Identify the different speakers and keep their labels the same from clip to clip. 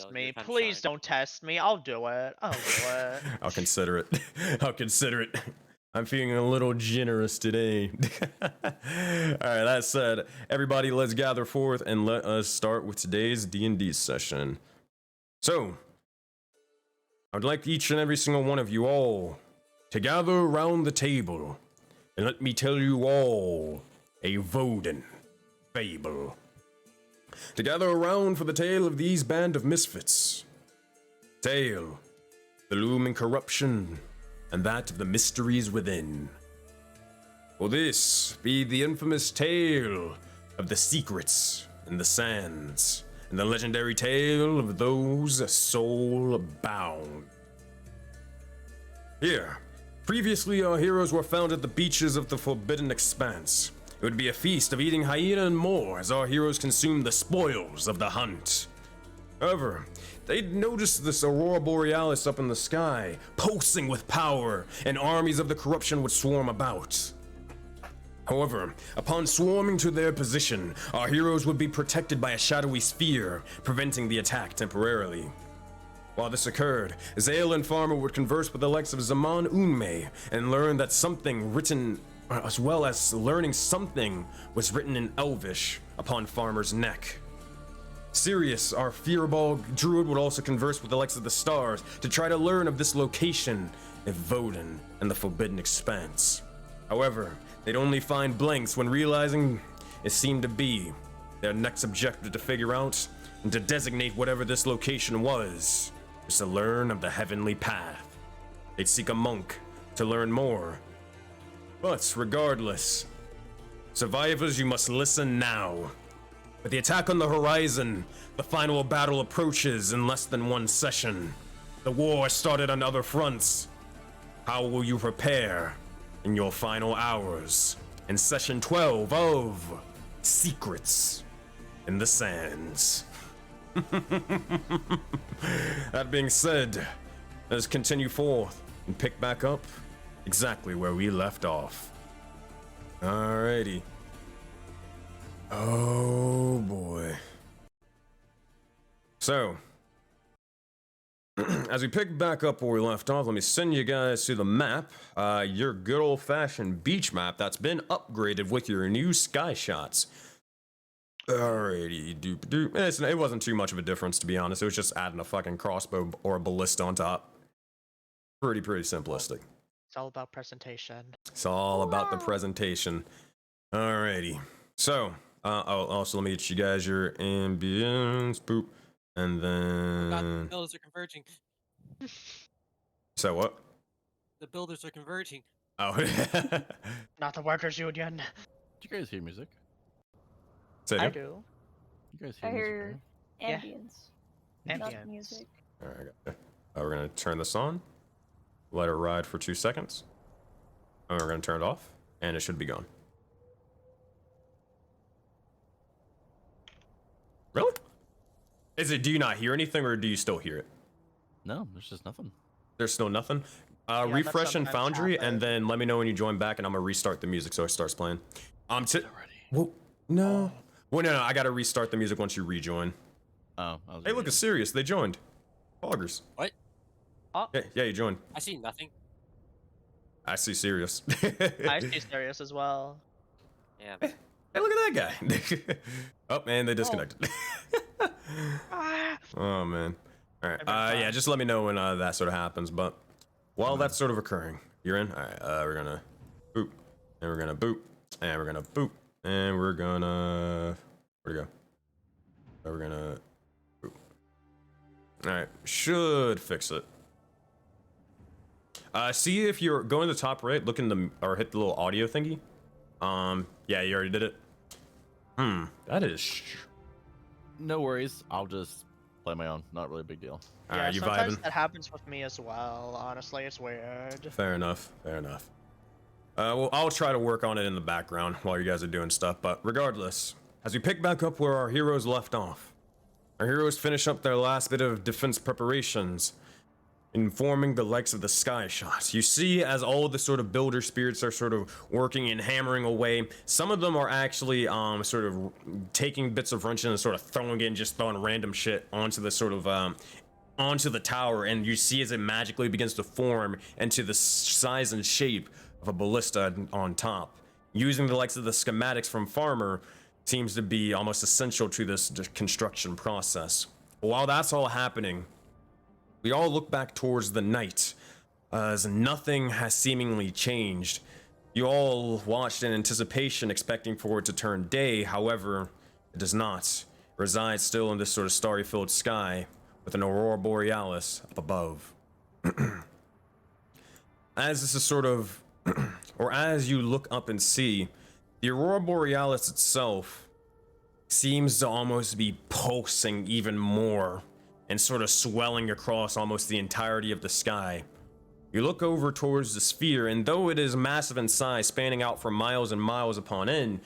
Speaker 1: test
Speaker 2: You're
Speaker 1: me.
Speaker 2: fine,
Speaker 1: Please
Speaker 2: fine.
Speaker 1: don't test me. I'll do it. I'll do it.
Speaker 3: I'll consider it. I'll consider it. I'm feeling a little generous today. Alright, that said, everybody let's gather forth and let us start with today's D&D session. So, I would like each and every single one of you all to gather around the table and let me tell you all a Voden fable. To gather around for the tale of these band of misfits. Tale, the looming corruption, and that of the mysteries within. Will this be the infamous tale of the secrets in the sands, and the legendary tale of those soul-bound? Here, previously our heroes were found at the beaches of the Forbidden Expanse. It would be a feast of eating hyena and more as our heroes consumed the spoils of the hunt. However, they'd noticed this aurora borealis up in the sky, pulsing with power, and armies of the corruption would swarm about. However, upon swarming to their position, our heroes would be protected by a shadowy sphere, preventing the attack temporarily. While this occurred, Zale and Farmer would converse with the likes of Zaman Unme and learn that something written, as well as learning something was written in Elvish upon Farmer's neck. Sirius, our Fearball druid, would also converse with the likes of the stars to try to learn of this location of Voden and the Forbidden Expanse. However, they'd only find blanks when realizing it seemed to be their next objective to figure out and to designate whatever this location was to learn of the heavenly path. They'd seek a monk to learn more. But regardless, survivors, you must listen now. With the attack on the horizon, the final battle approaches in less than one session. The war started on other fronts. How will you prepare in your final hours in session 12 of Secrets in the Sands? That being said, let's continue forth and pick back up exactly where we left off. Alrighty. Oh boy. So, as we pick back up where we left off, let me send you guys to the map. Your good old-fashioned beach map that's been upgraded with your new sky shots. Alrighty, doop doop. It wasn't too much of a difference, to be honest. It was just adding a fucking crossbow or a ballista on top. Pretty simplistic.
Speaker 1: It's all about presentation.
Speaker 3: It's all about the presentation. Alrighty. So, also let me get you guys your ambience, boop, and then.
Speaker 2: God, the builders are converging.
Speaker 3: So what?
Speaker 2: The builders are converging.
Speaker 3: Oh.
Speaker 1: Not the workers' union.
Speaker 4: Did you guys hear music?
Speaker 3: Say
Speaker 1: I
Speaker 3: again?
Speaker 1: do.
Speaker 4: You guys
Speaker 5: I
Speaker 4: hear
Speaker 5: hear
Speaker 4: music,
Speaker 1: Yeah.
Speaker 5: ambience, not
Speaker 1: Ambience.
Speaker 5: music.
Speaker 3: Alright, we're gonna turn this on, let it ride for 2 seconds, and we're gonna turn it off, and it should be gone. Really? Is it, do you not hear anything, or do you still hear it?
Speaker 4: right? No, there's just nothing.
Speaker 3: There's still nothing?
Speaker 1: that
Speaker 3: Refresh in
Speaker 1: sometimes
Speaker 3: Foundry, and
Speaker 1: happens.
Speaker 3: then let me know when you join back, and I'm gonna restart the music so it starts playing.
Speaker 4: Already.
Speaker 3: Well, no. Well, no, I gotta restart the music once you rejoin.
Speaker 4: Oh, I was
Speaker 3: Hey, look, it's serious. They joined. Poggers.
Speaker 2: What?
Speaker 1: Oh,
Speaker 3: Yeah, you joined.
Speaker 2: I see nothing.
Speaker 3: I see serious.
Speaker 1: I see serious as well.
Speaker 2: Yeah.
Speaker 3: Hey, look at that guy. Oh, man, they disconnected.
Speaker 1: Ah.
Speaker 3: Oh, man. All right.
Speaker 1: Every
Speaker 3: Yeah,
Speaker 1: time.
Speaker 3: just let me know when that sort of happens. But while that's sort of occurring, you're in? All right. We're going to boop. And we're going to boop. And we're going to boop. And we're going to... Where'd it go? So we're going to boop. All right. Should fix it. See if you're going to the top right, look in the... Or hit the little audio thingy. Yeah, you already did it. That is...
Speaker 4: No worries. I'll just play my own. Not really a big deal.
Speaker 3: All
Speaker 1: Yeah,
Speaker 3: right, you
Speaker 1: sometimes
Speaker 3: vibing?
Speaker 1: that happens with me as well. Honestly, it's weird.
Speaker 3: Fair enough. Well, I'll try to work on it in the background while you guys are doing stuff, but regardless, as we pick back up where our heroes left off, our heroes finish up their last bit of defense preparations. informing the likes of the sky shots. You see as all the sort of builder spirits are sort of working and hammering away, some of them are actually sort of taking bits of wrenching and sort of throwing it and just throwing random shit onto the sort of onto the tower, and you see as it magically begins to form into the size and shape of a ballista on top. Using the likes of the schematics from Farmer seems to be almost essential to this construction process. While that's all happening, we all look back towards the night, as nothing has seemingly changed. You all watched in anticipation, expecting for it to turn day. However, it does not. It resides still in this sort of starry-filled sky, with an Aurora Borealis up above. As this is sort of, or as you look up and see, the Aurora Borealis itself seems to almost be pulsing even more and sort of swelling across almost the entirety of the sky. You look over towards the sphere, and though it is massive in size, spanning out for miles and miles upon end,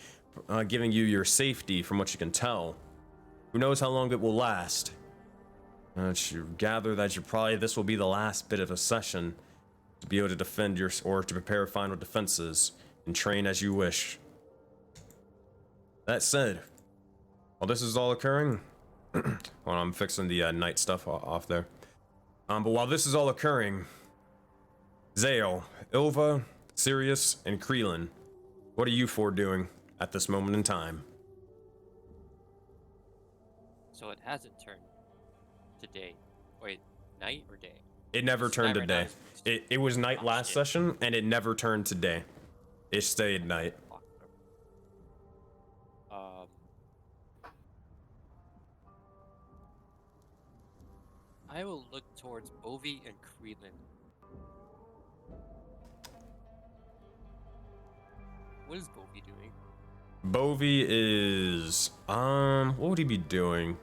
Speaker 3: giving you your safety from what you can tell, who knows how long it will last? You gather that this will be the last bit of a session to be able to defend or to prepare final defenses and train as you wish. That said, while this is all occurring, well, I'm fixing the night stuff off there. But while this is all occurring, Zale, Ilva, Sirius, and Kreelin, what are you four doing at this moment in time?
Speaker 2: So it hasn't turned to day. Wait, night or day?
Speaker 3: It never
Speaker 2: It's
Speaker 3: turned to
Speaker 2: night
Speaker 3: day.
Speaker 2: right now.
Speaker 3: It was night
Speaker 2: Oh,
Speaker 3: last
Speaker 2: shit.
Speaker 3: session, and it never turned to day. It stayed night.
Speaker 2: I will look towards Bovi and Kreelin. What is Bovi doing?
Speaker 3: Bovi is, what would he be doing?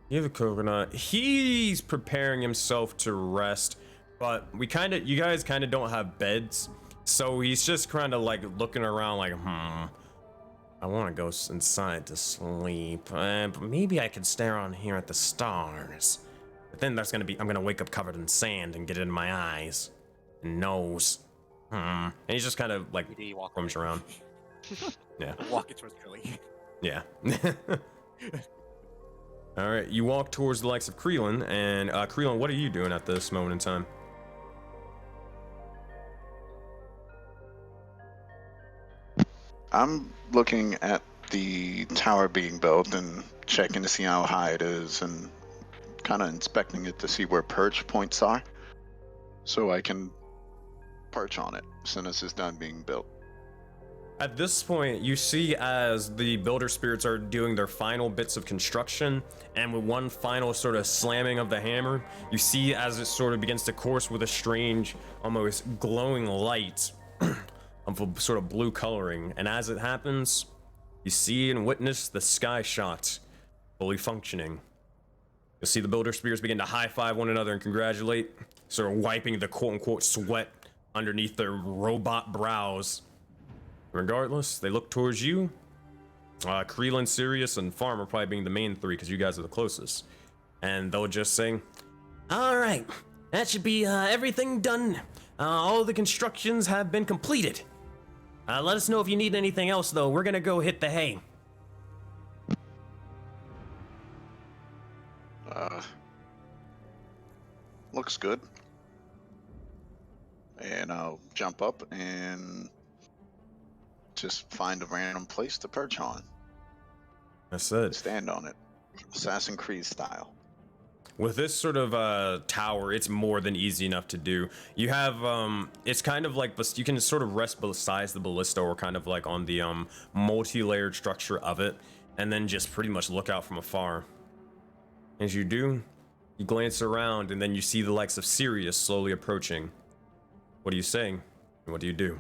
Speaker 3: You have a coconut. He's preparing himself to rest, but you guys kind of don't have beds, so he's just kind of like looking around like, I want to go inside to sleep, but maybe I could stare on here at the stars. But then I'm gonna wake up covered in sand and get it in my eyes and nose. And he's just kind of like roams around. Yeah.
Speaker 2: Walking towards Curly.
Speaker 3: Yeah. All right, you walk towards the likes of Kreelin, and Kreelin, what are you doing at this moment in time?
Speaker 5: I'm looking at the tower being built and checking to see how high it is and kind of inspecting it to see where perch points are so I can perch on it as soon as it's done being built.
Speaker 3: At this point, you see as the builder spirits are doing their final bits of construction, and with one final sort of slamming of the hammer, you see as it sort of begins to course with a strange, almost glowing light of a sort of blue coloring. And as it happens, you see and witness the sky shot fully functioning. You'll see the builder spirits begin to high-five one another and congratulate, sort of wiping the quote-unquote sweat underneath their robot brows. Regardless, they look towards you. Kreelin, Sirius, and Farmer probably being the main three because you guys are the closest. And they'll just say, all right, that should be everything done. All the constructions have been completed. Let us know if you need anything else, though. We're gonna go hit the hay.
Speaker 5: Looks good. And I'll jump up and just find a random place to perch on.
Speaker 3: That's it.
Speaker 5: Stand on it. Assassin's Creed style.
Speaker 3: With this sort of tower, it's more than easy enough to do. You have, it's kind of like, you can sort of rest beside the ballista or kind of like on the multi-layered structure of it, and then just pretty much look out from afar. As you do, you glance around, and then you see the likes of Sirius slowly approaching. What are you saying? And what do you do?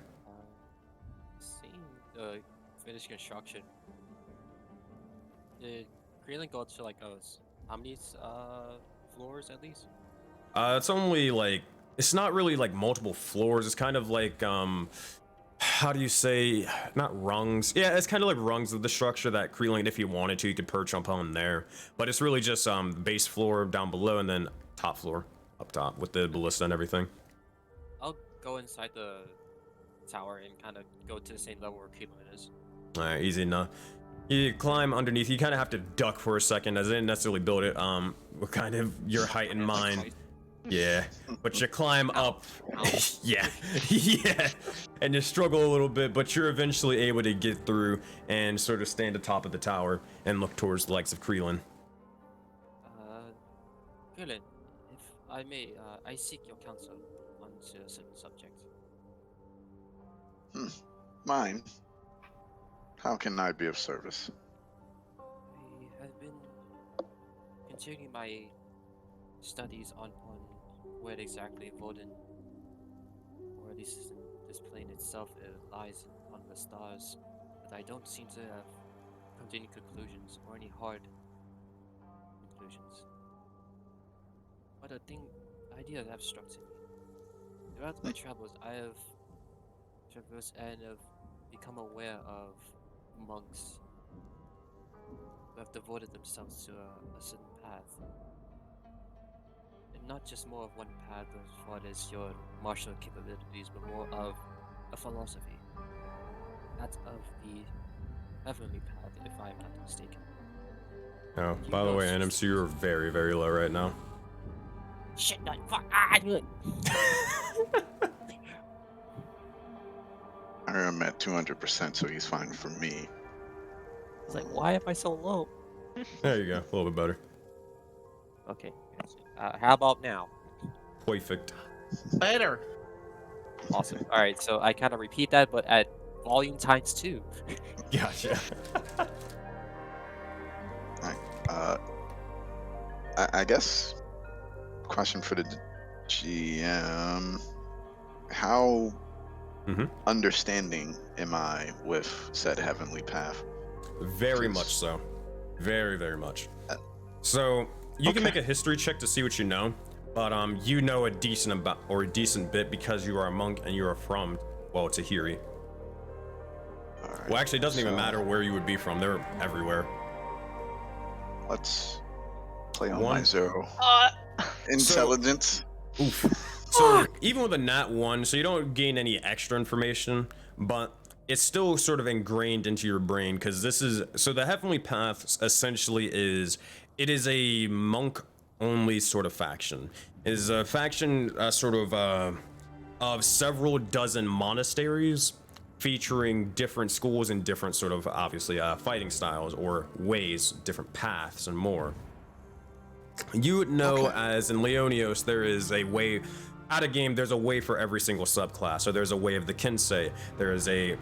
Speaker 2: Seeing the finished construction. Did Greenland go to like how many floors at least?
Speaker 3: It's only like, it's not really like multiple floors. It's kind of like, how do you say, not rungs. Yeah, it's kind of like rungs of the structure that Kreelin, if you wanted to, you could perch up on there. But it's really just the base floor down below and then top floor. up top with the ballista and everything.
Speaker 2: I'll go inside the tower and kind of go to the same level where Cleveland is.
Speaker 3: All right, easy enough. You climb underneath. You kind of have to duck for a second, as I didn't necessarily build it. With kind of your height in mind. Yeah, but you climb up. Yeah, yeah, and you struggle a little bit, but you're eventually able to get through and sort of stand atop of the tower and look towards the likes of Creelan.
Speaker 2: Creelan, if I may, I seek your counsel on a certain subject.
Speaker 5: Mine? How can I be of service?
Speaker 2: I have been continuing my studies on where exactly Voden, or at least in this plane itself, lies on the stars, but I don't seem to have come to any conclusions or any hard conclusions. But idea that have struck to me. Throughout my travels, I have traversed and have become aware of monks who have devoted themselves to a certain path. And not just more of one path as far as your martial capabilities, but more of a philosophy. That of the heavenly path, if I am not mistaken.
Speaker 3: Oh, by the way, NMC, you're very, very low right now.
Speaker 2: Shit, no, fuck, I do it.
Speaker 5: I am at 200%, so he's fine for me.
Speaker 2: It's like, why am I so low?
Speaker 3: There you go, a little bit better.
Speaker 2: Okay. How about now?
Speaker 3: Perfect.
Speaker 4: Better.
Speaker 2: Awesome. All right, so I kind of repeat that, but at volume times 2.
Speaker 3: Gotcha.
Speaker 5: I guess question for the GM: how understanding am I with said heavenly path?
Speaker 3: Very much so. Very, very much. So you can make a history check to see what you know, but you know a decent bit because you are a monk and you are from, well, Tahiri.
Speaker 5: Right,
Speaker 3: well, actually, it doesn't even matter where you would be from. They're everywhere.
Speaker 5: Let's play on my 0. Intelligence.
Speaker 3: Oof. So even with a nat 1, so you don't gain any extra information, but it's still sort of ingrained into your brain because this is so the heavenly path essentially is a monk only sort of faction. It is a faction of several dozen monasteries featuring different schools and different sort of obviously fighting styles or ways, different paths and more. You would know as in Leonios there is a way out of game, there's a way for every single subclass. So there's a way of the Kensei,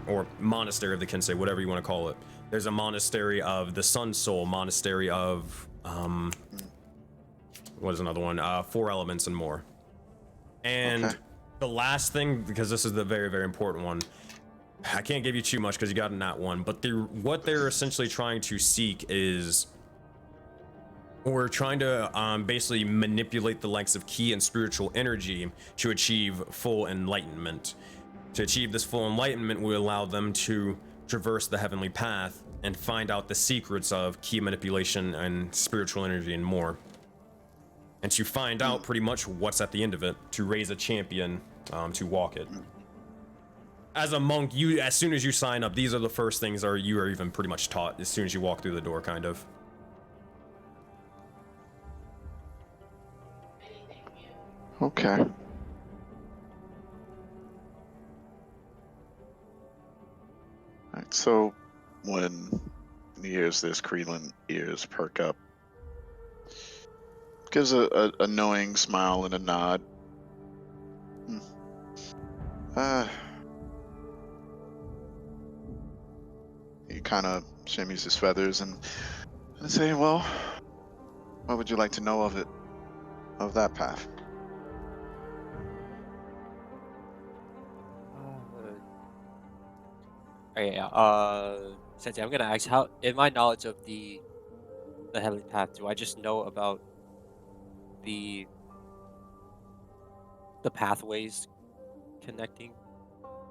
Speaker 3: or monastery of the Kensei, whatever you want to call it. There's a monastery of the Sun Soul, monastery of what is another one? 4 Elements and more. And the last thing, because this is the very, very important one, I can't give you too much because you got a nat 1, but what they're essentially trying to seek is, or trying to basically manipulate the likes of ki and spiritual energy to achieve full enlightenment. To achieve this full enlightenment will allow them to traverse the heavenly path and find out the secrets of ki manipulation and spiritual energy and more. And to find out pretty much what's at the end of it, to raise a champion to walk it. As a monk, as soon as you sign up, these are the first things you are even pretty much taught as soon as you walk through the door, kind of.
Speaker 5: Okay. Alright, so when he hears this, Creelan ears perk up. Gives a knowing smile and a nod. He kind of shimmies his feathers and say, well, what would you like to know of it, of that path?
Speaker 2: Sensei, I'm gonna ask, how, in my knowledge of the heavenly path, do I just know about the pathways connecting?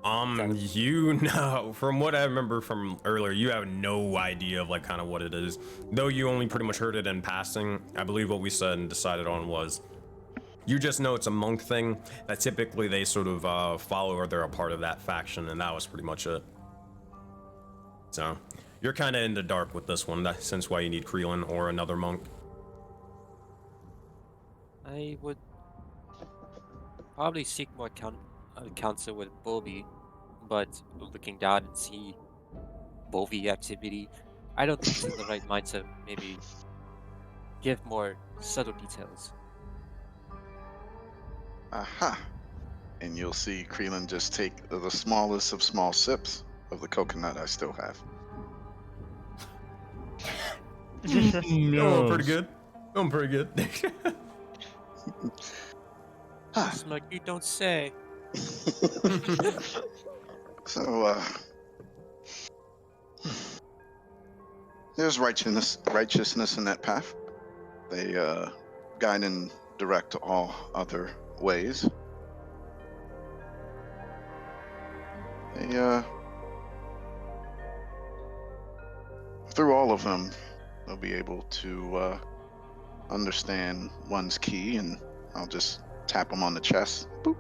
Speaker 3: You know, from what I remember from earlier, you have no idea of like kind of what it is. Though you only pretty much heard it in passing. I believe what we said and decided on was You just know it's a monk thing that typically they sort of follow or they're a part of that faction, and that was pretty much it. So, you're kind of in the dark with this one. That's since why you need Creelin or another monk.
Speaker 2: I would probably seek more counsel with Bobby, but looking down and see Bobby activity, I don't think he's in the right mind to maybe give more subtle details.
Speaker 5: Aha. And you'll see Creelin just take the smallest of small sips of the coconut I still have.
Speaker 3: Going pretty good. Going pretty good.
Speaker 2: It's like you don't say.
Speaker 5: So, there's righteousness in that path. They guide and direct all other ways. They through all of them, they'll be able to understand one's key, and I'll just tap him on the chest. Boop.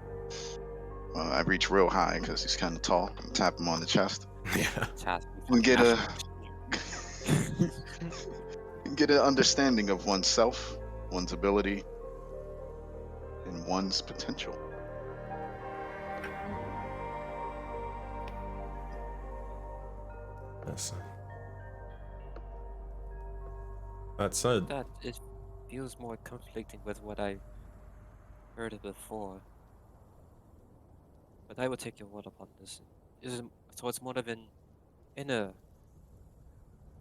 Speaker 5: I reach real high because he's kind of tall. Tap him on the chest
Speaker 3: Yeah.
Speaker 5: and get an understanding of oneself, one's ability, and one's potential.
Speaker 3: That said,
Speaker 2: That it feels more conflicting with what I heard of before. But I will take your word upon this. So it's more of an inner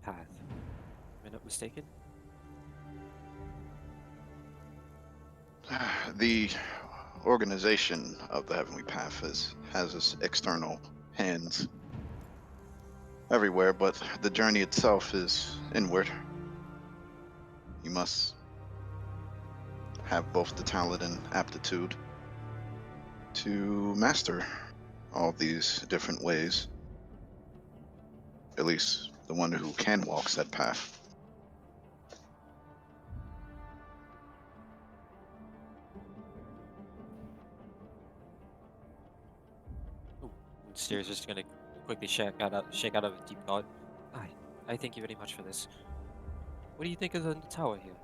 Speaker 2: path. Am I not mistaken?
Speaker 5: The organization of the Heavenly Path has its external hands everywhere, but the journey itself is inward. You must have both the talent and aptitude to master all these different ways. At least the one who can walk that path.
Speaker 2: Steer's just gonna quickly shake out of a deep thought. I thank you very much for this. What do you think of the tower here?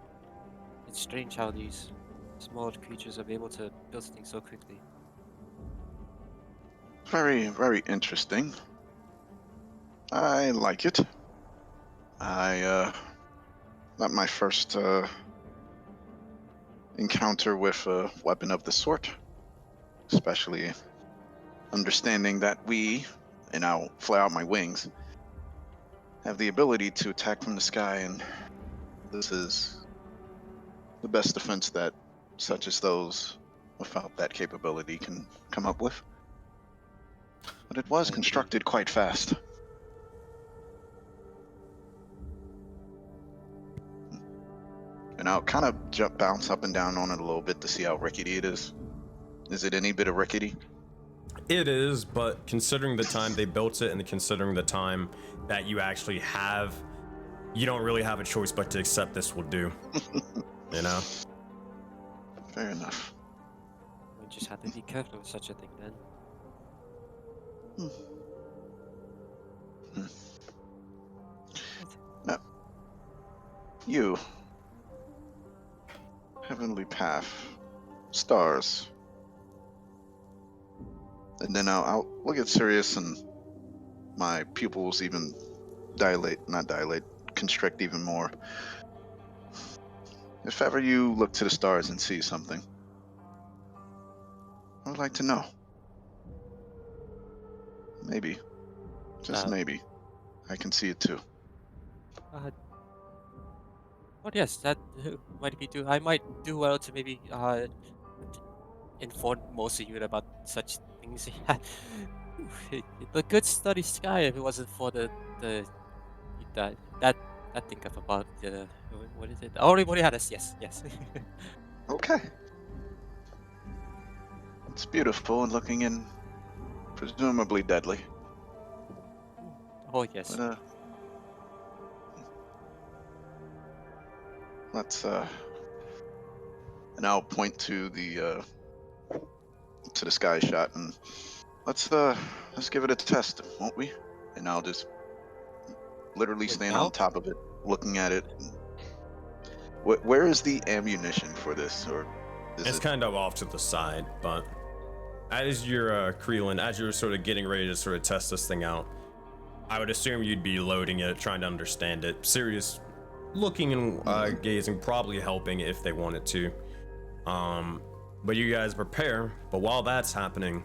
Speaker 2: It's strange how these small creatures are able to build something so quickly.
Speaker 5: Very, very interesting. I like it. Not my first encounter with a weapon of the sort, especially understanding that we, and I'll fly out my wings, have the ability to attack from the sky, and this is the best defense that such as those without that capability can come up with. But it was
Speaker 2: I agree.
Speaker 5: constructed quite fast. And I'll kind of bounce up and down on it a little bit to see how rickety it is. Is it any bit of rickety?
Speaker 3: it is, but considering the time they built it and considering the time that you actually have, you don't really have a choice but to accept this will do. You know?
Speaker 5: Fair enough.
Speaker 2: We just have to be careful with such a thing then.
Speaker 5: Now, you, Heavenly Path, stars. And then I'll look at Sirius and my pupils even constrict even more. If ever you look to the stars and see something, I would like to know. Maybe, just maybe, I can see it too.
Speaker 2: Well, yes, that might be I might do well to maybe inform most of you about such things. The good study sky if it wasn't for that thing of about the what is it? Auroraverse, yes.
Speaker 5: Okay. It's beautiful and looking in presumably deadly.
Speaker 2: Oh yes.
Speaker 5: But let's And I'll point to the sky shot and let's give it a test, won't we? And I'll just literally stand on top of it, looking at it. Where is the ammunition for this, or
Speaker 3: It's kind of off to the side, but as you're Creelan, as you're sort of getting ready to sort of test this thing out, I would assume you'd be loading it, trying to understand it. Serious looking and gazing, probably helping if they wanted to. But you guys prepare. But while that's happening,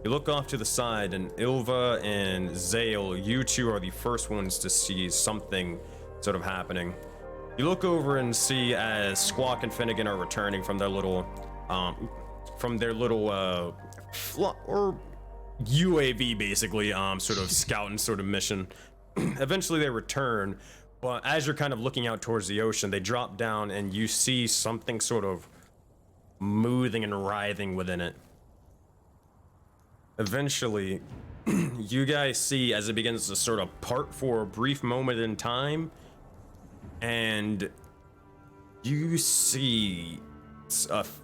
Speaker 3: you look off to the side, and Ilva and Zale, you two are the first ones to see something sort of happening. You look over and see as Squawk and Finnegan are returning from their little, or UAV basically, sort of scouting sort of mission. Eventually they return, but as you're kind of looking out towards the ocean, they drop down and you see something sort of moving and writhing within it. Eventually, you guys see as it begins to sort of part for a brief moment in time, and you see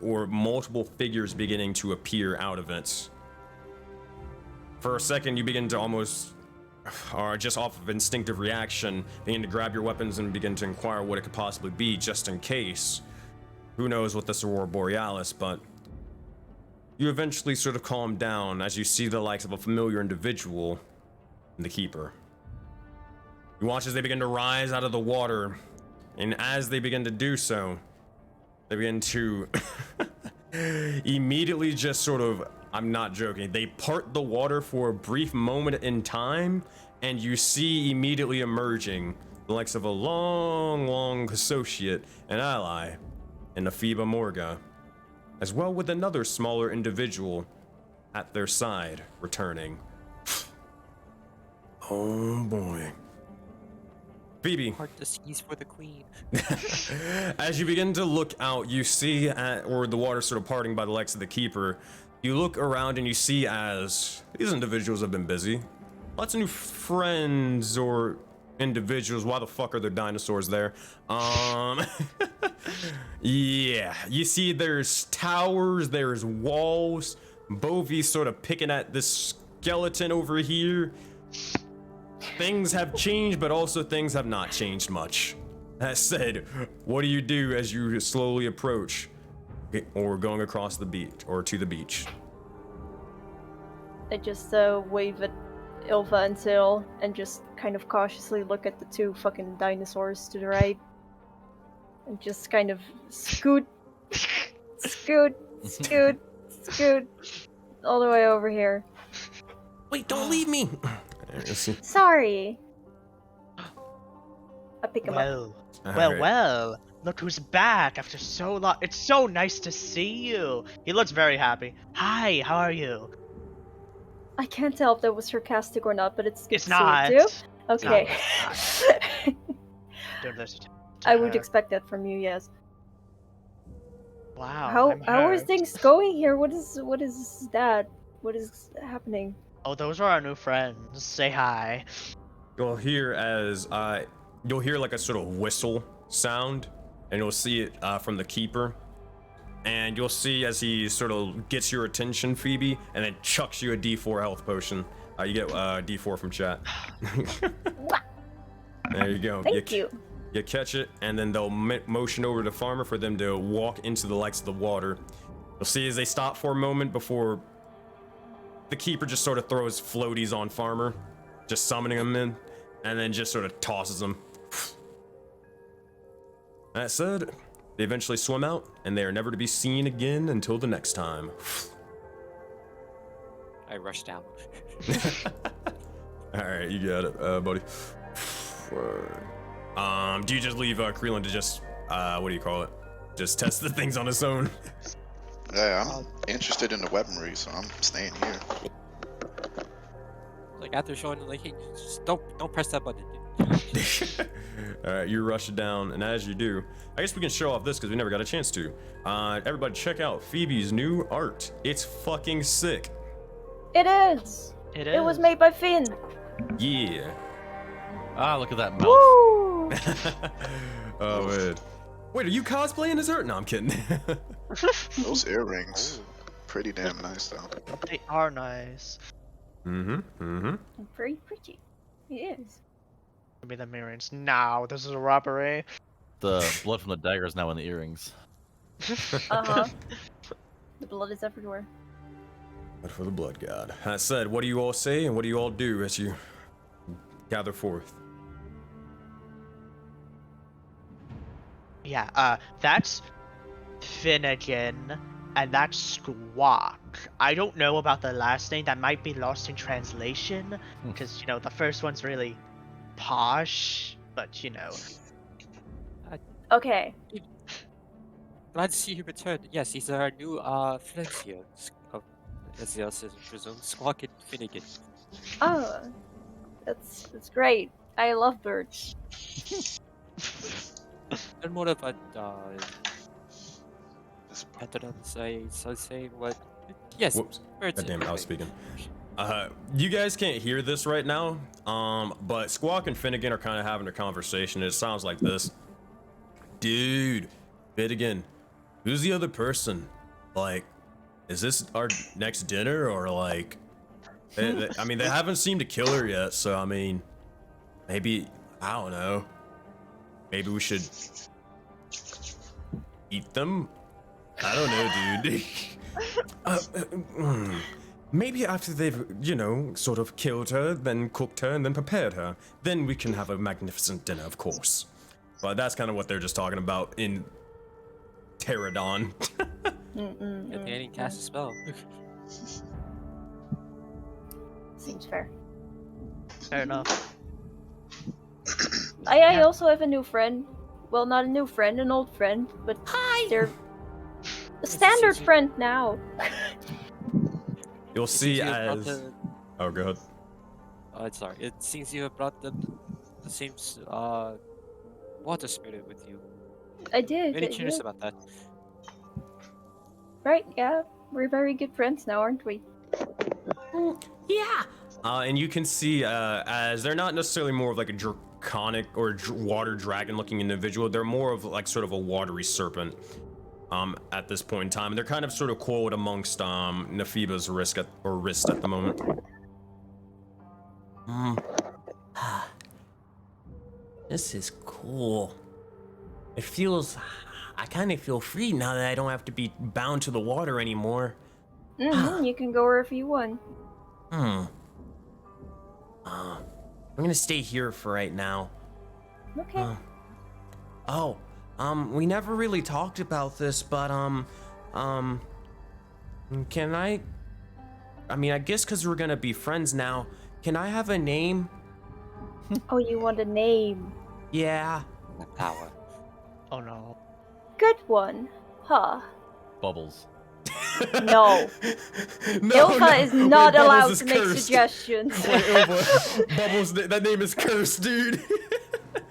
Speaker 3: or multiple figures beginning to appear out of it. For a second, you begin to almost, or just off of instinctive reaction, begin to grab your weapons and begin to inquire what it could possibly be, just in case. Who knows what this Aurora Borealis, but you eventually sort of calm down as you see the likes of a familiar individual in the Keeper. You watch as they begin to rise out of the water, and as they begin to do so, they begin to immediately just sort of, I'm not joking, they part the water for a brief moment in time, and you see immediately emerging the likes of a long associate and ally in Aphiba Morga, as well with another smaller individual at their side returning. Oh boy. Phoebe.
Speaker 2: Part the seas for the queen.
Speaker 3: As you begin to look out, you see the water sort of parting by the likes of the Keeper. You look around and you see as these individuals have been busy. Lots of new friends or individuals. Why the fuck are there dinosaurs there? Yeah, you see there's towers, there's walls. Bovi's sort of picking at this skeleton over here. Things have changed, but also things have not changed much. That said, what do you do as you slowly approach or going across the beach or to the beach?
Speaker 6: I just wave at Ilva and Sil and just kind of cautiously look at the two fucking dinosaurs to the right. And just kind of scoot all the way over here.
Speaker 3: Wait, don't leave me!
Speaker 6: Sorry. I pick him up.
Speaker 1: Well, look who's back after so long. It's so nice to see you. He looks very happy. Hi, how are you?
Speaker 6: I can't tell if that was sarcastic or not, but it's good
Speaker 1: It's
Speaker 6: to
Speaker 1: not.
Speaker 6: see you too. Okay.
Speaker 1: Don't listen to
Speaker 6: I would
Speaker 1: her.
Speaker 6: expect that from you, yes.
Speaker 1: Wow.
Speaker 6: How are things going here? What is that? What is happening?
Speaker 1: Oh, those are our new friends. Say hi.
Speaker 3: You'll hear you'll hear like a sort of whistle sound, and you'll see it from the Keeper. And you'll see as he sort of gets your attention, Phoebe, and then chucks you a D4 health potion. You get D4 from chat. There you go.
Speaker 6: Thank you.
Speaker 3: You catch it, and then they'll motion over to Farmer for them to walk into the likes of the water. You'll see as they stop for a moment before the Keeper just sort of throws floaties on Farmer, just summoning him in, and then just sort of tosses him. That said, they eventually swim out, and they are never to be seen again until the next time.
Speaker 2: I rush down.
Speaker 3: Alright, you got it, buddy. Do you just leave Creelan to just, what do you call it? Just test the things on his own?
Speaker 5: Yeah, I'm interested in the weaponry, so I'm staying here.
Speaker 2: Like after showing, like, hey, just don't press that button.
Speaker 3: Alright, you rush down, and as you do, I guess we can show off this because we never got a chance to. Everybody check out Phoebe's new art. It's fucking sick.
Speaker 6: It is. It was made by Finn.
Speaker 3: Yeah.
Speaker 4: Ah, look at that mouth.
Speaker 6: Woo!
Speaker 3: Oh man. Wait, are you cosplaying as her? No, I'm kidding.
Speaker 5: Those earrings, pretty damn nice though.
Speaker 1: They are nice.
Speaker 6: Very pretty. It is.
Speaker 1: Give me the earrings now. This is a robbery.
Speaker 4: The blood from the dagger is now in the earrings.
Speaker 6: Uh-huh. The blood is everywhere.
Speaker 3: But for the blood god. That said, what do you all say and what do you all do as you gather forth?
Speaker 1: Yeah, that's Finnegan, and that's Squawk. I don't know about the last name. That might be lost in translation, because, you know, the first one's really posh, but, you know.
Speaker 6: Okay.
Speaker 2: Glad to see you return. Yes, he's our new flex here. As the else is presumed, Squawk and Finnegan.
Speaker 6: Oh, that's great. I love birds.
Speaker 2: And more about Patron say what? Yes,
Speaker 3: Whoops.
Speaker 2: birds.
Speaker 3: God damn it, I was speaking. You guys can't hear this right now, but Squawk and Finnegan are kind of having a conversation. It sounds like this. Dude, Finnegan, who's the other person? Like, is this our next dinner or like? I mean, they haven't seemed to kill her yet, so I mean, maybe I don't know. Maybe we should eat them. I don't know, dude. Maybe after they've, you know, sort of killed her, then cooked her, and then prepared her, then we can have a magnificent dinner, of course. But that's kind of what they're just talking about in Pterodon.
Speaker 2: And they didn't cast a spell.
Speaker 6: Seems fair.
Speaker 1: Fair enough.
Speaker 6: I also have a new friend. Well, not a new friend, an old friend, but they're a standard friend now.
Speaker 3: You'll see as... Oh, go ahead.
Speaker 2: Sorry. It seems you have brought the same water spirit with you.
Speaker 6: I did.
Speaker 2: Very curious about that.
Speaker 6: Right, yeah. We're very good friends now, aren't we?
Speaker 3: Yeah. And you can see as they're not necessarily more of like a draconic or water dragon looking individual. They're more of like sort of a watery serpent at this point in time. And they're kind of sort of coiled amongst Nephiba's wrist at the moment. This is cool. It feels... I kind of feel free now that I don't have to be bound to the water anymore.
Speaker 6: You can go wherever you want.
Speaker 3: I'm gonna stay here for right now.
Speaker 6: Okay.
Speaker 3: We never really talked about this, but, can I mean, I guess because we're gonna be friends now, can I have a name?
Speaker 6: Oh, you want a name?
Speaker 3: Yeah.
Speaker 2: Power.
Speaker 1: Oh no.
Speaker 6: Good one. Huh.
Speaker 4: Bubbles.
Speaker 6: No. Ilva is not allowed to make suggestions.
Speaker 3: Wait, Ilva, Bubbles, that name is cursed, dude.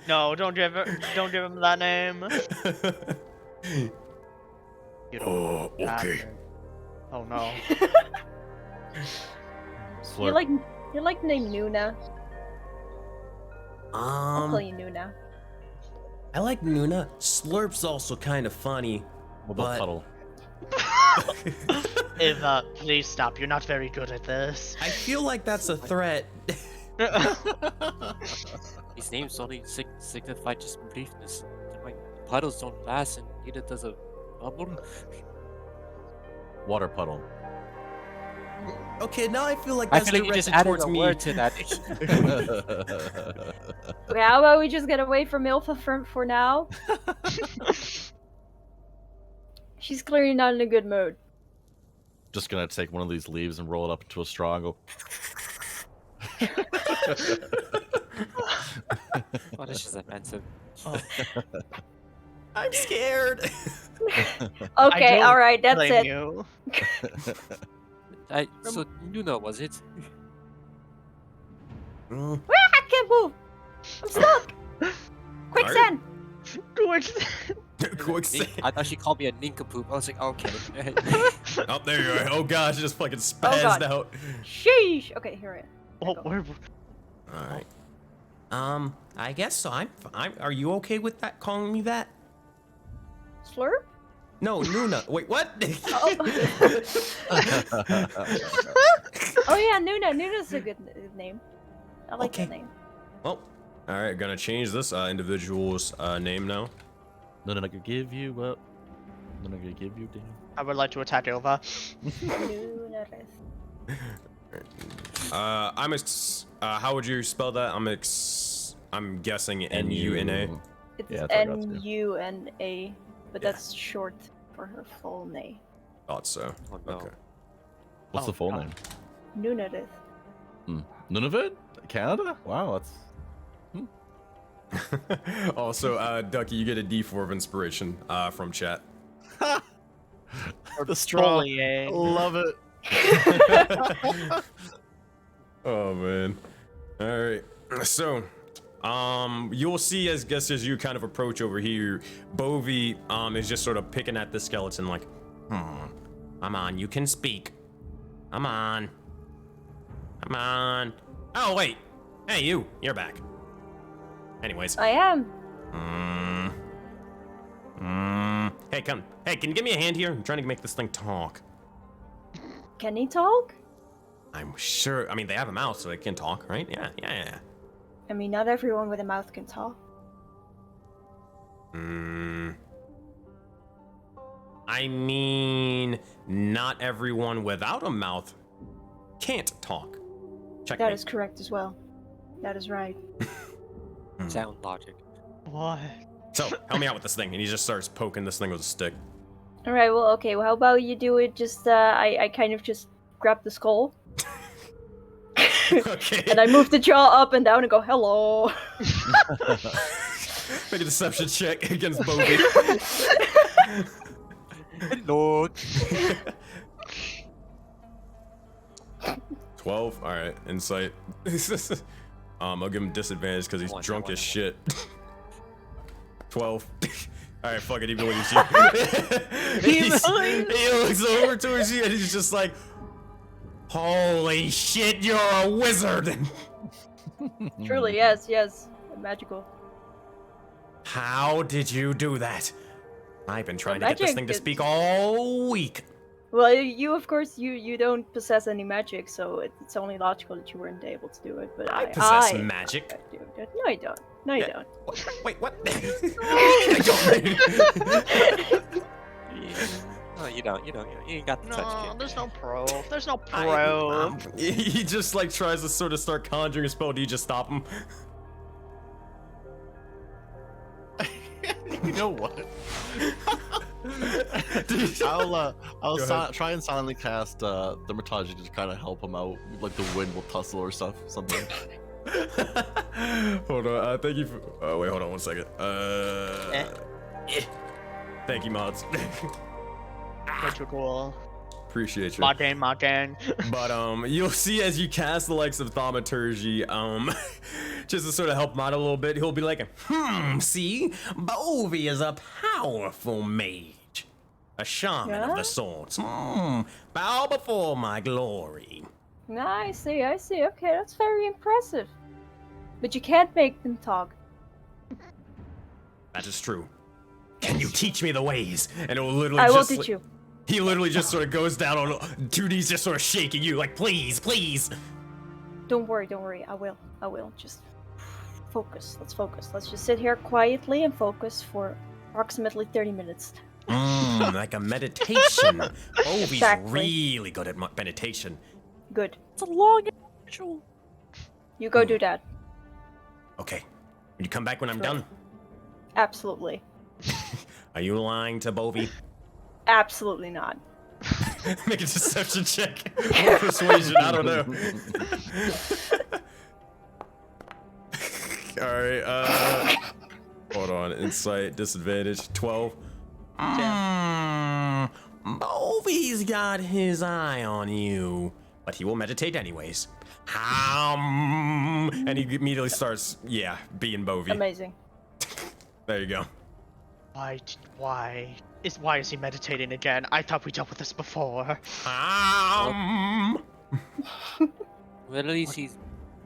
Speaker 1: No, don't give him that name. You don't
Speaker 3: Oh, okay.
Speaker 1: Oh no.
Speaker 6: You're like named Nuna. I'll call you Nuna.
Speaker 3: I like Nuna. Slurp's also kind of funny.
Speaker 4: What about
Speaker 3: But-
Speaker 4: Puddle?
Speaker 1: Eva, please stop. You're not very good at this.
Speaker 3: I feel like that's a threat.
Speaker 2: These names only signify just briefness. Like, puddles don't last, and neither does a bubble.
Speaker 4: Water Puddle.
Speaker 3: Okay, now I feel like
Speaker 2: I
Speaker 3: that's
Speaker 2: feel like you just
Speaker 3: directed
Speaker 2: added
Speaker 3: towards
Speaker 2: a
Speaker 3: me.
Speaker 2: word to that.
Speaker 6: Okay, how about we just get away from Ilva for now? She's clearly not in a good mood.
Speaker 4: Just gonna take one of these leaves and roll it up into a straw and go.
Speaker 2: Oh, this is offensive.
Speaker 3: I'm scared.
Speaker 6: Okay, alright, that's
Speaker 1: Blame
Speaker 6: it.
Speaker 1: you.
Speaker 2: So Nuna, was it?
Speaker 6: I can't move! I'm stuck! Quicksand!
Speaker 3: Quicksand.
Speaker 2: I thought she called me a nincompoop. I was like, okay.
Speaker 3: Oh, there you are. Oh gosh, just fucking spazzed
Speaker 6: God.
Speaker 3: out.
Speaker 6: Sheesh! Okay, here I am.
Speaker 1: Oh, we're...
Speaker 3: All right. I guess so. I'm. Are you okay with that? Calling me that?
Speaker 6: Slurp?
Speaker 3: No, Nuna. Wait, what?
Speaker 6: Oh. Oh yeah, Nuna. Nuna's a good name. I like
Speaker 3: Okay.
Speaker 6: that name.
Speaker 3: Well, all right. Gonna change this individual's name now.
Speaker 4: No, no, I could give you up. No, I could give you damn.
Speaker 1: I would like to attack Ilva.
Speaker 6: Nuna.
Speaker 3: How would you spell that? I'm guessing N-U-N-A.
Speaker 6: It's
Speaker 4: Yeah, that's what I got too.
Speaker 6: N-U-N-A, but
Speaker 3: Yeah.
Speaker 6: that's short for her full name.
Speaker 3: Thought so.
Speaker 2: Oh, no.
Speaker 3: Okay.
Speaker 4: What's the full name?
Speaker 6: Nunarith.
Speaker 4: Nunavut? Canada? Wow, that's.
Speaker 3: Also, Ducky, you get a D4 of inspiration from chat.
Speaker 4: The straw.
Speaker 1: Bullying.
Speaker 4: Love it.
Speaker 3: Oh man. All right. So, you'll see as you kind of approach over here, Bovie is just sort of picking at the skeleton like, come on, you can speak. Come on. Come on. Oh wait. Hey you're back. Anyways.
Speaker 6: I am.
Speaker 3: Hey, come. Hey, can you give me a hand here? I'm trying to make this thing talk.
Speaker 6: Can he talk?
Speaker 3: I'm sure. I mean, they have a mouth, so they can talk, right? Yeah.
Speaker 6: I mean, not everyone with a mouth can talk.
Speaker 3: I mean, not everyone without a mouth can't talk. Check
Speaker 6: That is correct as well. That is right.
Speaker 2: Sound logic.
Speaker 1: What?
Speaker 3: So, help me out with this thing. And he just starts poking this thing with a stick.
Speaker 6: Alright, well, okay, well, how about you do it just, I kind of just grab the skull.
Speaker 3: Okay.
Speaker 6: And I move the jaw up and down and go, hello.
Speaker 3: Make a deception check against Bovie.
Speaker 2: Hello.
Speaker 3: 12. All right, insight. I'll give him disadvantage because he's drunk as shit. 12. All right, fuck it. Even when he's he looks over towards you and he's just like, "Holy shit, you're a wizard!"
Speaker 6: Truly, yes, magical.
Speaker 3: How did you do that? I've been trying to get this
Speaker 6: magic
Speaker 3: thing to
Speaker 6: is-
Speaker 3: speak all week.
Speaker 6: Well, you of course you don't possess any magic, so it's only logical that you weren't able to do it. But
Speaker 3: I possess
Speaker 6: I
Speaker 3: magic.
Speaker 6: do. No, you don't. No, you don't.
Speaker 3: Wait, what?
Speaker 2: No, you don't. You ain't got the touch
Speaker 1: No,
Speaker 2: kit.
Speaker 1: there's no proof. There's no proof.
Speaker 3: He just like tries to sort of start conjuring a spell. Do you just stop him?
Speaker 4: You know what? I'll try and silently cast Dermatology to kind of help him out. Like the wind will tussle or something.
Speaker 3: Hold on. Thank you for. Wait, hold on 1 second. Thank you, mods.
Speaker 1: Which were cool.
Speaker 3: Appreciate you.
Speaker 1: Modern.
Speaker 3: But you'll see as you cast the likes of Thaumaturgy, just to sort of help him out a little bit, he'll be like, see, Bovie is a powerful mage, a shaman of the sorts. Bow before my glory.
Speaker 6: No, I see. Okay, that's very impressive. But you can't make them talk.
Speaker 3: That is true. Can you teach me the ways? And it will literally
Speaker 6: I will
Speaker 3: just
Speaker 6: teach you.
Speaker 3: He literally just sort of goes down on 2 knees, just sort of shaking you, like, please.
Speaker 6: Don't worry. I will. Just focus. Let's focus. Let's just sit here quietly and focus for approximately 30 minutes.
Speaker 3: Like a meditation. Bovie's
Speaker 6: Exactly.
Speaker 3: really good at meditation.
Speaker 6: Good.
Speaker 2: It's a long ritual.
Speaker 6: You go do that.
Speaker 3: Okay. Will you come back when I'm
Speaker 6: Sure.
Speaker 3: done?
Speaker 6: Absolutely.
Speaker 3: Are you lying to Bovie?
Speaker 6: Absolutely not.
Speaker 3: Make a deception check. Or persuasion, I don't know. Alright, hold on. Insight, disadvantage, 12. Bovie's got his eye on you. But he will meditate anyways. And he immediately starts, being Bovie.
Speaker 6: Amazing.
Speaker 3: There you go.
Speaker 1: Why is he meditating again? I thought we dealt with this before.
Speaker 2: Well, at least he's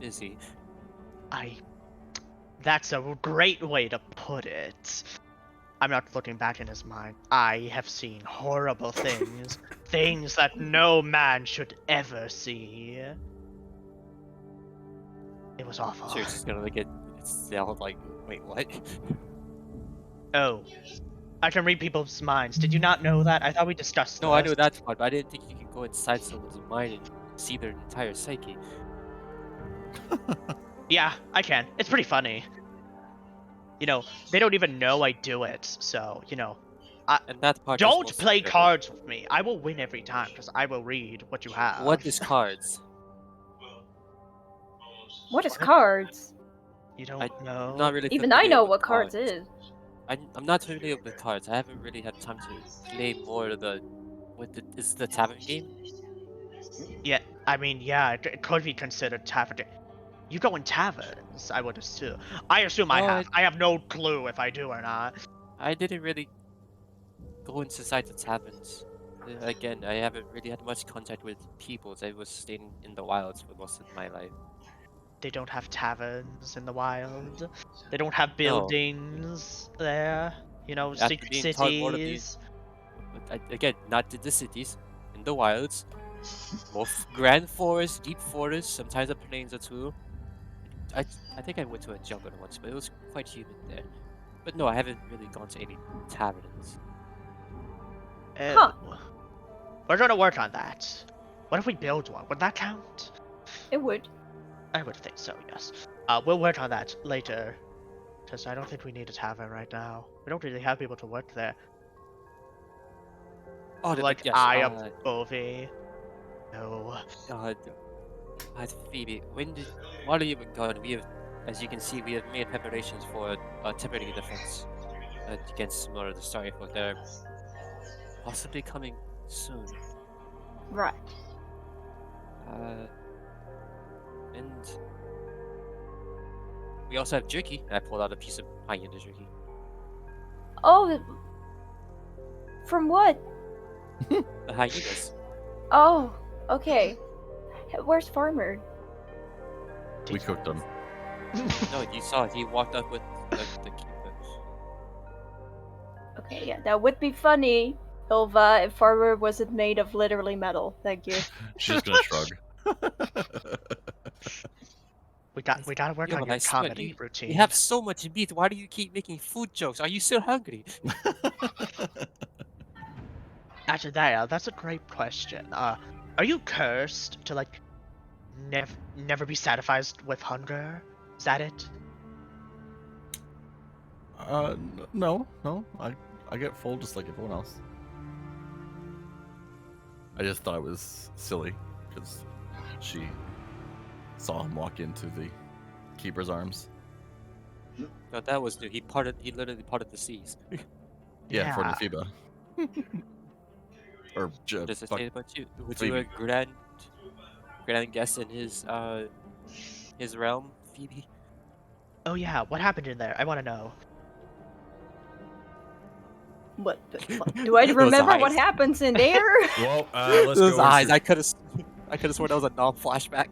Speaker 2: busy.
Speaker 1: That's a great way to put it. I'm not looking back in his mind. I have seen horrible things. Things that no man should ever see. It was awful.
Speaker 2: So you're just gonna get itself like, wait, what?
Speaker 1: Oh. I can read people's minds. Did you not know that? I thought we discussed
Speaker 2: No, I
Speaker 1: this.
Speaker 2: knew that part, but I didn't think you could go inside someone's mind and see their entire psyche.
Speaker 1: Yeah, I can. It's pretty funny. You know, they don't even know I do it, so, you know.
Speaker 2: And that part is
Speaker 1: Don't
Speaker 2: mostly
Speaker 1: play
Speaker 2: different.
Speaker 1: cards with me. I will win every time, because I will read what you have.
Speaker 2: What is cards?
Speaker 6: What is cards?
Speaker 1: You don't know?
Speaker 2: I'm not really
Speaker 6: Even I
Speaker 2: familiar
Speaker 6: know
Speaker 2: with
Speaker 6: what cards is.
Speaker 2: I'm not familiar with cards. I haven't really had time to play more of the. Is the tavern game?
Speaker 1: Yeah, I mean, yeah, it could be considered tavern. You go in taverns, I would assume. I assume I
Speaker 2: No,
Speaker 1: have. I have no clue if I do or not.
Speaker 2: I didn't really go inside the taverns. Again, I haven't really had much contact with people. I was staying in the wilds for most of my life.
Speaker 1: They don't have taverns in the wild. They don't have
Speaker 2: No.
Speaker 1: buildings there. You know,
Speaker 2: After
Speaker 1: secret
Speaker 2: being taught more of these-
Speaker 1: cities.
Speaker 2: But again, not in the cities, in the wilds. Both grand forests, deep forests, sometimes the plains too. I think I went to a jungle once, but it was quite humid there. But no, I haven't really gone to any taverns.
Speaker 6: Huh.
Speaker 1: Oh. We're gonna work on that. What if we build one? Would that count?
Speaker 6: It would.
Speaker 1: I would think so, yes. We'll work on that later. Because I don't think we need a tavern right now. We don't really have people to work there.
Speaker 2: Oh,
Speaker 1: Like,
Speaker 2: yes,
Speaker 1: I am Ovi. No.
Speaker 2: Phoebe, while you've been gone, we have, as you can see, we have made preparations for a temporary defense against more of the starry folk. They're possibly coming soon.
Speaker 6: Right.
Speaker 2: And we also have jerky. I pulled out a piece of hyena jerky.
Speaker 6: Oh. From what?
Speaker 2: The hyenas.
Speaker 6: Oh. Okay. Where's Farmer?
Speaker 4: We cooked them.
Speaker 2: No, you saw it. He walked up with the keeper.
Speaker 6: Okay, yeah, that would be funny, Ilva, if Farmer wasn't made of literally metal. Thank you.
Speaker 4: She's just gonna shrug.
Speaker 1: We gotta work
Speaker 2: Yeah,
Speaker 1: on
Speaker 2: but
Speaker 1: your
Speaker 2: I swear,
Speaker 1: comedy routine.
Speaker 2: You have so much meat. Why do you keep making food jokes? Are you still hungry?
Speaker 1: Actually, that's a great question. Are you cursed to like never be satisfied with hunger? Is that it?
Speaker 4: No. I get full just like everyone else. I just thought it was silly because she saw him walk into the keeper's arms.
Speaker 2: No, that was new. He literally parted the seas.
Speaker 4: Yeah, for Nefiba. Or
Speaker 2: What does it
Speaker 4: fuck,
Speaker 2: say about you? Would
Speaker 4: Phoebe.
Speaker 2: you a grand guest in his realm, Phoebe?
Speaker 1: Oh yeah, what happened in there? I want to know.
Speaker 6: What the fuck? Do I remember what
Speaker 2: eyes.
Speaker 6: happens in there?
Speaker 3: Well, let's
Speaker 2: Those
Speaker 3: go.
Speaker 2: eyes.
Speaker 3: into-
Speaker 2: I could have sworn that was a non-flashback.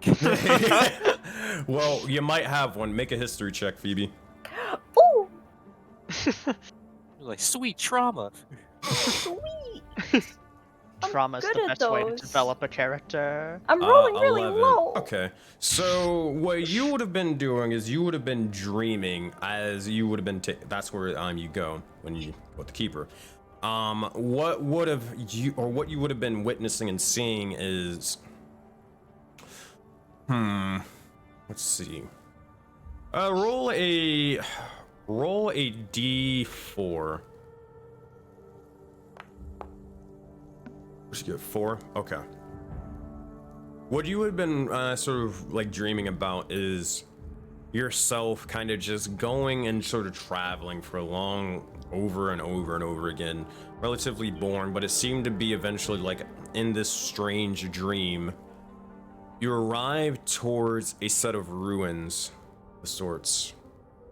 Speaker 3: Well, you might have one. Make a history check, Phoebe.
Speaker 6: Ooh,
Speaker 2: Like sweet trauma.
Speaker 6: sweet. I'm
Speaker 1: Trauma's
Speaker 6: good
Speaker 1: the
Speaker 6: at
Speaker 1: best way to
Speaker 6: those.
Speaker 1: develop a character.
Speaker 6: I'm rolling really
Speaker 3: 11.
Speaker 6: low.
Speaker 3: Okay, so what you would have been doing is you would have been dreaming as you would have been. That's where you go when you with the keeper. What would have you or what you would have been witnessing and seeing is, let's see. Roll a d4. What'd you get? 4? Okay. What you had been sort of like dreaming about is yourself kind of just going and sort of traveling for long over and over and over again, relatively boring, but it seemed to be eventually like in this strange dream. You arrive towards a set of ruins of sorts.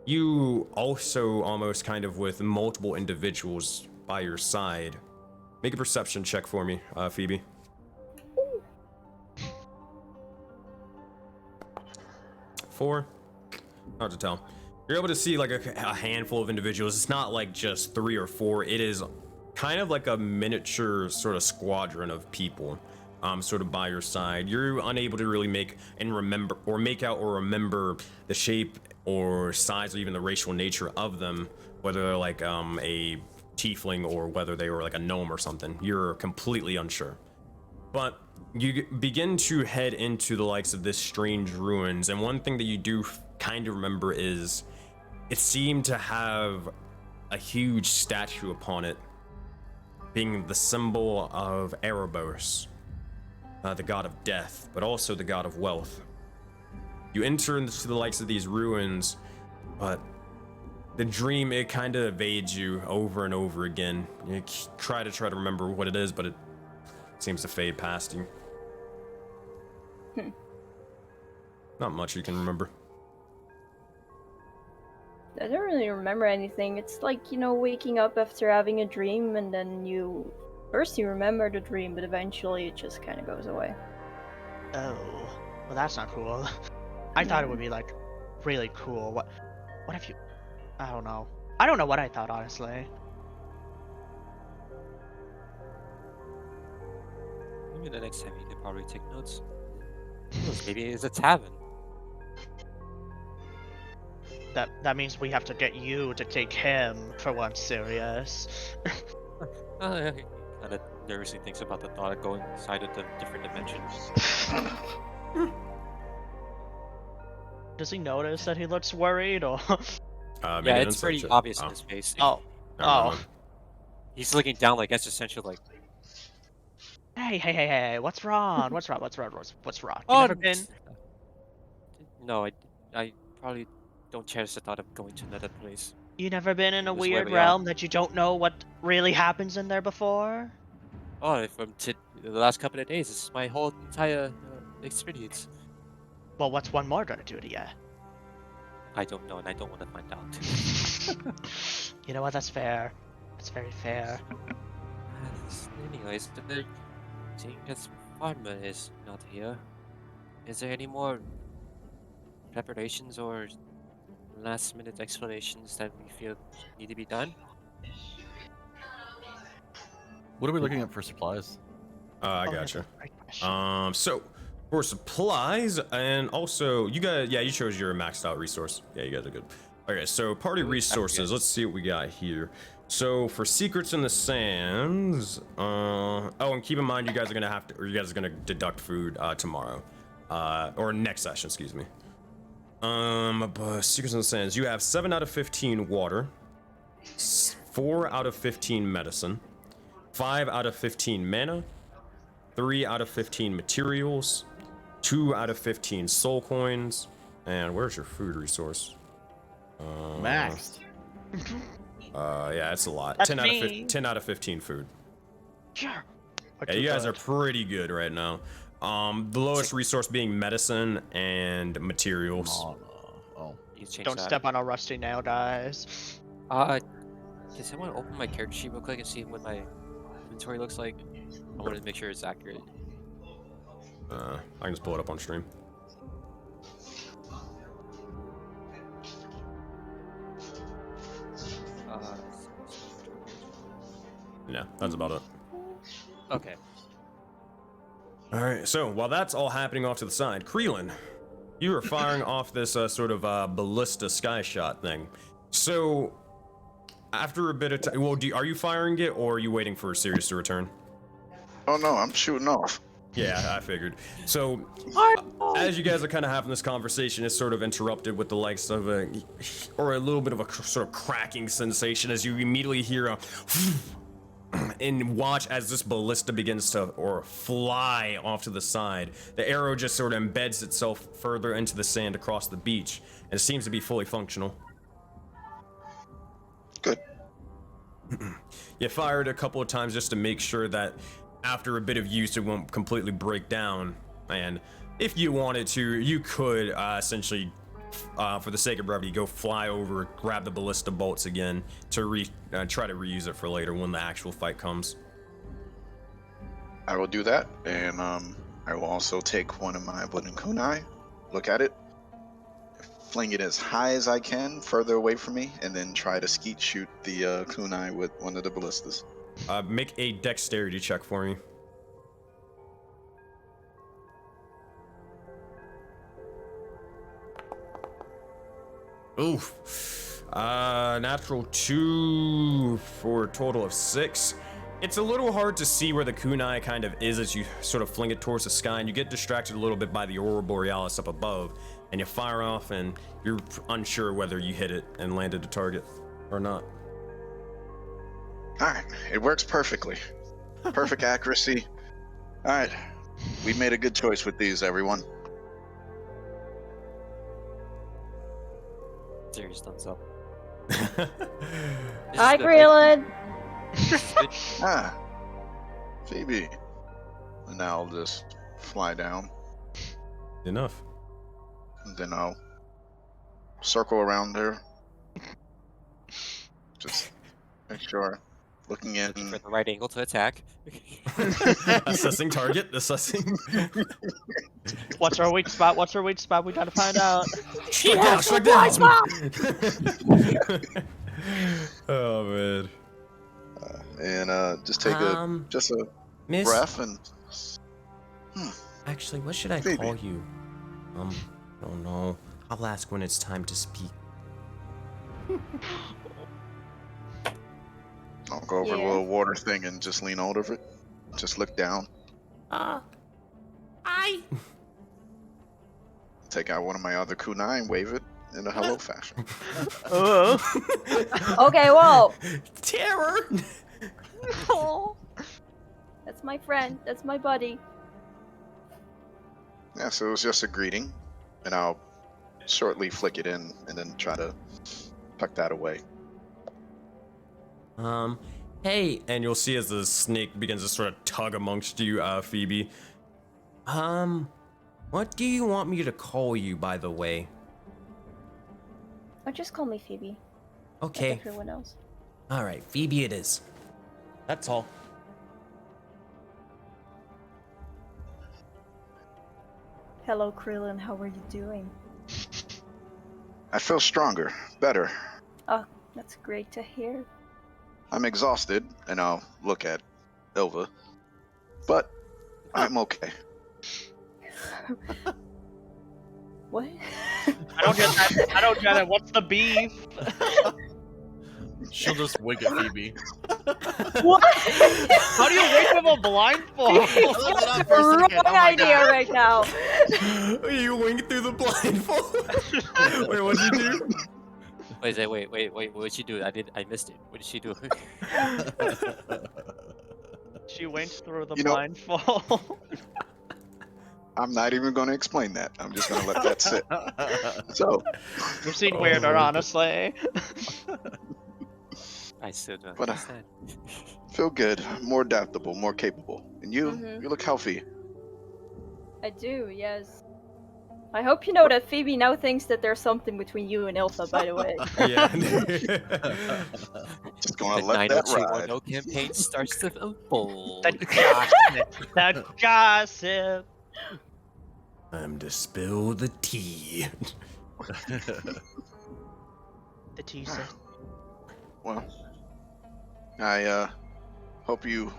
Speaker 3: You also almost kind of with multiple individuals by your side. Make a perception check for me, Phoebe. Four? Hard to tell. You're able to see like a handful of individuals. It's not like just 3 or 4. It is kind of like a miniature sort of squadron of people, sort of by your side. You're unable to really make out or remember the shape or size or even the racial nature of them, whether they're like a tiefling or whether they were like a gnome or something. You're completely unsure. But you begin to head into the likes of this strange ruins, and one thing that you do kind of remember is it seemed to have a huge statue upon it, being the symbol of Auroraverse, the god of death, but also the god of wealth. You enter into the likes of these ruins, but the dream, it kind of evades you over and over again. You try to remember what it is, but it seems to fade past you. Not much you can remember.
Speaker 6: I don't really remember anything. It's like, you know, waking up after having a dream and then first you remember the dream, but eventually it just kind of goes away.
Speaker 1: Oh, well that's not cool. I thought it would be like really cool. What if you? I don't know. I don't know what I thought, honestly.
Speaker 2: Maybe the next time you could probably take notes. Maybe it's a tavern.
Speaker 1: That means we have to get you to take him for once serious.
Speaker 2: Kind of nervously thinks about the thought of going inside of the different dimensions.
Speaker 1: Does he notice that he looks worried, or?
Speaker 2: Yeah, it's pretty obvious in his face.
Speaker 1: Oh.
Speaker 2: He's looking down like existential, like.
Speaker 1: Hey! What's wrong? What's wrong? You
Speaker 2: Oh,
Speaker 1: never been?
Speaker 2: No, I probably don't cherish the thought of going to another place.
Speaker 1: You never been in a
Speaker 2: This is where
Speaker 1: weird
Speaker 2: we are.
Speaker 1: realm that you don't know what really happens in there before?
Speaker 2: Oh, from the last couple of days, this is my whole entire experience.
Speaker 1: Well, what's one more gonna do to you?
Speaker 2: I don't know, and I don't want to find out.
Speaker 1: You know what? That's fair. That's very fair.
Speaker 2: Anyways, seeing as Farmer is not here, is there any more preparations or last-minute explanations that we feel need to be done?
Speaker 4: What are we looking at for supplies?
Speaker 3: I
Speaker 1: Oh,
Speaker 3: gotcha.
Speaker 1: that's a great question.
Speaker 3: So for supplies, and also you guys, yeah, you chose your maxed out resource. Yeah, you guys are good. Okay, so party resources. Let's see what we got here. So for secrets in the sands, oh, and keep in mind you guys are gonna deduct food tomorrow, or next session, excuse me. But secrets in the sands, you have 7 out of 15 water, 4 out of 15 medicine, 5 out of 15 mana, 3 out of 15 materials, 2 out of 15 soul coins, and where's your food resource?
Speaker 4: Maxed.
Speaker 3: Yeah, it's a lot.
Speaker 1: That's
Speaker 3: 10 out of 15 food.
Speaker 1: Sure.
Speaker 3: Yeah, you guys are pretty good right now. The lowest resource being medicine and materials.
Speaker 4: Oh.
Speaker 2: You change
Speaker 1: Don't
Speaker 2: that.
Speaker 1: step on a rusty nail, guys.
Speaker 2: Can someone open my character sheet real quick and see what my inventory looks like? I wanted to make sure it's accurate.
Speaker 3: I can just pull it up on stream. Yeah, that's about it.
Speaker 2: Okay.
Speaker 3: All right, so while that's all happening off to the side, Kreelin, you are firing off this sort of ballista sky shot thing. So after a bit of time, well, are you firing it or are you waiting for Sirius to return?
Speaker 5: Oh no, I'm shooting off.
Speaker 3: Yeah, I figured. So as you guys are kind of having this conversation, it's sort of interrupted with the likes of a little bit of a sort of cracking sensation as you immediately hear a and watch as this ballista begins to fly off to the side. The arrow just sort of embeds itself further into the sand across the beach, and it seems to be fully functional.
Speaker 5: Good.
Speaker 3: You fired a couple of times just to make sure that after a bit of use it won't completely break down, and if you wanted to, you could essentially, for the sake of brevity, go fly over, grab the ballista bolts again to try to reuse it for later when the actual fight comes.
Speaker 5: I will do that, and I will also take one of my wooden kunai, look at it. fling it as high as I can, further away from me, and then try to skeet shoot the kunai with one of the ballistas.
Speaker 3: Make a dexterity check for me. Oof. Natural 2 for a total of 6. It's a little hard to see where the kunai kind of is as you sort of fling it towards the sky, and you get distracted a little bit by the Aurora Borealis up above, and you fire off, and you're unsure whether you hit it and landed the target or not.
Speaker 5: Alright, it works perfectly. Perfect accuracy. Alright, we made a good choice with these, everyone.
Speaker 2: Serious thumbs up.
Speaker 6: Hi, Greenland.
Speaker 5: Ah, Phoebe. And now I'll just fly down,
Speaker 3: Enough.
Speaker 5: and then I'll circle around her. Just make sure, looking in.
Speaker 2: Looking for the right angle to attack.
Speaker 3: Assessing target, assessing.
Speaker 1: What's our weak spot? What's our weak spot? We gotta find out.
Speaker 3: Strike down. Oh man.
Speaker 5: And just take a
Speaker 3: Miss,
Speaker 5: breath and.
Speaker 3: actually, what should I
Speaker 5: Phoebe.
Speaker 3: call you? I don't know. I'll ask when it's time to speak.
Speaker 5: I'll go over the
Speaker 6: Yeah.
Speaker 5: little water thing and just lean over it. Just look down. Take out one of my other kunai and wave it in a hello fashion.
Speaker 6: Okay, whoa.
Speaker 3: Terror.
Speaker 6: That's my friend. That's my buddy.
Speaker 5: Yeah, so it was just a greeting, and I'll shortly flick it in and then try to tuck that away.
Speaker 3: Hey, and you'll see as the snake begins to sort of tug amongst you, Phoebe. What do you want me to call you, by the way?
Speaker 6: Oh, just call me Phoebe.
Speaker 3: Okay.
Speaker 6: Like everyone else.
Speaker 3: All right, Phoebe it is. That's all.
Speaker 6: Hello, Krillin. How are you doing?
Speaker 5: I feel stronger, better.
Speaker 6: Oh, that's great to hear.
Speaker 5: I'm exhausted, and I'll look at Ilva, but I'm okay.
Speaker 6: What?
Speaker 1: I don't get that. I don't get it. What's the beef?
Speaker 4: She'll just wink at Phoebe.
Speaker 6: What?
Speaker 1: How do you wake with a blindfold?
Speaker 6: Wrong idea right now.
Speaker 3: You wink through the blindfold. Wait, what'd you do?
Speaker 2: Wait, what'd she do? I missed it. What did she do?
Speaker 1: She went through the
Speaker 5: You know-
Speaker 1: blindfold.
Speaker 5: I'm not even going to explain that. I'm just going to let that sit. So,
Speaker 1: You've seen weirder, honestly.
Speaker 2: I still don't
Speaker 5: But,
Speaker 2: understand.
Speaker 5: feel good, more adaptable, more capable. And you,
Speaker 6: Mhm.
Speaker 5: you look healthy.
Speaker 6: I do, yes. I hope you know that Phoebe now thinks that there's something between you and Ilsa, by the way.
Speaker 3: Yeah.
Speaker 5: Just going
Speaker 2: The
Speaker 5: to let that
Speaker 2: 90210
Speaker 5: ride.
Speaker 2: campaign starts to unfold.
Speaker 1: The gossip. The gossip.
Speaker 3: Time to spill the tea.
Speaker 1: The tea set.
Speaker 5: Well, I hope you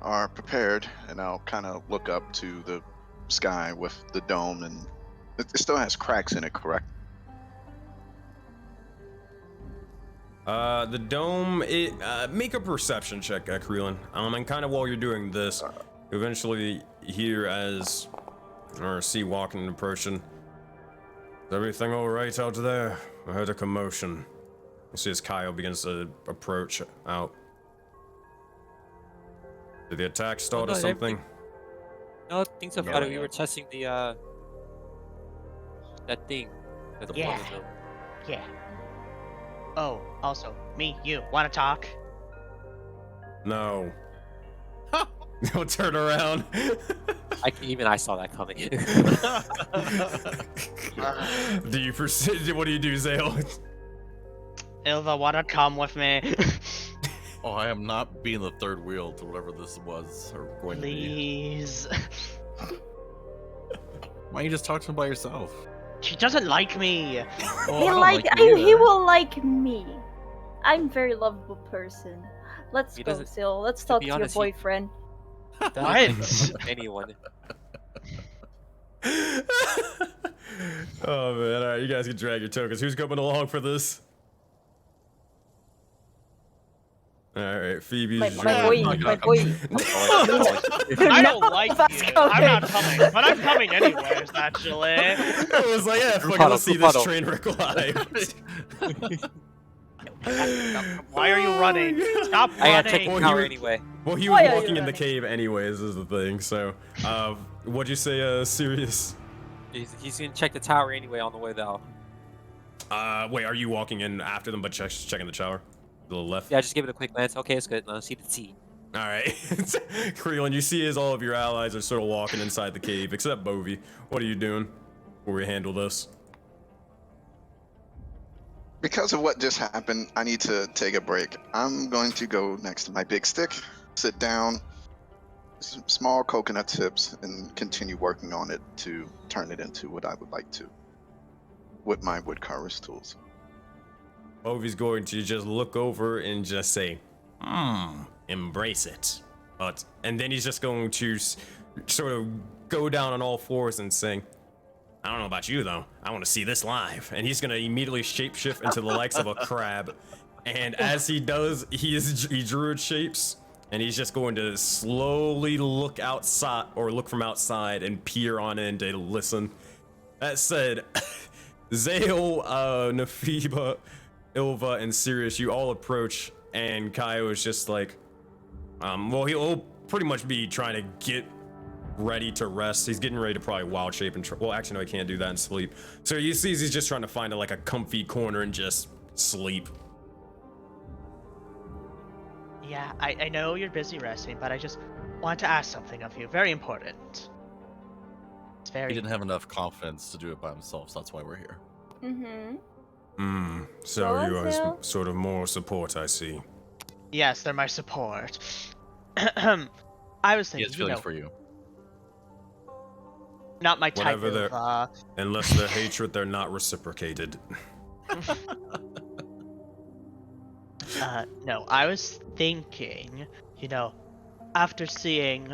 Speaker 5: are prepared, and I'll kind of look up to the sky with the dome, and it still has cracks in it, correct?
Speaker 3: The dome, make a perception check, Krillin. And kind of while you're doing this, you eventually hear or see walking and approaching. Is everything all right out there? I heard a commotion. You see as Kyle begins to approach out. Did the attack start
Speaker 2: no,
Speaker 3: or something?
Speaker 2: No, things are
Speaker 4: No,
Speaker 2: fine.
Speaker 4: no.
Speaker 2: We were testing the that thing. That the
Speaker 1: Yeah.
Speaker 2: one with
Speaker 1: Yeah. Oh, also, me, you, wanna talk?
Speaker 3: No. He'll turn around.
Speaker 2: even I saw that coming.
Speaker 3: Do you persist? What do you do, Zale?
Speaker 1: Ilva, wanna come with me?
Speaker 4: Oh, I am not being the third wheel to whatever this was or going to be.
Speaker 1: Please.
Speaker 4: Why don't you just talk to him by yourself?
Speaker 1: She doesn't like me.
Speaker 4: Oh,
Speaker 6: he
Speaker 4: I don't
Speaker 6: like
Speaker 4: you
Speaker 6: he
Speaker 4: either.
Speaker 6: will like me. I'm a very lovable person. Let's
Speaker 2: He
Speaker 6: go,
Speaker 2: doesn't-
Speaker 6: Sil. Let's
Speaker 2: to
Speaker 6: talk
Speaker 2: be
Speaker 6: to
Speaker 2: honest,
Speaker 6: your
Speaker 2: he-
Speaker 6: boyfriend.
Speaker 2: Doesn't
Speaker 1: What?
Speaker 2: like anyone.
Speaker 3: Oh man, alright, you guys can drag your tokens. Who's coming along for this? Alright, Phoebe's
Speaker 6: My
Speaker 3: joining.
Speaker 6: boy, my boy.
Speaker 1: I don't like
Speaker 6: That's
Speaker 1: you. I'm not
Speaker 6: coming.
Speaker 1: coming, but I'm coming anyways, actually.
Speaker 3: I was like, yeah, fuck it,
Speaker 2: Puddle,
Speaker 3: let's see this
Speaker 2: puddle.
Speaker 3: train wreck live.
Speaker 1: Why are you running? Stop
Speaker 2: I gotta check
Speaker 1: running.
Speaker 2: the
Speaker 3: Well,
Speaker 2: tower
Speaker 3: you-
Speaker 2: anyway.
Speaker 3: Well, he
Speaker 6: Why
Speaker 3: was
Speaker 6: are you
Speaker 3: walking in the
Speaker 6: running?
Speaker 3: cave anyways, is the thing, so, what'd you say, Sirius?
Speaker 2: He's gonna check the tower anyway on the way though.
Speaker 3: Wait, are you walking in after them, but checking the tower? A little left?
Speaker 2: Yeah, just give it a quick glance. Okay, it's good. Now see the T.
Speaker 3: Alright. Creelin, you see as all of your allies are sort of walking inside the cave, except Bovie. What are you doing before we handle this?
Speaker 5: Because of what just happened, I need to take a break. I'm going to go next to my big stick, sit down, some small coconut tips, and continue working on it to turn it into what I would like to with my woodcarver's tools.
Speaker 3: Bovie's going to just look over and just say, embrace it. And then he's just going to sort of go down on all fours and say, I don't know about you though, I want to see this live. And he's going to immediately shapeshift into the likes of a crab. And as he does, he druid shapes, and he's just going to slowly look outside, or look from outside and peer on in to listen. That said, Zale, Nafiba, Ilva, and Sirius, you all approach, and Kaio is just like, well, he'll pretty much be trying to get ready to rest. He's getting ready to probably wild shape and well, actually no, he can't do that and sleep. So you see he's just trying to find like a comfy corner and just sleep.
Speaker 1: Yeah, I know you're busy resting, but I just want to ask something of you. Very important. It's
Speaker 4: He
Speaker 1: very.
Speaker 4: didn't have enough confidence to do it by himself, so that's why we're here.
Speaker 6: Mm-hmm.
Speaker 3: So
Speaker 6: Go on,
Speaker 3: you are
Speaker 6: Zale.
Speaker 3: sort of moral support, I see.
Speaker 1: Yes, they're my support. I was
Speaker 4: He has
Speaker 1: thinking, you
Speaker 4: feelings
Speaker 1: know,
Speaker 4: for you.
Speaker 1: not my type
Speaker 3: Whatever
Speaker 1: of.
Speaker 3: Unless they're hatred, they're not reciprocated.
Speaker 1: No, I was thinking, you know, after seeing,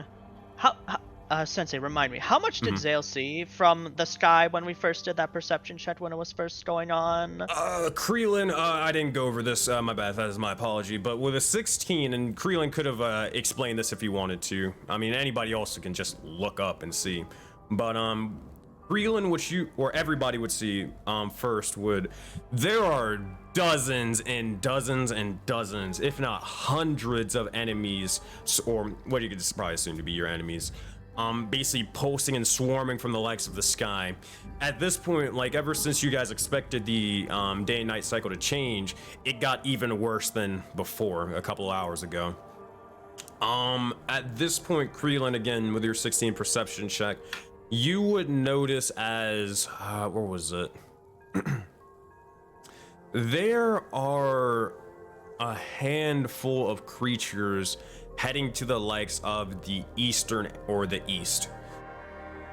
Speaker 1: Sensei, remind me, how much did
Speaker 3: Mhm.
Speaker 1: Zale see from the sky when we first did that perception check when it was first going on?
Speaker 3: Creelin, I didn't go over this, my bad, that is my apology, but with a 16, and Creelin could have explained this if he wanted to. I mean, anybody else can just look up and see. But, Creelin, which you, or everybody would see, first would, there are dozens and dozens and dozens, if not hundreds of enemies, or what you could just probably assume to be your enemies, basically pulsing and swarming from the likes of the sky. At this point, like ever since you guys expected the day and night cycle to change, it got even worse than before a couple hours ago. At this point, Creelin, again with your 16 perception check, you would notice as where was it? There are a handful of creatures heading to the likes of the eastern or the east.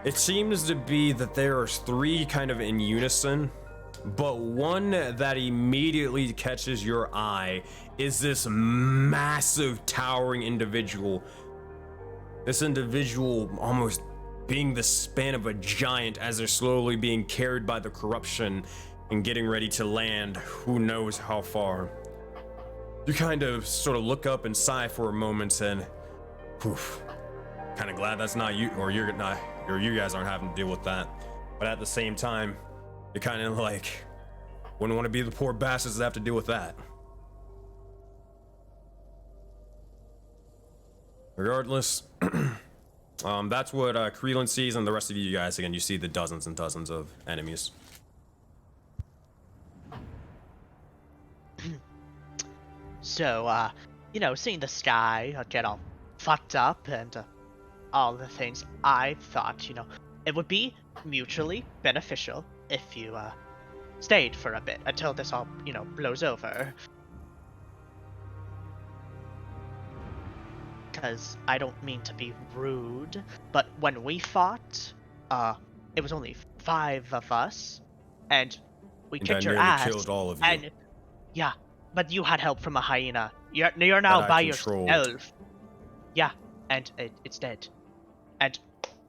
Speaker 3: It seems to be that there are three kind of in unison, but one that immediately catches your eye is this massive towering individual. This individual almost being the span of a giant as they're slowly being carried by the corruption and getting ready to land who knows how far. You kind of sort of look up and sigh for a moment and poof, kind of glad that's not you, or you're not, or you guys aren't having to deal with that. But at the same time, you're kind of like, wouldn't want to be the poor bastards that have to deal with that. Regardless, that's what Creelin sees, and the rest of you guys, again, you see the dozens and dozens of enemies.
Speaker 1: So, you know, seeing the sky get all fucked up and all the things, I thought, you know, it would be mutually beneficial if you stayed for a bit until this all, you know, blows over. Because I don't mean to be rude, but when we fought, it was only 5 of us, and we
Speaker 3: And
Speaker 1: kicked
Speaker 3: I
Speaker 1: your
Speaker 3: nearly
Speaker 1: ass.
Speaker 3: killed all of you.
Speaker 1: And yeah, but you had help from a hyena. You're now
Speaker 3: That I
Speaker 1: by
Speaker 3: controlled.
Speaker 1: yourself. Yeah, and it's dead. And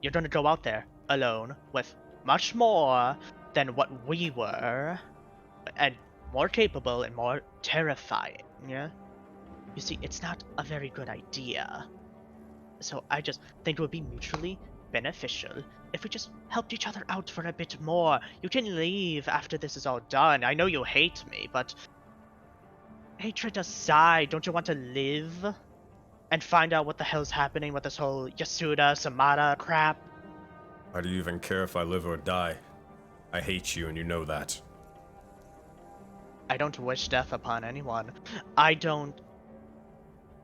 Speaker 1: you're gonna go out there alone with much more than what we were, and more capable and more terrifying. Yeah. You see, it's not a very good idea. So I just think it would be mutually beneficial if we just helped each other out for a bit more. You can leave after this is all done. I know you hate me, but hatred aside, don't you want to live and find out what the hell's happening with this whole Yasuda Samada crap?
Speaker 3: Why do you even care if I live or die? I hate you, and you know that.
Speaker 1: I don't wish death upon anyone.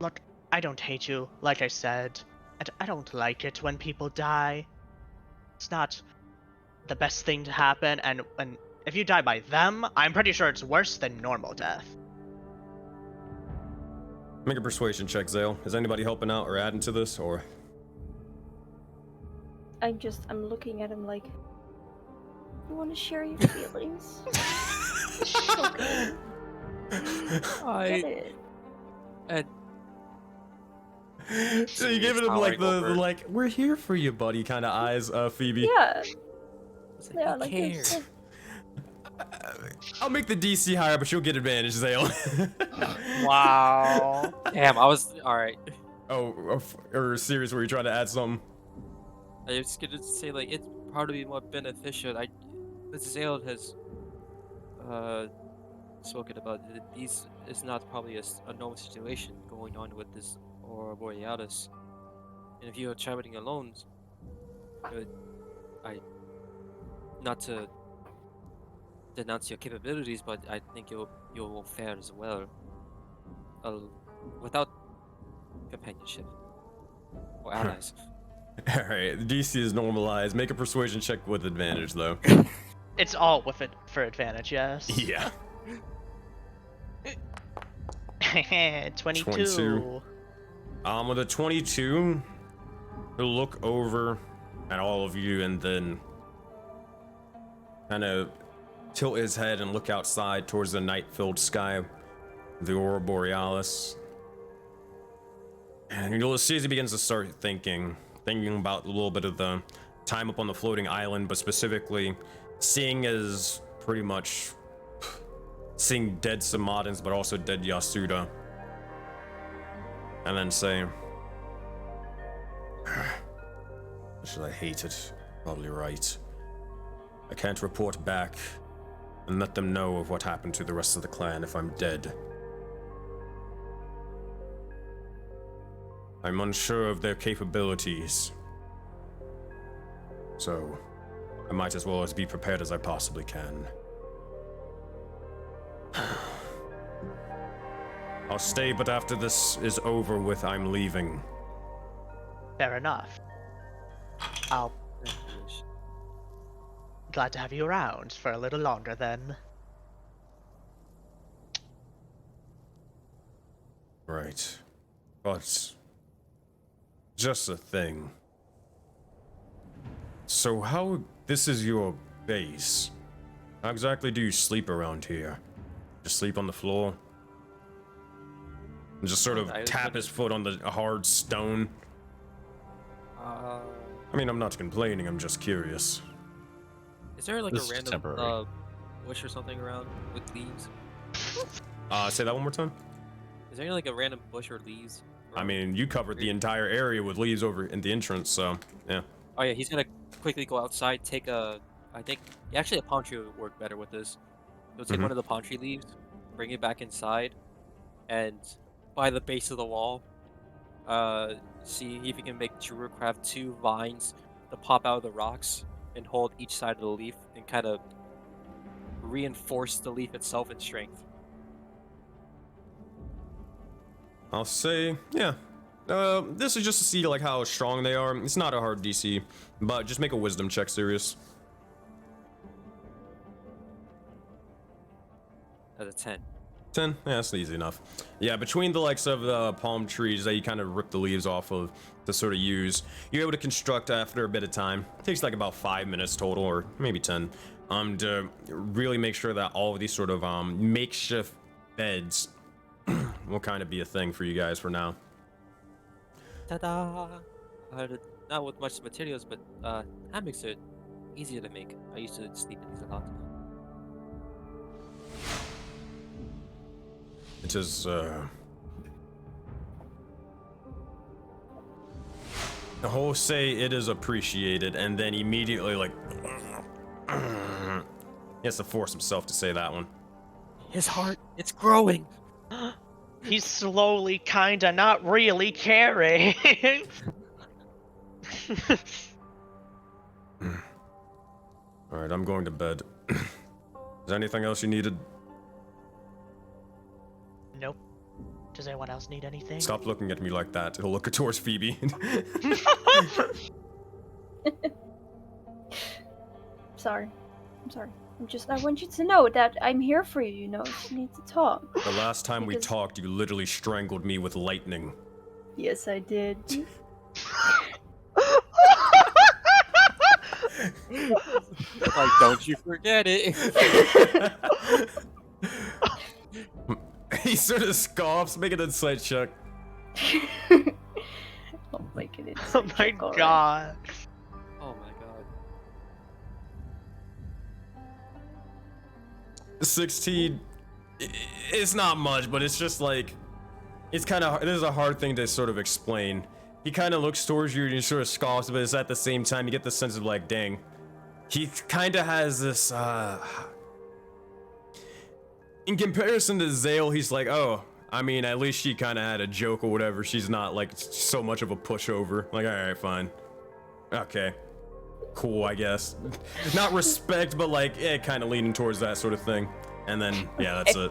Speaker 1: Look, I don't hate you, like I said, and I don't like it when people die. It's not the best thing to happen, and if you die by them, I'm pretty sure it's worse than normal death.
Speaker 3: Make a persuasion check, Zale. Is anybody helping out or adding to this, or?
Speaker 6: I'm looking at him like, you want to share your feelings? Okay. Get it.
Speaker 2: And
Speaker 3: So you giving him like the like, we're here for you, buddy, kind of eyes, Phoebe.
Speaker 6: Yeah.
Speaker 2: it's
Speaker 6: Yeah,
Speaker 2: like,
Speaker 6: like
Speaker 2: you
Speaker 6: this.
Speaker 2: care.
Speaker 3: I'll make the DC higher, but you'll get advantage, Zale.
Speaker 1: Wow.
Speaker 2: Damn, I was alright.
Speaker 3: or serious, were you trying to add something?
Speaker 2: I was gonna say like it's probably more beneficial. Zale has spoken about it. These is not probably a normal situation going on with this Aurora Borealis. And if you are traveling alone, not to denounce your capabilities, but I think you will fare as well without companionship or allies.
Speaker 3: Alright, DC is normalized. Make a persuasion check with advantage, though.
Speaker 1: It's all with it for advantage, yes.
Speaker 3: Yeah.
Speaker 1: 22.
Speaker 3: 22. With a 22, he'll look over at all of you and then kind of tilt his head and look outside towards the night-filled sky, the Aurora Borealis. And you'll see as he begins to start thinking about a little bit of the time up on the floating island, but specifically seeing as pretty much seeing dead Samadans, but also dead Yasuda. And then say, should I hate it? Probably right. I can't report back and let them know of what happened to the rest of the clan if I'm dead. I'm unsure of their capabilities. So, I might as well be prepared as I possibly can. I'll stay, but after this is over with, I'm leaving.
Speaker 1: Fair enough. I'll glad to have you around for a little longer then.
Speaker 3: Right. But just a thing. So how this is your base? How exactly do you sleep around here? Just sleep on the floor? And just sort of tap his foot on the hard stone? I mean, I'm not complaining, I'm just curious.
Speaker 2: Is there like
Speaker 4: This
Speaker 2: a
Speaker 4: is
Speaker 2: random
Speaker 4: temporary.
Speaker 2: bush or something around with leaves?
Speaker 3: Say that one more time?
Speaker 2: Is there like a random bush or leaves?
Speaker 3: I mean, you covered the entire area with leaves over in the entrance, so, yeah.
Speaker 2: Oh yeah, he's gonna quickly go outside, take I think actually a palm tree would work better with this. He'll take one of the palm tree leaves, bring it back inside, and by the base of the wall, see if he can make Drew craft 2 vines to pop out of the rocks and hold each side of the leaf and kind of reinforce the leaf itself in strength.
Speaker 3: I'll say, yeah. This is just to see like how strong they are. It's not a hard DC, but just make a wisdom check, Sirius.
Speaker 2: At a 10.
Speaker 3: 10? Yeah, that's easy enough. Yeah, between the likes of the palm trees that you kind of rip the leaves off of to sort of use, you're able to construct after a bit of time. It takes like about 5 minutes total, or maybe 10, to really make sure that all of these sort of makeshift beds will kind of be a thing for you guys for now.
Speaker 2: Ta-da! Not with much materials, but hammocks are easier to make. I used to sleep in these a lot.
Speaker 3: It is, the whole say it is appreciated, and then immediately, like, he has to force himself to say that one.
Speaker 2: His heart, it's growing!
Speaker 1: He's slowly, kinda, not really caring.
Speaker 3: Alright, I'm going to bed. Is there anything else you needed?
Speaker 1: Nope. Does anyone else need anything?
Speaker 3: Stop looking at me like that. He'll look towards Phoebe.
Speaker 6: Sorry. I'm sorry. I want you to know that I'm here for you, you know, if you need to talk.
Speaker 3: The last time we
Speaker 6: Because-
Speaker 3: talked, you literally strangled me with lightning.
Speaker 6: Yes, I did.
Speaker 2: Like, don't you forget it!
Speaker 3: He sort of scoffs, make an insight check.
Speaker 6: I'll make it
Speaker 1: Oh my god.
Speaker 2: Oh my god.
Speaker 3: 16. It's not much, but it's just like, it's kind of, this is a hard thing to sort of explain. He kind of looks towards you and he sort of scoffs, but it's at the same time you get the sense of like, dang, he kind of has this, in comparison to Zale, he's like, oh, I mean, at least she kind of had a joke or whatever. She's not like so much of a pushover. Like, all right, fine. Okay. Cool, I guess. Not respect, but like, kind of leaning towards that sort of thing. And then, yeah, that's it.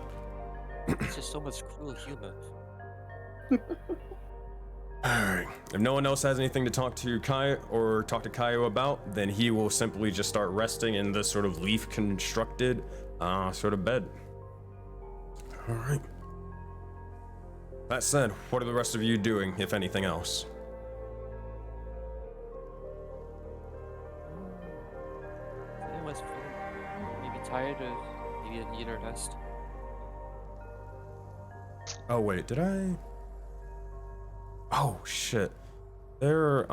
Speaker 2: It's just so much cruel humor.
Speaker 3: Alright. If no one else has anything to talk to Kai or talk to Kaio about, then he will simply just start resting in this sort of leaf constructed sort of bed. Alright. That said, what are the rest of you doing, if anything else?
Speaker 2: Anyone's feeling maybe tired or maybe need a rest.
Speaker 3: Oh wait, did I? Oh shit. There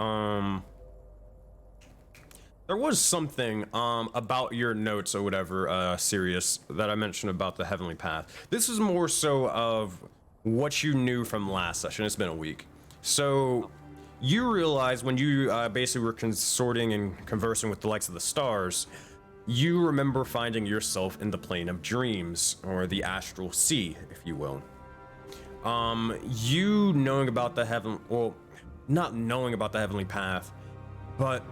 Speaker 3: was something about your notes or whatever, Sirius, that I mentioned about the Heavenly Path. This is more so of what you knew from last session. It's been a week. So you realize when you basically were consorting and conversing with the likes of the stars, you remember finding yourself in the plane of dreams, or the astral sea, if you will. You knowing about the not knowing about the Heavenly Path, but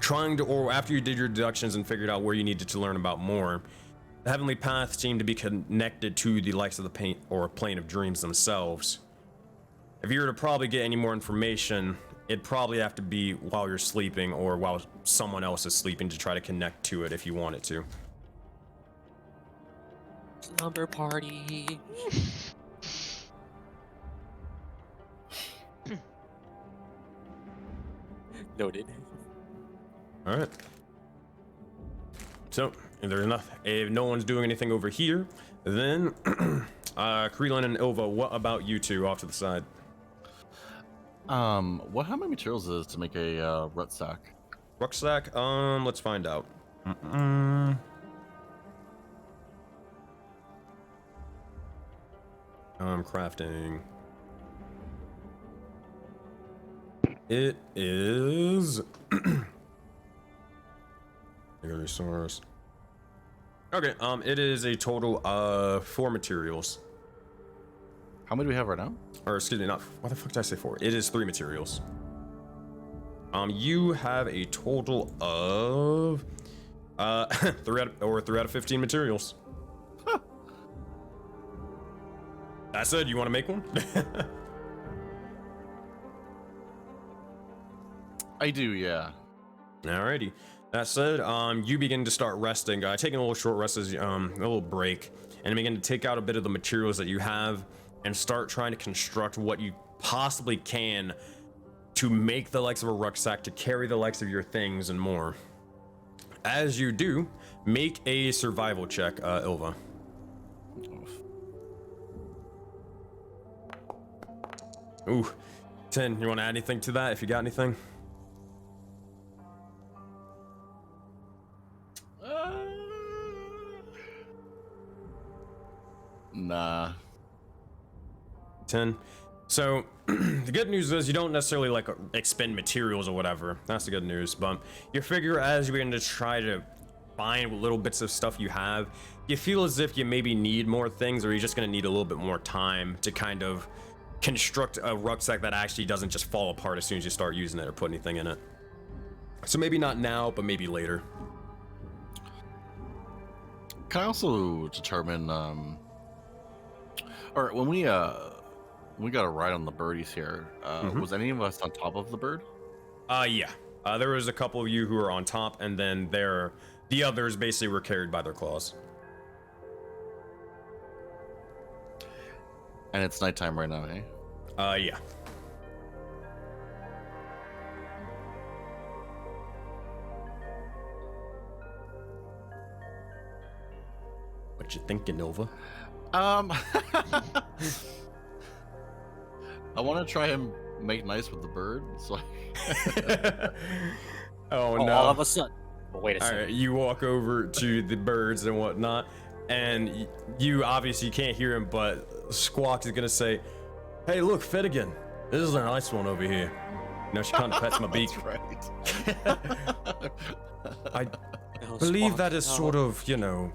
Speaker 3: trying to, or after you did your deductions and figured out where you needed to learn about more, the Heavenly Path seemed to be connected to the likes of the plane of dreams themselves. If you were to probably get any more information, it'd probably have to be while you're sleeping or while someone else is sleeping to try to connect to it if you wanted to.
Speaker 2: Slumber party. Noted.
Speaker 3: All right. So, if no one's doing anything over here, then Krelin and Ilva, what about you two off to the side?
Speaker 4: How many materials is it to make a rucksack?
Speaker 3: Rucksack? Let's find out. Crafting. It is. Resource. Okay, it is a total of 4 materials.
Speaker 4: How many do we have right now?
Speaker 3: Or excuse me, not. What the fuck did I say 4? It is 3 materials. You have a total of 3 out of 15 materials.
Speaker 4: Huh.
Speaker 3: That said, you want to make one?
Speaker 4: I do, yeah.
Speaker 3: Alrighty. That said, you begin to start resting, taking a little short rest, as a little break, and begin to take out a bit of the materials that you have and start trying to construct what you possibly can to make the likes of a rucksack, to carry the likes of your things and more. As you do, make a survival check, Ilva. Ooh, 10. You want to add anything to that if you got anything?
Speaker 4: Nah.
Speaker 3: 10. So the good news is you don't necessarily like expend materials or whatever. That's the good news. But you figure as you're going to try to find little bits of stuff you have, you feel as if you maybe need more things, or you're just going to need a little bit more time to kind of construct a rucksack that actually doesn't just fall apart as soon as you start using it or put anything in it. So maybe not now, but maybe later.
Speaker 4: Can I also determine, or when we got a ride on the birdies here, was any of us on top of the bird?
Speaker 3: Yeah. There was a couple of you who were on top, and then the others basically were carried by their claws.
Speaker 4: And it's nighttime right now, eh?
Speaker 3: Yeah. What you thinking, Nova?
Speaker 4: I want to try and make nice with the bird, so
Speaker 3: Oh no.
Speaker 2: All of a sudden. But wait a second.
Speaker 3: Alright, you walk over to the birds and whatnot, and you obviously can't hear him, but Squawk is gonna say, "Hey, look, Finnegan, this is a nice one over here." You know, she kind of pets my beak.
Speaker 4: That's right.
Speaker 3: I
Speaker 2: No,
Speaker 3: believe
Speaker 2: Squawk,
Speaker 3: that is
Speaker 2: no.
Speaker 3: sort of, you know,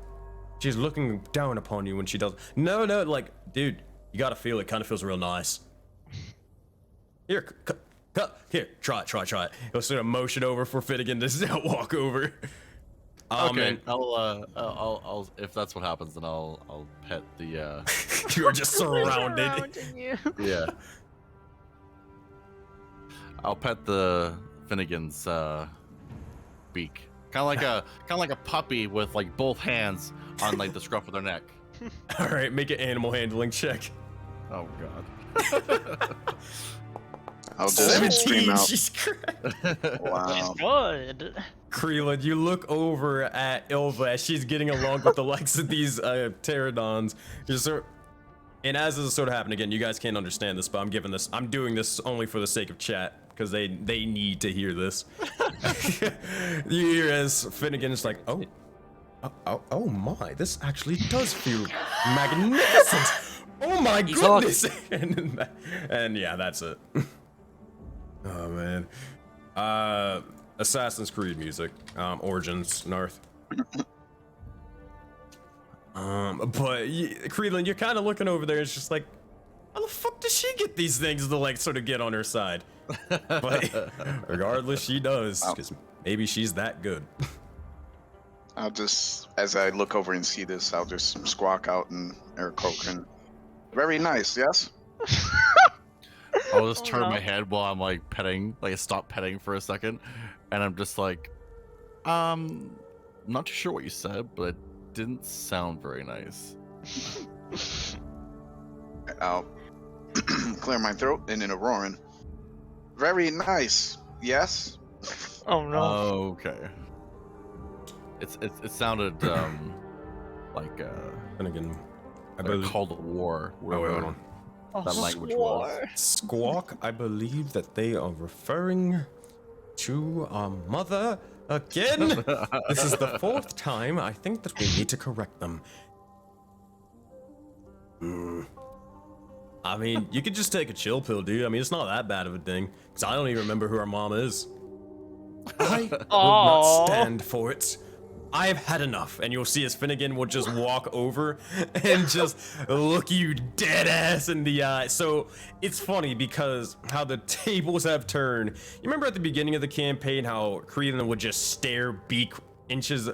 Speaker 3: she's looking down upon you when she does. No, like, dude, you gotta feel it. Kind of feels real nice. Here, here, try it. He'll sort of motion over for Finnegan to walk over.
Speaker 4: Okay,
Speaker 3: And
Speaker 4: I'll if that's what happens, then I'll pet the
Speaker 3: you're just surrounded.
Speaker 1: Surrounding you.
Speaker 4: yeah. I'll pet the Finnegan's beak, kind of like a puppy with like both hands on like the scruff of their neck.
Speaker 3: All right, make an animal handling check.
Speaker 4: Oh god.
Speaker 5: I'll just scream
Speaker 3: 17.
Speaker 5: out.
Speaker 3: She's correct.
Speaker 5: Wow.
Speaker 1: Good.
Speaker 3: Creelan, you look over at Ilva as she's getting along with the likes of these pterodons. And as this is sort of happening again, you guys can't understand this, but I'm doing this only for the sake of chat, because they need to hear this. You hear as Finnegan's like, oh my, this actually does feel magnificent. Oh my goodness. And yeah, that's it. Oh man. Assassin's Creed music, Origins, North. But Creelan, you're kind of looking over there. It's just like, how the fuck does she get these things to like sort of get on her side? But regardless, she does, because maybe she's that good.
Speaker 5: I'll just, as I look over and see this, I'll just squawk out in Aarakocra. Very nice, yes?
Speaker 4: I'll just turn
Speaker 1: no.
Speaker 4: my head while I'm like petting, like I stop petting for a second, and I'm just like, not too sure what you said, but it didn't sound very nice.
Speaker 5: I'll clear my throat and in a roaring. Very nice, yes?
Speaker 1: Oh no.
Speaker 4: Okay. It sounded like
Speaker 3: And again, I
Speaker 4: like
Speaker 3: believe
Speaker 4: a Call to War.
Speaker 3: Oh, wait, hold on.
Speaker 4: That language was.
Speaker 3: Squawk, I believe that they are referring to our mother again. This is the 4th time. I think that we need to correct them. I mean, you could just take a chill pill, dude. I mean, it's not that bad of a thing. Because I don't even remember who our mom is. I will not stand for it. I've had enough. And you'll see as Finnegan will just walk over and just look you dead ass in the eye. So it's funny because how the tables have turned. You remember at the beginning of the campaign how Creelan would just stare beak inches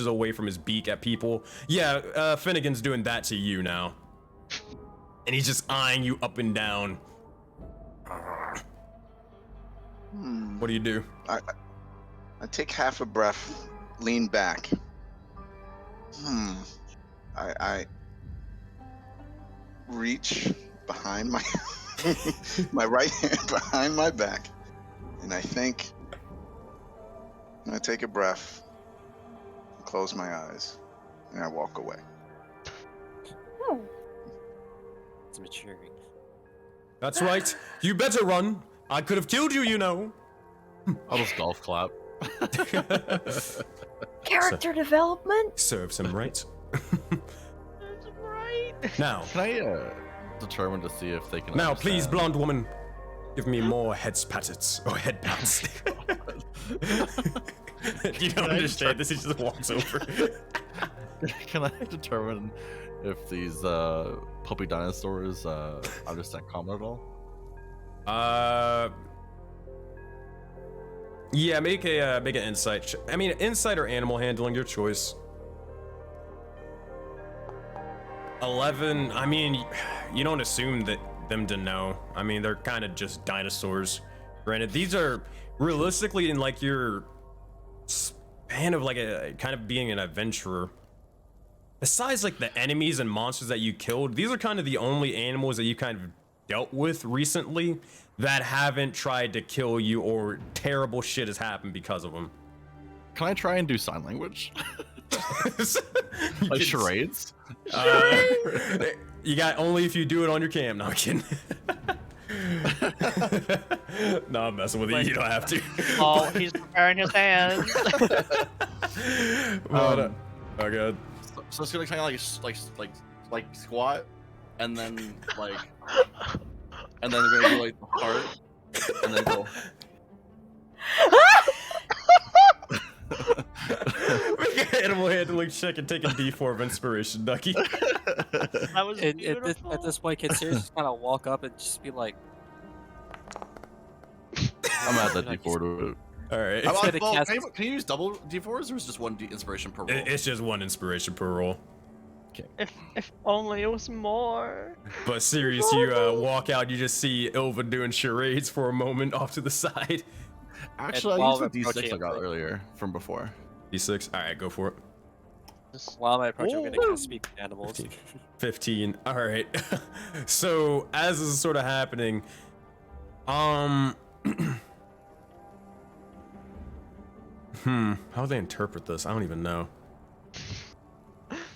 Speaker 3: away from his beak at people? Yeah, Finnegan's doing that to you now. And he's just eyeing you up and down. What do you do?
Speaker 5: I take half a breath, lean back. I reach behind my my right hand behind my back, and I think. I take a breath, close my eyes, and I walk away.
Speaker 2: It's maturing.
Speaker 3: That's right. You better run. I could have killed you, you know.
Speaker 4: I'll just golf clap.
Speaker 6: Character development?
Speaker 3: Serves him right.
Speaker 1: That's right.
Speaker 3: Now,
Speaker 4: Can I determine to see if they can?
Speaker 3: now, please,
Speaker 4: understand?
Speaker 3: blonde woman, give me more head pats or head pats. You don't understand this. He just walks over.
Speaker 4: Can I determine if these puppy dinosaurs understand common at all?
Speaker 3: Yeah, make an insight. I mean, insight or animal handling, your choice. 11. I mean, you don't assume that them to know. I mean, they're kind of just dinosaurs. Granted, these are realistically in like your span of like a kind of being an adventurer. Besides like the enemies and monsters that you killed, these are kind of the only animals that you kind of dealt with recently that haven't tried to kill you or terrible shit has happened because of them.
Speaker 4: Can I try and do sign language? Like charades?
Speaker 3: You got only if you do it on your cam. No, I'm kidding. No, I'm messing with you. You don't have to.
Speaker 1: Oh, he's preparing his hands.
Speaker 3: Oh god.
Speaker 4: So it's gonna kind of like squat, and then like, and then they're gonna do like the heart, and then go.
Speaker 3: Make an animal handling check and take a D4 of inspiration, Ducky.
Speaker 1: That was
Speaker 2: At
Speaker 1: beautiful.
Speaker 2: this point, can Sirius just kind of walk up and just be like,
Speaker 4: I'm at that D4 to it.
Speaker 3: All right.
Speaker 4: How about,
Speaker 2: gonna
Speaker 4: well,
Speaker 2: cast-
Speaker 4: can you use double D4s, or is it just one inspiration per roll?
Speaker 3: It's just one inspiration per roll.
Speaker 1: If only it was more.
Speaker 3: But serious, you walk out, you just see Ilva doing charades for a moment off to the side.
Speaker 4: Actually,
Speaker 2: And
Speaker 4: I
Speaker 2: while
Speaker 4: used the
Speaker 2: we're
Speaker 4: D6 I got
Speaker 2: approaching-
Speaker 4: earlier from before.
Speaker 3: D6. All right, go for it.
Speaker 2: while I approach, I'm gonna
Speaker 1: Ooh.
Speaker 2: cast speak to animals.
Speaker 3: 15. All right. So as this is sort of happening, how do they interpret this? I don't even know.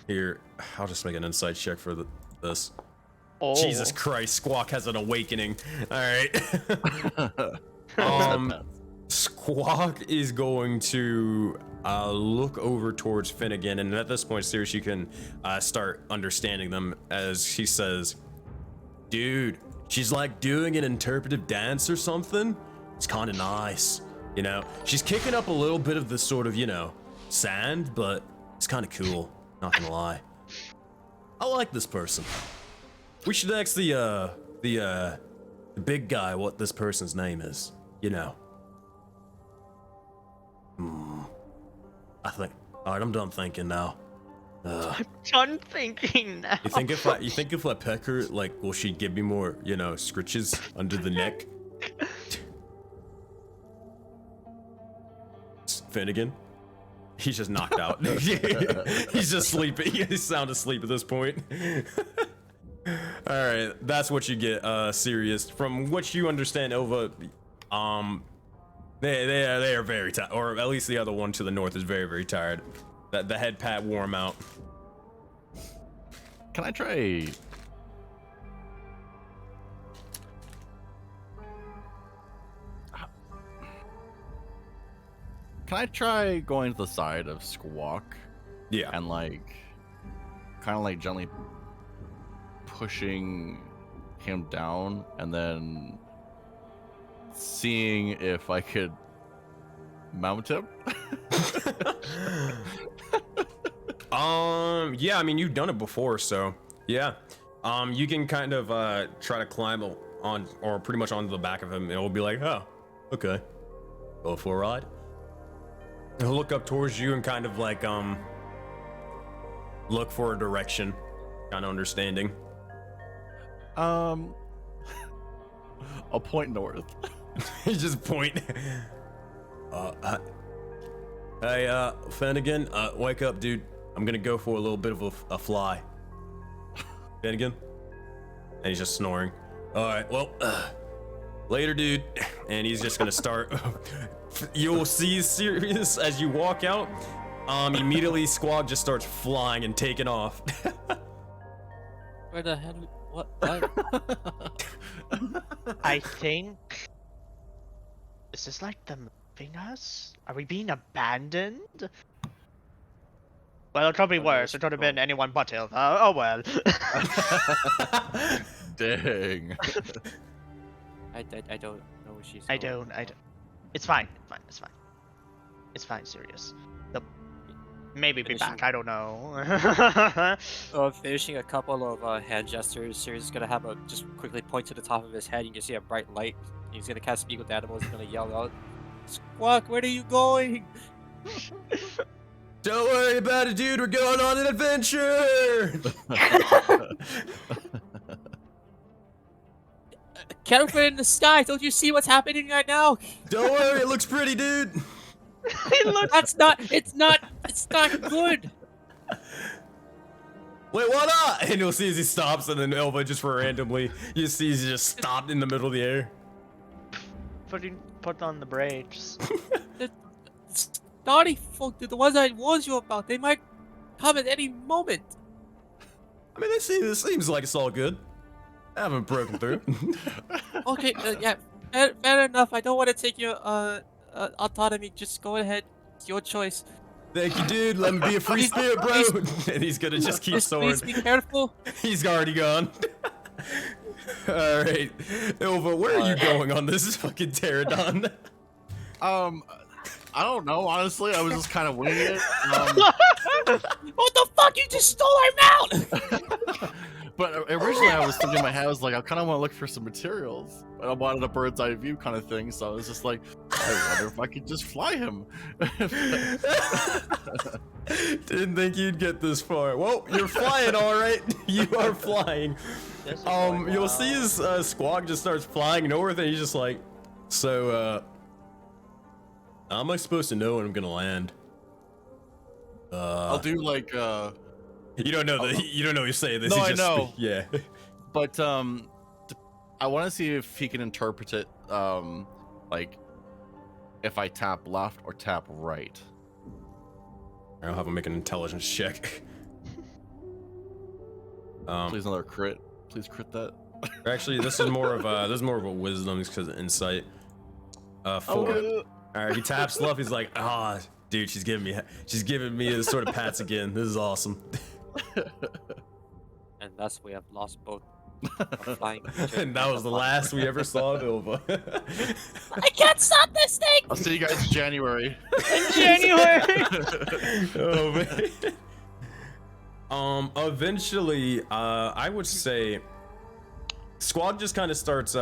Speaker 3: Here, I'll just make an insight check for this.
Speaker 1: Oh.
Speaker 3: Jesus Christ, Squawk has an awakening. All right. Squawk is going to look over towards Finnegan, and at this point, Sirius, you can start understanding them as he says, "Dude, she's like doing an interpretive dance or something. It's kind of nice, you know. She's kicking up a little bit of the sort of, you know, sand, but it's kind of cool. Not gonna lie. I like this person. We should ask the big guy what this person's name is. You know." I think. All right, I'm done thinking now.
Speaker 1: I'm done thinking now.
Speaker 3: You think if I peck her, like, will she give me more, you know, scritches under the neck? Finnegan? He's just knocked out. He's just sleeping. He's sound asleep at this point. All right, that's what you get, Sirius. From what you understand, Ilva, they are very tired, or at least the other one to the north is very, very tired. That the head pat wore him out.
Speaker 4: Can I try? Can I try going to the side of Squawk
Speaker 3: Yeah.
Speaker 4: and like, kind of like gently pushing him down, and then seeing if I could mount him?
Speaker 3: Yeah, I mean, you've done it before, so yeah. You can kind of try to climb on, or pretty much onto the back of him. It'll be like, oh, okay, go for a ride. He'll look up towards you and kind of like look for a direction, kind of understanding.
Speaker 4: I'll point north.
Speaker 3: He just point. Hey, Finnegan, wake up, dude. I'm gonna go for a little bit of a fly. Finnegan? And he's just snoring. Alright, well, later, dude. And he's just gonna start. You'll see Sirius as you walk out. Immediately, Squad just starts flying and taking off.
Speaker 2: Where the hell? What?
Speaker 1: I think. Is this like them moving us? Are we being abandoned? Well, it could be worse. It could have been anyone but Ilva. Oh well.
Speaker 4: Dang.
Speaker 2: I don't know what she's.
Speaker 1: I don't. It's fine. It's fine. It's fine. Serious. They'll maybe be back. I don't know.
Speaker 2: Finishing a couple of hand gestures, Sirius is gonna have a just quickly point to the top of his head. You can see a bright light. He's gonna cast Speak with Animals. He's gonna yell out, "Squawk, where are you going?"
Speaker 3: Don't worry about it, dude. We're going on an adventure.
Speaker 2: Careful in the sky! Don't you see what's happening right now?
Speaker 3: Don't worry, it looks pretty, dude.
Speaker 2: That's not. It's not good.
Speaker 3: Wait, what up? And you'll see as he stops, and then Elva just randomly, you see he's just stopped in the middle of the air.
Speaker 1: Put on the brakes.
Speaker 2: Naughty folk, the ones I warned you about, they might come at any moment.
Speaker 3: I mean, this seems like it's all good. I haven't broken through.
Speaker 2: Okay, yeah, fair enough. I don't want to take your autonomy. Just go ahead. It's your choice.
Speaker 3: Thank you, dude. Let me be a free spirit, bro. And he's gonna just keep soaring.
Speaker 2: Please be careful.
Speaker 3: He's already gone. All right, Ilva, where are you going on this fucking pterodon?
Speaker 4: I don't know, honestly. I was just kind of winging it.
Speaker 2: What the fuck? You just stole our mount!
Speaker 4: But originally I was thinking in my head, I was like, I kind of want to look for some materials. But I wanted a bird's eye view kind of thing, so I was just like, I wonder if I could just fly him.
Speaker 3: Didn't think you'd get this far. Well, you're flying, all right. You are flying. You'll see his squawk just starts flying north, and he's just like, so, how am I supposed to know when I'm gonna land?
Speaker 4: I'll do like,
Speaker 3: You don't know you're saying this.
Speaker 4: No,
Speaker 3: He's
Speaker 4: I
Speaker 3: just,
Speaker 4: know.
Speaker 3: Yeah.
Speaker 4: But I want to see if he can interpret it, like if I tap left or tap right.
Speaker 3: I'll have him make an intelligence check.
Speaker 4: Please another crit. Please crit that.
Speaker 3: Actually, this is more of a wisdom because of insight. 4.
Speaker 4: Okay.
Speaker 3: All right, he taps left. He's like, ah, dude, she's giving me the sort of pats again. This is awesome.
Speaker 2: And thus we have lost both our flying creatures.
Speaker 3: And that was the last we ever saw of Ilva.
Speaker 2: I can't stop this thing!
Speaker 4: I'll see you guys in January.
Speaker 3: Oh man. Eventually, I would say, Squad just kind of starts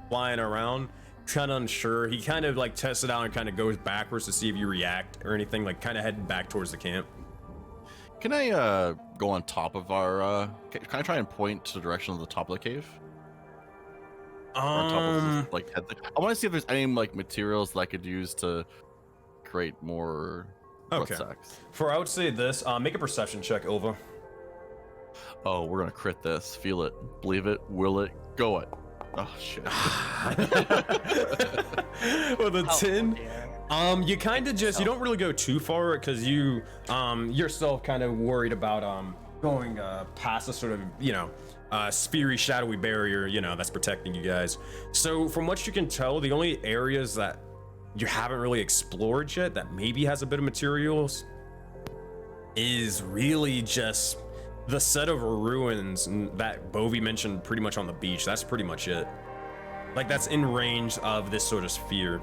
Speaker 3: flying around, kind of unsure. He kind of like tests it out and kind of goes backwards to see if you react or anything, like kind of heading back towards the camp.
Speaker 4: Can I go on top of our? Can I try and point to the direction of the top of the cave? Or on top of this, like head thing? I want to see if there's any like materials that I could use to create more.
Speaker 3: Okay.
Speaker 4: Sacks.
Speaker 3: I would say this. Make a perception check, Ilva.
Speaker 4: Oh, we're gonna crit this. Feel it, believe it, will it, go it. Oh shit.
Speaker 3: With a 10.
Speaker 1: Dear.
Speaker 3: You kind of just, you don't really go too far because you yourself kind of worried about going past a sort of, you know, sphery shadowy barrier, you know, that's protecting you guys. So from what you can tell, the only areas that you haven't really explored yet that maybe has a bit of materials is really just the set of ruins that Bovie mentioned pretty much on the beach. That's pretty much it. Like that's in range of this sort of sphere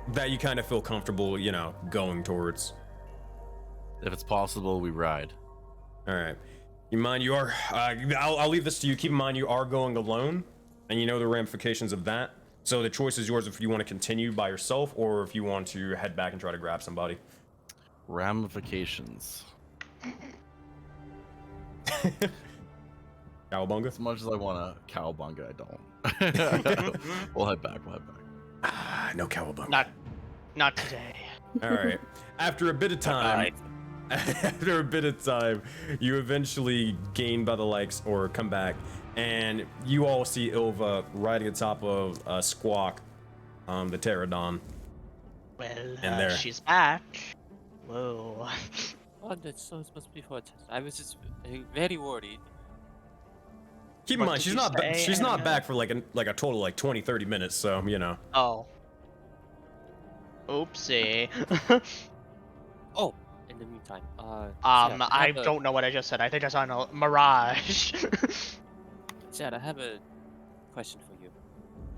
Speaker 3: that you kind of feel comfortable, you know, going towards.
Speaker 4: If it's possible, we ride.
Speaker 3: All right. You mind you are, I'll leave this to you. Keep in mind you are going alone and you know the ramifications of that. So the choice is yours if you want to continue by yourself or if you want to head back and try to grab somebody.
Speaker 4: Ramifications.
Speaker 3: Cowabunga?
Speaker 4: As much as I want a cowabunga, I don't. We'll head back.
Speaker 3: No cowabunga.
Speaker 1: Not today.
Speaker 3: All right. After a bit of time, you eventually gain by the likes or come back, and you all see Ilva riding atop of Squawk, the Pterodon.
Speaker 1: Well, she's back. Whoa.
Speaker 2: Oh, that's so supposed to be for a test. I was just very worried.
Speaker 3: Keep in mind, she's not back for like a total like 20-30 minutes, so you know.
Speaker 1: Oh. Oopsie.
Speaker 2: Oh, in the meantime,
Speaker 1: I don't know what I just said. I think I saw a mirage.
Speaker 2: Sad, I have a question for you.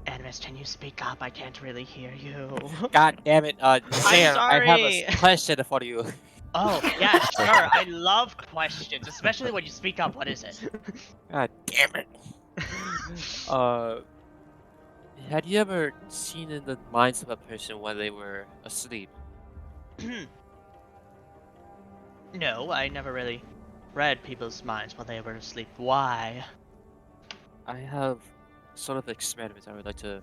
Speaker 1: Animus, can you speak up? I can't really hear you.
Speaker 2: God damn it, Sarah, I have
Speaker 1: sorry.
Speaker 2: a question for you.
Speaker 1: Oh, yeah, sure. I love questions, especially when you speak up. What is it?
Speaker 2: God damn it. Had you ever seen in the minds of a person when they were asleep?
Speaker 1: No, I never really read people's minds while they were asleep. Why?
Speaker 2: I have sort of experiment I would like to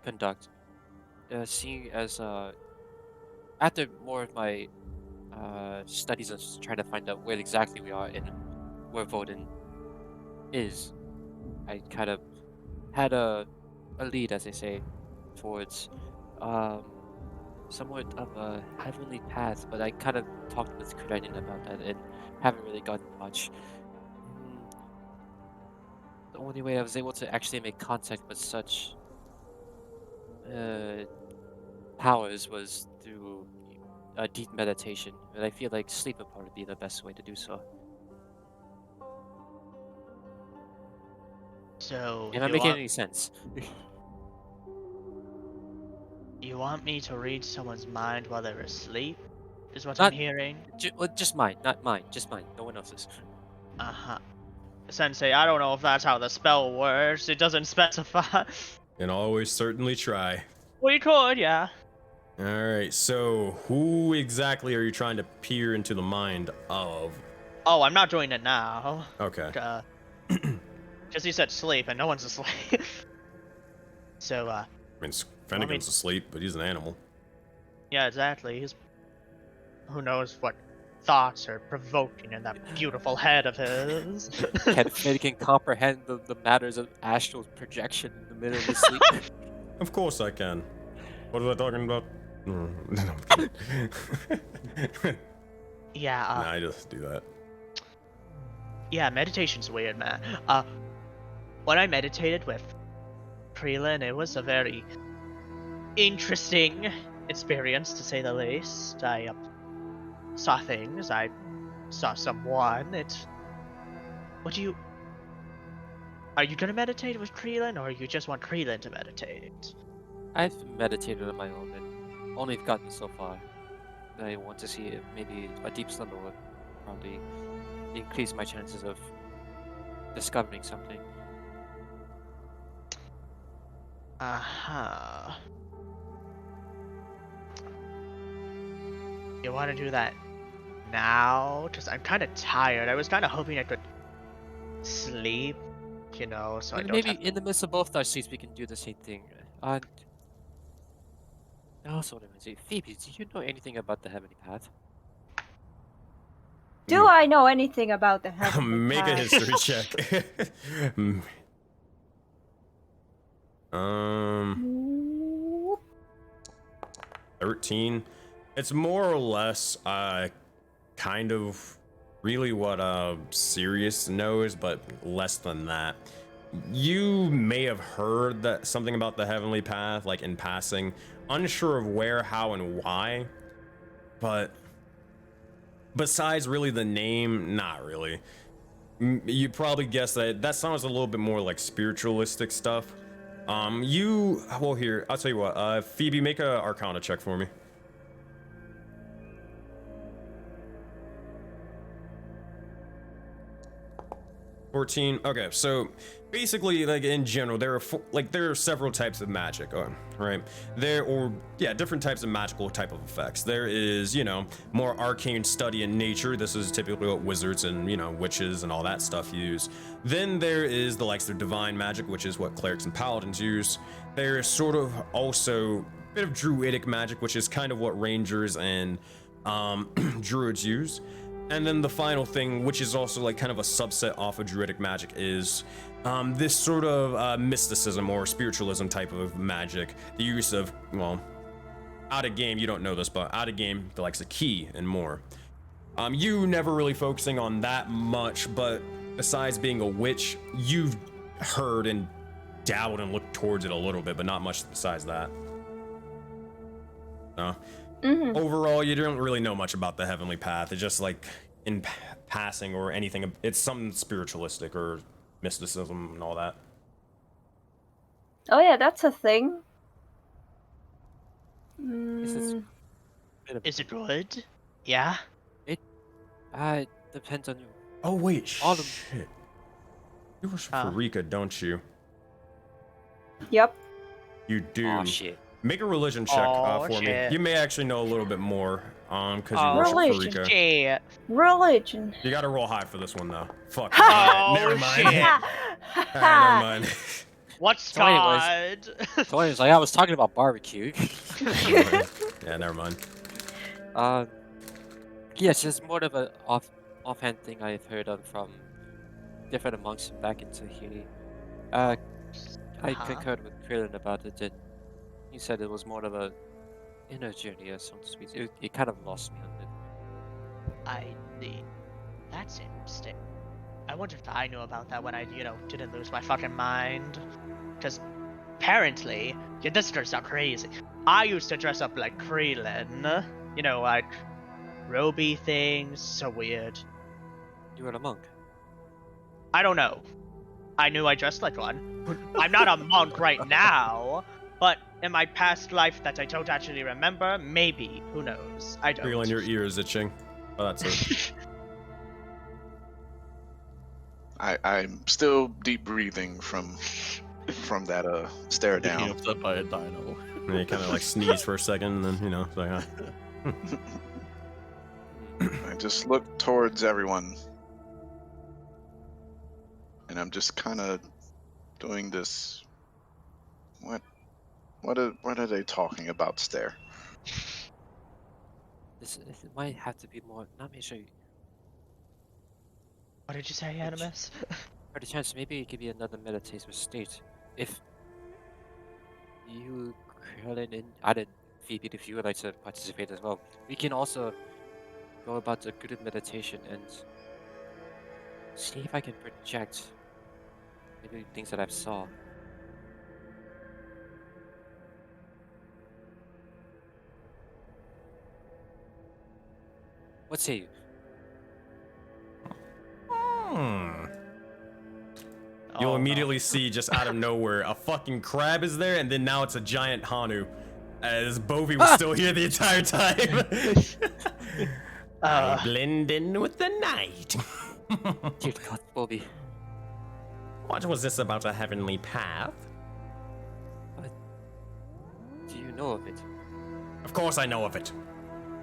Speaker 2: conduct. Seeing as after more of my studies of trying to find out where exactly we are and where Voden is, I kind of had a lead, as they say, towards somewhat of a heavenly path, but I kind of talked with Kuranin about that and haven't really gotten much. The only way I was able to actually make contact with such powers was through a deep meditation, and I feel like sleep would probably be the best way to do so.
Speaker 1: So,
Speaker 2: Am I making any sense?
Speaker 1: You want me to read someone's mind while they're asleep? Is what
Speaker 2: Not-
Speaker 1: I'm hearing?
Speaker 2: Just mine, not mine, just mine. No one else's.
Speaker 1: Uh-huh. Sensei, I don't know if that's how the spell works. It doesn't specify.
Speaker 3: And always certainly try.
Speaker 1: We could, yeah.
Speaker 3: Alright, so who exactly are you trying to peer into the mind of?
Speaker 1: Oh, I'm not doing it now.
Speaker 3: Okay.
Speaker 1: Because he said sleep, and no one's asleep. So,
Speaker 3: I mean, Fennegan's asleep, but he's an animal.
Speaker 1: Yeah, exactly. Who knows what thoughts are provoking in that beautiful head of his.
Speaker 2: Can Finnegan comprehend the matters of Astral's projection in the middle of his sleep?
Speaker 3: Of course I can. What was I talking about?
Speaker 1: Yeah,
Speaker 3: nah, I just do that.
Speaker 1: Yeah, meditation's weird, man. When I meditated with Krillin, it was a very interesting experience, to say the least. I saw things, I saw someone, Are you gonna meditate with Krillin, or you just want Krillin to meditate?
Speaker 2: I've meditated on my own and only gotten so far. I want to see if maybe a deep slumber would probably increase my chances of discovering something.
Speaker 1: Uh-huh. You want to do that now? Because I'm kind of tired. I was kind of hoping I could sleep, you know, so I don't
Speaker 2: Maybe
Speaker 1: have...
Speaker 2: in the midst of both our sleeps we can do the same thing. I also want to say, Phoebe, do you know anything about the Heavenly Path?
Speaker 6: Do I know anything about the heavenly
Speaker 3: Make a
Speaker 6: path?
Speaker 3: history check. 13. It's more or less kind of really what Sirius knows, but less than that. You may have heard that something about the Heavenly Path, like in passing, unsure of where, how, and why, but besides really the name, not really. You'd probably guess that sounds a little bit more like spiritualistic stuff. Well, here, I'll tell you what, Phoebe, make a Arcana check for me. 14. Okay, so basically, like in general, there are several types of magic, right? Different types of magical type of effects. There is, more arcane study in nature. This is typically what wizards and witches and all that stuff use. Then there is the likes of divine magic, which is what clerics and paladins use. There is sort of also bit of druidic magic, which is kind of what rangers and druids use. And then the final thing, which is also like kind of a subset off of druidic magic, is this sort of mysticism or spiritualism type of magic. The use of, well, out of game, you don't know this, but out of game, the likes of ki and more. You never really focusing on that much, but besides being a witch, you've heard and dabbled and looked towards it a little bit, but not much besides that. No. Overall, you don't really know much about the heavenly path. It's just like in passing or anything. It's something spiritualistic or mysticism and all that.
Speaker 6: Oh yeah, that's a thing.
Speaker 1: Is it good? Yeah.
Speaker 2: It depends on you.
Speaker 3: Oh wait,
Speaker 2: All of-
Speaker 3: shit. You worship Farika, don't you?
Speaker 6: Yep.
Speaker 3: You do.
Speaker 2: Oh shit.
Speaker 3: Make a religion check for me.
Speaker 1: shit.
Speaker 3: You may actually know a little bit more, because you
Speaker 1: Oh,
Speaker 3: worship
Speaker 6: Religion.
Speaker 3: Farika.
Speaker 1: shit.
Speaker 6: Religion.
Speaker 3: You gotta roll high for this one though. Fuck.
Speaker 1: Oh,
Speaker 3: never mind.
Speaker 1: shit.
Speaker 3: Alright, never mind.
Speaker 1: What's
Speaker 2: So anyways-
Speaker 1: God?
Speaker 2: So anyways, like I was talking about barbecue.
Speaker 3: Yeah, never mind.
Speaker 2: Yes, it's more of a offhand thing I've heard of from different monks back in Tahiti. I concurred with Krillin about it, and he said it was more of a inner journey, or so to speak. It kind of lost me on it.
Speaker 1: I see. That's interesting. I wonder if I knew about that when I, didn't lose my fucking mind. Because apparently, your listeners are crazy. I used to dress up like Krillin. Like roby things. So weird.
Speaker 2: You were a monk.
Speaker 1: I don't know. I knew I dressed like one. I'm not a monk right now, but in my past life that I don't actually remember, maybe. Who knows? I don't.
Speaker 3: Feeling your ears itching. Oh, that's it.
Speaker 5: I'm still deep breathing from that stare
Speaker 4: Getting
Speaker 5: down.
Speaker 4: upset by a dino.
Speaker 3: And you kind of like sneeze for a second, and then it's like,
Speaker 5: I just look towards everyone, and I'm just kind of doing this. What are they talking about? Stare.
Speaker 2: It might have to be more. Let me show you.
Speaker 1: What did you say, Animus?
Speaker 2: For the chance, maybe it could be another meditative state. If you, Krillin, and I didn't, Phoebe, if you would like to participate as well, we can also go about the good meditation and see if I can project maybe things that I've saw. What say you?
Speaker 3: You'll
Speaker 1: Oh,
Speaker 3: immediately see just out of nowhere a fucking crab is there, and then now it's a giant Hanu, as Bovie was still here the entire time. I blend in with the night.
Speaker 2: Dear God, Bobby.
Speaker 3: What was this about a heavenly path?
Speaker 2: Do you know of it?
Speaker 3: Of course I know of it.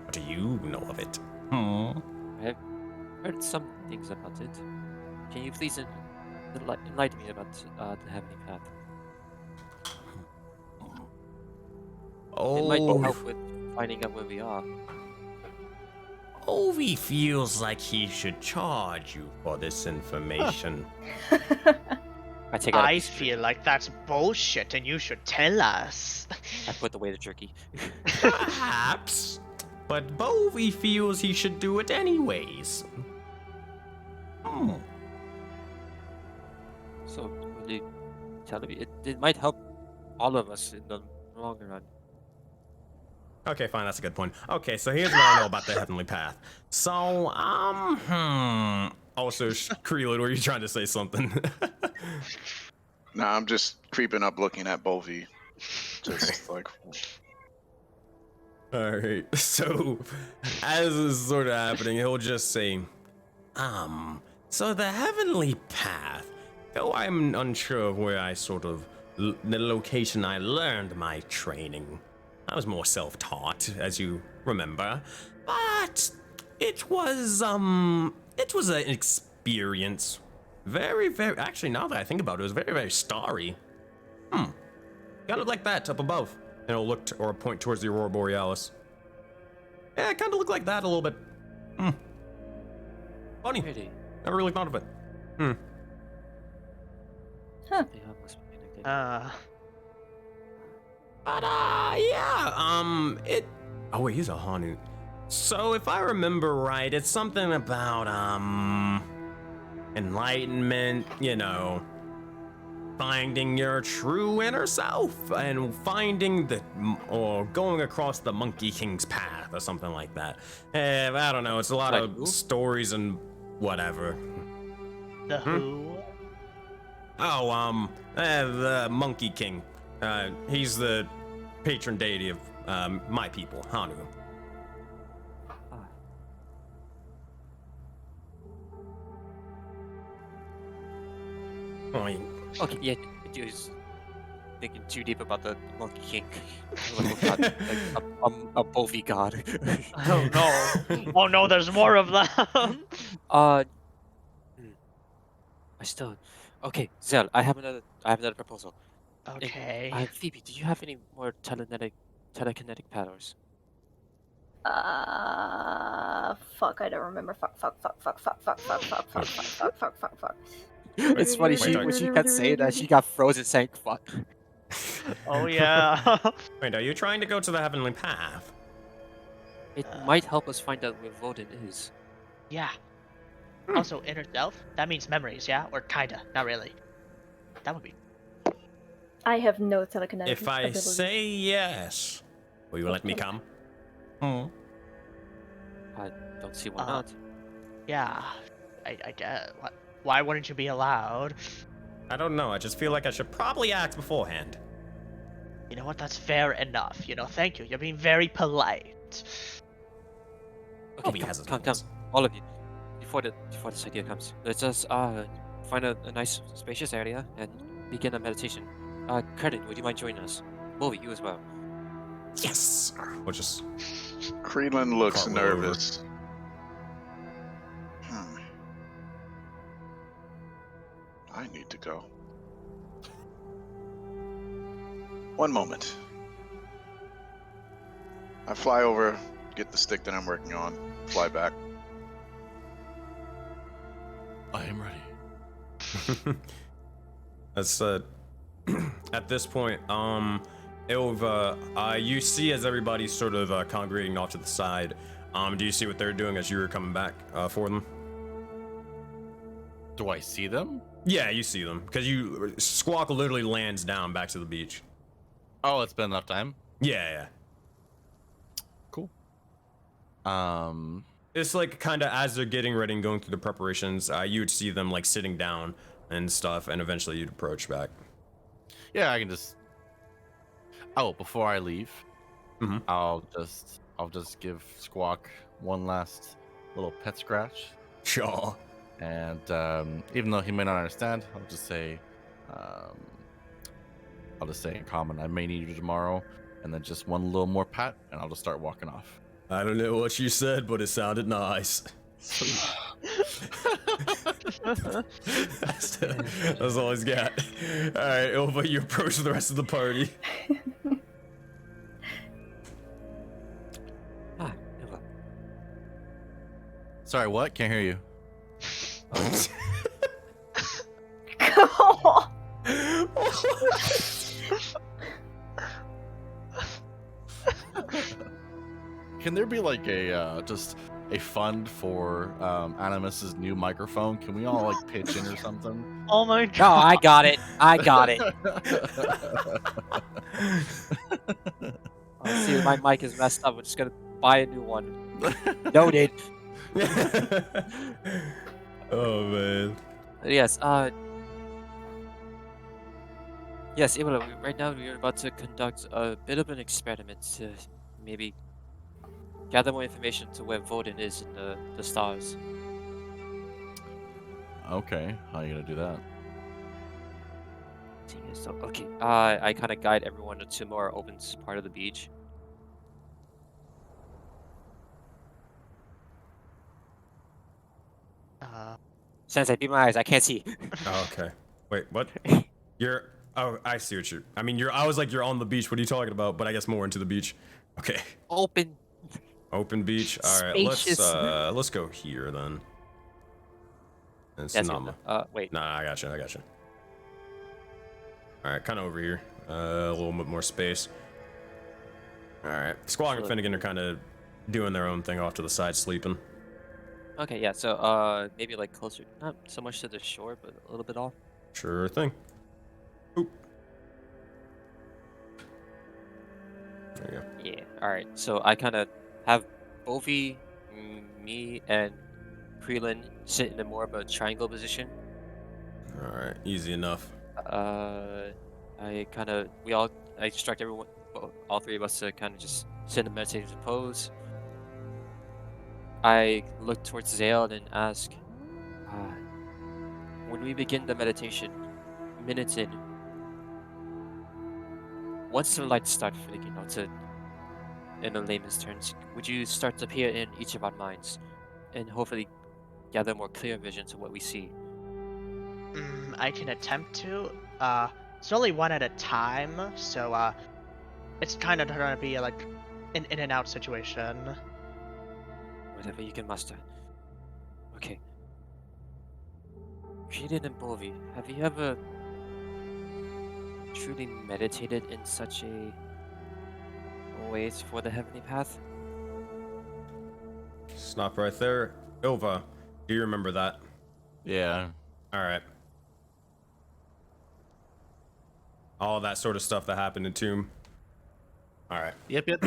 Speaker 3: What do you know of it?
Speaker 2: I've heard some things about it. Can you please enlighten me about the heavenly path? It might help with finding out where we are.
Speaker 3: Ovi feels like he should charge you for this information.
Speaker 2: I take out a
Speaker 1: I
Speaker 2: piece of
Speaker 1: feel like that's bullshit and you should tell us.
Speaker 2: I put away the jerky.
Speaker 3: Perhaps. But Bovie feels he should do it anyways.
Speaker 2: So, what are you telling me? It might help all of us in the long run.
Speaker 3: Okay, fine, that's a good point. Okay, so here's what I know about the heavenly path. So, Also, Krillin, were you trying to say something?
Speaker 5: Nah, I'm just creeping up, looking at Bovie, just like.
Speaker 3: Alright, so as this is sort of happening, he'll just say, so the heavenly path, though I'm unsure of where I the location I learned my training. I was more self-taught, as you remember, but it was an experience. Very, very, actually, now that I think about it, it was very, very starry. Kind of like that up above. And it'll look or point towards the Aurora Borealis. Yeah, it kind of looked like that a little bit. Funny.
Speaker 2: Really?
Speaker 3: Never really thought of it.
Speaker 6: Huh.
Speaker 2: Yeah, must be connected.
Speaker 3: But yeah, it. Oh wait, he's a Hanu. So if I remember right, it's something about enlightenment. You know, finding your true inner self and finding or going across the Monkey King's path or something like that. I don't know. It's a lot
Speaker 2: Like
Speaker 3: of
Speaker 2: who?
Speaker 3: stories and whatever.
Speaker 1: The who?
Speaker 3: Oh, the Monkey King. He's the patron deity of my people, Hanu. Oh,
Speaker 2: Okay, yeah, dude is thinking too deep about the Monkey King. Like a Bovi god.
Speaker 1: Oh no! Oh no! There's more of them.
Speaker 2: I still. Okay, Zell, I have another proposal.
Speaker 1: Okay.
Speaker 2: Phoebe, do you have any more telekinetic powers?
Speaker 6: Fuck, I don't remember. Fuck.
Speaker 2: It's funny, when she kept saying that, she got frozen saying fuck.
Speaker 1: Oh yeah.
Speaker 3: Wait, are you trying to go to the heavenly path?
Speaker 2: It might help us find out where Voden is.
Speaker 1: Yeah. Also, inner self. That means memories, yeah, or kinda, not really. That would be.
Speaker 6: I have no telekinetic
Speaker 3: If I
Speaker 6: abilities.
Speaker 3: say yes, will you let me come?
Speaker 2: I don't see why not.
Speaker 1: Yeah. I guess. Why wouldn't you be allowed?
Speaker 3: I don't know. I just feel like I should probably ask beforehand.
Speaker 1: You know what? That's fair enough. You know, thank you. You're being very polite.
Speaker 3: Bobby
Speaker 2: Okay,
Speaker 3: has his
Speaker 2: come,
Speaker 3: moments.
Speaker 2: all of you. Before this idea comes, let's just find a nice spacious area and begin a meditation. Credit, would you mind joining us? Bovi, you as well.
Speaker 3: Yes. We'll just.
Speaker 5: Creelan looks
Speaker 3: Cartwheel over.
Speaker 5: nervous. I need to go. One moment. I fly over, get the stick that I'm working on, fly back.
Speaker 4: I am ready.
Speaker 3: That's at this point, Ilva, you see as everybody's sort of congregating off to the side. Do you see what they're doing as you were coming back for them?
Speaker 4: Do I see them?
Speaker 3: Yeah, you see them because Squawk literally lands down back to the beach.
Speaker 4: Oh, it's been enough time.
Speaker 3: Yeah.
Speaker 4: Cool.
Speaker 3: It's like kind of as they're getting ready and going through the preparations, you would see them like sitting down and stuff, and eventually you'd approach back.
Speaker 4: Yeah, I can just. Oh, before I leave, I'll just give Squawk one last little pet scratch.
Speaker 3: Sure.
Speaker 4: And even though he may not understand, I'll just say in common, I may need you tomorrow, and then just one little more pat, and I'll just start walking off.
Speaker 3: I don't know what you said, but it sounded nice. That's all he's got. All right, Ilva, you approach the rest of the party.
Speaker 2: Nova.
Speaker 4: Sorry, what? Can't hear you. Can there be like a just a fund for Animus's new microphone? Can we all like pitch in or something?
Speaker 1: Oh my god.
Speaker 2: No, I got it. See, my mic is messed up. We're just gonna buy a new one. Noted.
Speaker 3: Oh man.
Speaker 2: Yes. Yes, Imola, right now we are about to conduct a bit of an experiment to maybe gather more information to where Voden is in the stars.
Speaker 4: Okay, how are you gonna do that?
Speaker 2: So, okay, I kind of guide everyone to more open part of the beach. Sensei, be my eyes, I can't see.
Speaker 3: Oh, okay. Wait, what? Oh, I see what you're. I mean, I was like, you're on the beach. What are you talking about? But I guess more into the beach. Okay.
Speaker 2: Open.
Speaker 3: Open beach. All right.
Speaker 2: Spacious.
Speaker 3: Let's go here then. It's
Speaker 2: That's
Speaker 3: not.
Speaker 2: wait.
Speaker 3: Nah, I got you. All right, kind of over here. A little bit more space. All right. Squawk and Finnegan are kind of doing their own thing off to the side, sleeping.
Speaker 2: Okay, yeah. So maybe like closer, not so much to the shore, but a little bit off.
Speaker 3: Sure thing. Oop. There you go.
Speaker 2: Yeah. All right. So I kind of have Ovi, me, and Krelin sit in a more of a triangle position.
Speaker 3: All right, easy enough.
Speaker 2: I instruct everyone, all three of us, to kind of just sit in a meditative pose. I look towards Zale and ask, when we begin the meditation, minutes in, once the lights start flicking, in a layman's terms, would you start to appear in each of our minds, and hopefully gather more clear visions of what we see?
Speaker 1: I can attempt to. It's only one at a time, so it's kind of gonna be like an in and out situation.
Speaker 2: Whatever you can muster. Okay. Krelin and Bovi, have you ever truly meditated in such a way for the heavenly path?
Speaker 3: Stop right there. Ilva, do you remember that?
Speaker 4: Yeah.
Speaker 3: All right. All that sort of stuff that happened in Tomb. All right.
Speaker 4: Yep.
Speaker 3: All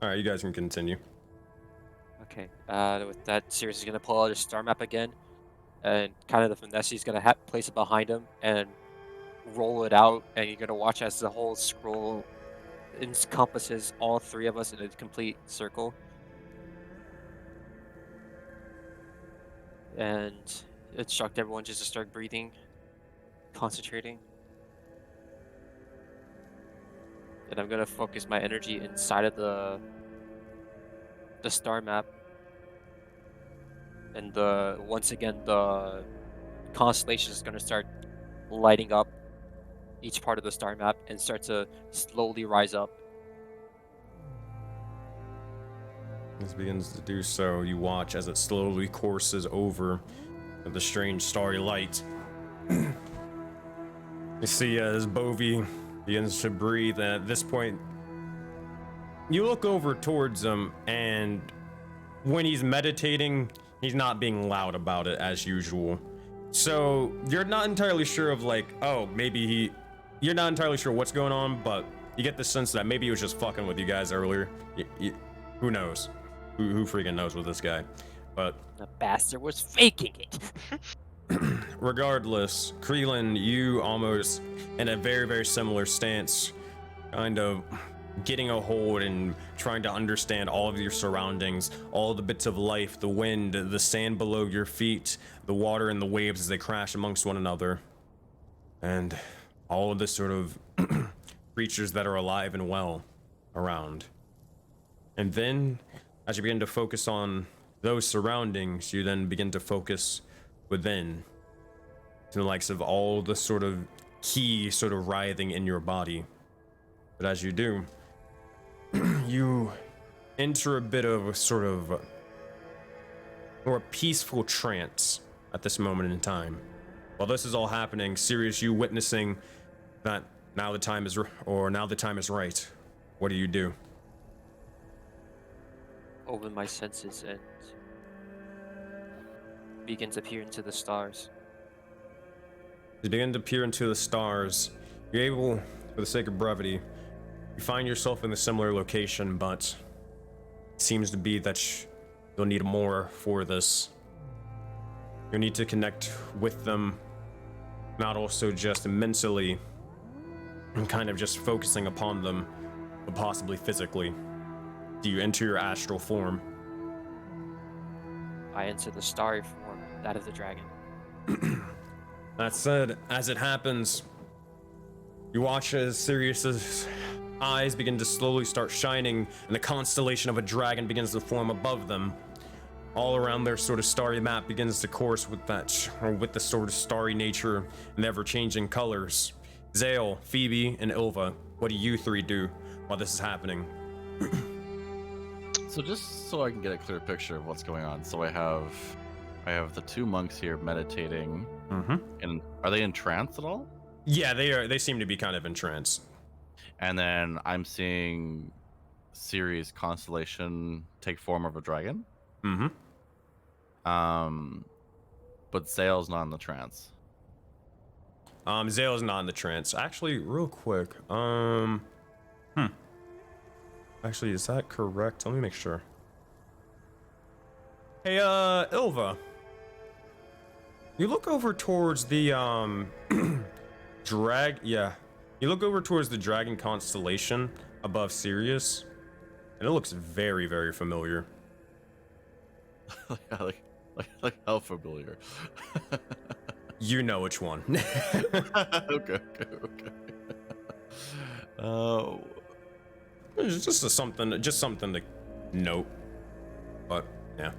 Speaker 3: right, you guys can continue.
Speaker 2: Okay. With that, Sirius is gonna pull out his star map again, and kind of the finesse, he's gonna place it behind him and roll it out, and you're gonna watch as the whole scroll encompasses all three of us in a complete circle. And instruct everyone just to start breathing, concentrating. And I'm gonna focus my energy inside of the star map. And once again the constellation is gonna start lighting up each part of the star map and start to slowly rise up.
Speaker 3: As it begins to do so, you watch as it slowly courses over the strange starry light. You see as Bovi begins to breathe, and at this point, you look over towards him, and when he's meditating, he's not being loud about it as usual. So you're not entirely sure of like, oh, maybe you're not entirely sure what's going on, but you get the sense that maybe he was just fucking with you guys earlier. Who knows? Who freaking knows with this guy? But
Speaker 2: the bastard was faking it.
Speaker 3: Regardless, Krelin, you almost in a very, very similar stance, kind of getting a hold and trying to understand all of your surroundings, all the bits of life, the wind, the sand below your feet, the water and the waves as they crash amongst one another, and all of the sort of creatures that are alive and well around. And then, as you begin to focus on those surroundings, you then begin to focus within, to the likes of all the sort of key sort of writhing in your body. But as you do, you enter a bit of a sort of more peaceful trance at this moment in time. While this is all happening, Sirius, you witnessing that now the time is right. What do you do?
Speaker 2: Open my senses and begin to peer into the stars.
Speaker 3: As you begin to peer into the stars, you're able, for the sake of brevity, you find yourself in a similar location, but it seems to be that you'll need more for this. You'll need to connect with them, not also just mentally, and kind of just focusing upon them, but possibly physically. Do you enter your astral form?
Speaker 2: I enter the starry form, that of the dragon.
Speaker 3: That said, as it happens, you watch as Sirius's eyes begin to slowly start shining, and the constellation of a dragon begins to form above them. all around their sort of starry map begins to course with with the sort of starry nature and ever-changing colors. Zale, Phoebe, and Ilva, what do you three do while this is happening?
Speaker 4: So just so I can get a clear picture of what's going on, so I have the two monks here meditating.
Speaker 3: Mm-hmm.
Speaker 4: And are they in trance at all?
Speaker 3: Yeah, they are. They seem to be kind of in trance.
Speaker 4: And then I'm seeing Ceres' constellation take form of a dragon.
Speaker 3: Mm-hmm.
Speaker 4: But Zale's not in the trance.
Speaker 3: Zale's not in the trance. Actually, real quick. Actually, is that correct? Let me make sure. Hey, Ilva. You look over towards the, You look over towards the dragon constellation above Sirius, and it looks very, very familiar.
Speaker 4: Yeah, like how familiar?
Speaker 3: You know which one.
Speaker 4: Okay.
Speaker 3: It's just something to note. But yeah.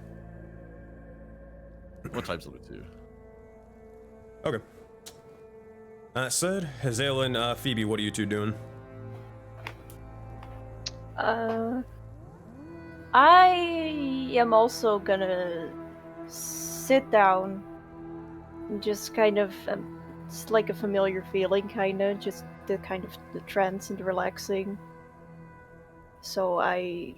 Speaker 4: What types of it too?
Speaker 3: Okay. That said, Hazel and Phoebe, what are you two doing?
Speaker 6: I am also gonna sit down and just kind of, it's like a familiar feeling, just the kind of the trance and the relaxing. So I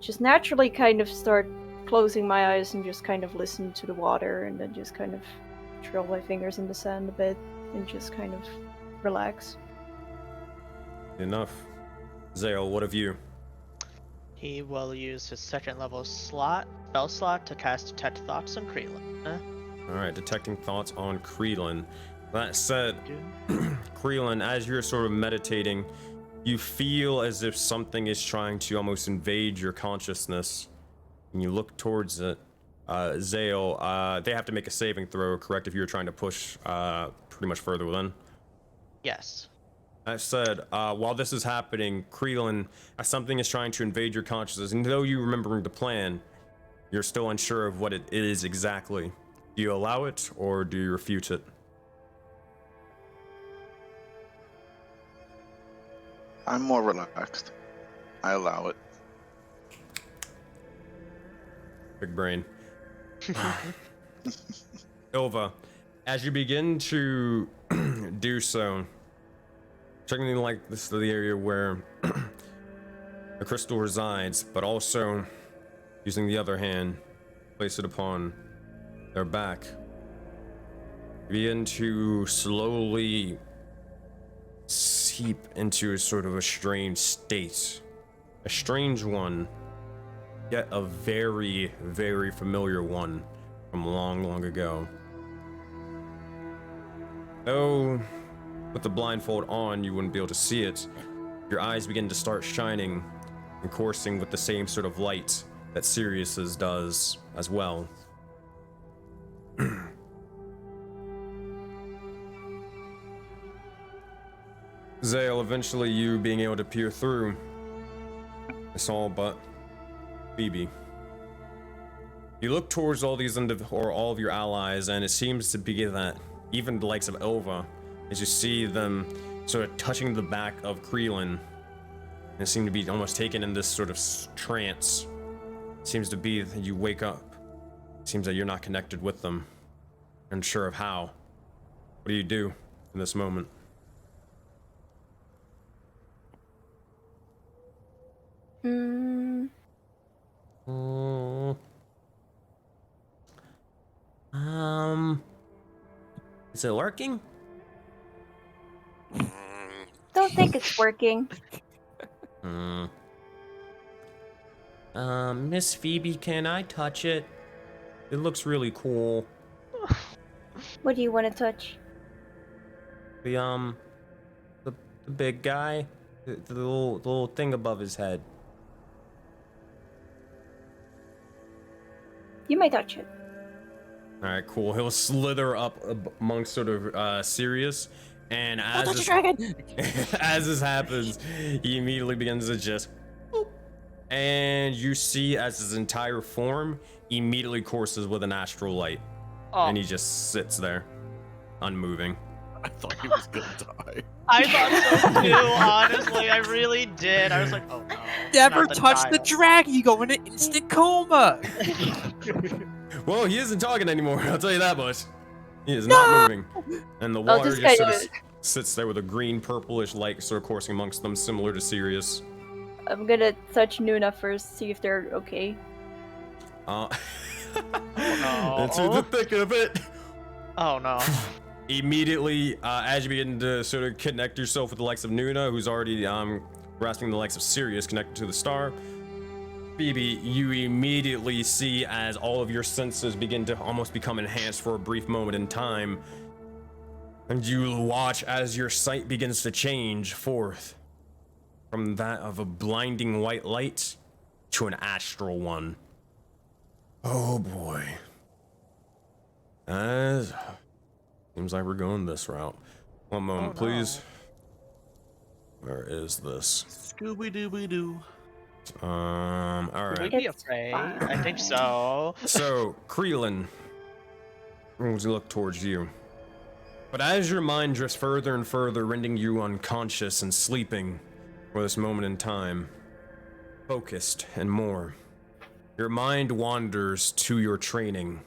Speaker 6: just naturally kind of start closing my eyes and just kind of listen to the water, and then just kind of trail my fingers in the sand a bit and just kind of relax.
Speaker 3: Enough. Zale, what have you?
Speaker 1: He will use his second level spell slot to cast Detect Thoughts on Creelan.
Speaker 3: Alright, detecting thoughts on Creelan. That said, Creelan, as you're sort of meditating, you feel as if something is trying to almost invade your consciousness. And you look towards it. Zale, they have to make a saving throw, correct, if you're trying to push pretty much further within?
Speaker 1: Yes.
Speaker 3: That said, while this is happening, Creelan, as something is trying to invade your consciousness, and though you remember the plan, you're still unsure of what it is exactly. Do you allow it, or do you refute it?
Speaker 5: I'm more relaxed. I allow it.
Speaker 3: Big brain. Ilva, as you begin to do so, checking like this is the area where the crystal resides, but also using the other hand, place it upon their back. You begin to slowly seep into a sort of a strange state. A strange one, yet a very, very familiar one from long, long ago. Though, with the blindfold on, you wouldn't be able to see it. Your eyes begin to start shining and coursing with the same sort of light that Sirius's does as well. Zale, eventually you being able to peer through. It's all but Phoebe. You look towards all these all of your allies, and it seems to be that even the likes of Ilva, as you see them sort of touching the back of Creelan, and seem to be almost taken in this sort of trance. It seems to be that you wake up. It seems that you're not connected with them. Unsure of how. What do you do in this moment? Is it working?
Speaker 6: Don't think it's working.
Speaker 3: Miss Phoebe, can I touch it? It looks really cool.
Speaker 6: What do you want to touch?
Speaker 3: The big guy, the little thing above his head.
Speaker 6: You may touch it.
Speaker 3: All right, cool. He'll slither up amongst sort of Sirius, and as
Speaker 6: Don't touch a dragon.
Speaker 3: as this happens, he immediately begins to just boop, and you see as his entire form immediately courses with an astral light,
Speaker 1: Oh,
Speaker 3: and he just sits there, unmoving.
Speaker 4: I thought he was gonna die.
Speaker 1: I thought so too, honestly. I really did. I was like, oh no.
Speaker 2: Never
Speaker 1: not
Speaker 2: touch the
Speaker 1: child.
Speaker 2: dragon. You go into instant coma.
Speaker 3: Well, he isn't talking anymore, I'll tell you that much. He is not moving. And the water
Speaker 6: just
Speaker 3: just sort
Speaker 6: kinda-
Speaker 3: of sits there with a green purplish light sort of coursing amongst them, similar to Sirius.
Speaker 6: I'm gonna touch Nuna first, see if they're okay.
Speaker 3: Into the thick of it.
Speaker 1: Oh no.
Speaker 3: Immediately, as you begin to sort of connect yourself with the likes of Nuna, who's already grasping the likes of Sirius, connected to the star, Phoebe, you immediately see as all of your senses begin to almost become enhanced for a brief moment in time, and you watch as your sight begins to change forth from that of a blinding white light to an astral one. Oh boy. Seems like we're going this route. One moment,
Speaker 1: Oh, no.
Speaker 3: please. Where is this?
Speaker 4: Scooby Dooby Doo.
Speaker 3: All
Speaker 1: Would we
Speaker 3: right.
Speaker 1: be
Speaker 6: It's
Speaker 1: afraid? I think
Speaker 6: fine.
Speaker 1: so.
Speaker 3: So, Creelin, we'll look towards you. But as your mind drifts further and further, rendering you unconscious and sleeping for this moment in time, focused and more, your mind wanders to your training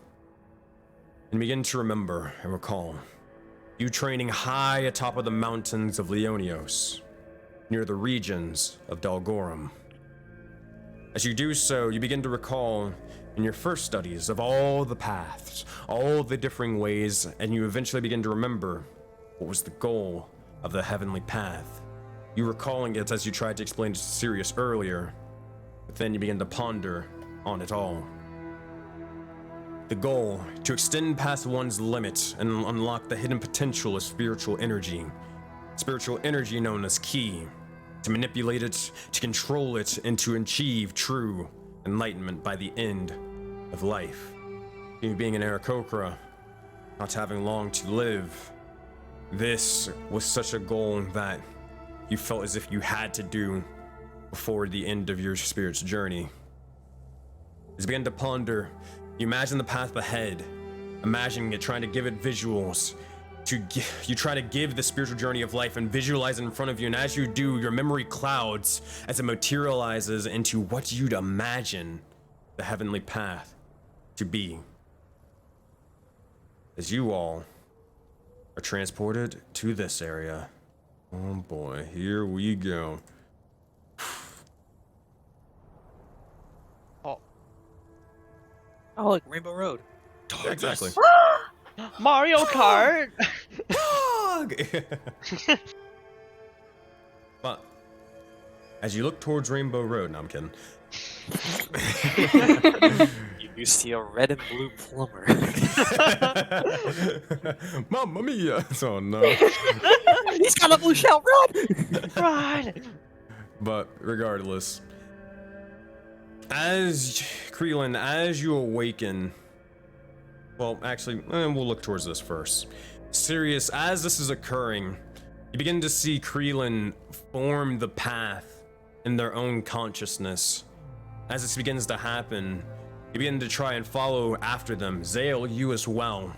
Speaker 3: and begin to remember and recall you training high atop of the mountains of Leonios, near the regions of Dalgorum. As you do so, you begin to recall in your first studies of all the paths, all the differing ways, and you eventually begin to remember what was the goal of the heavenly path. You recalling it as you tried to explain it to Sirius earlier, but then you begin to ponder on it all. The goal, to extend past one's limit and unlock the hidden potential of spiritual energy. Spiritual energy known as Ki. To manipulate it, to control it, and to achieve true enlightenment by the end of life. You being an Aarakocra, not having long to live, this was such a goal that you felt as if you had to do before the end of your spirit's journey. As you begin to ponder, you imagine the path ahead, imagining it, trying to give it visuals. You try to give the spiritual journey of life and visualize it in front of you, and as you do, your memory clouds as it materializes into what you'd imagine the heavenly path to be. As you all are transported to this area. Oh boy, here we go.
Speaker 2: Oh, like Rainbow Road.
Speaker 3: Yeah, exactly.
Speaker 1: Mario Kart.
Speaker 3: Dog! But as you look towards Rainbow Road, no, I'm kidding.
Speaker 2: You see a red and blue plumber.
Speaker 3: Mamma mia! Oh no.
Speaker 2: He's got a blue shell. Run!
Speaker 1: Run.
Speaker 3: But regardless, as Creelin, as you awaken, well, actually, we'll look towards this first. Sirius, as this is occurring, you begin to see Creelin form the path in their own consciousness. As this begins to happen, you begin to try and follow after them. Zale, you as well.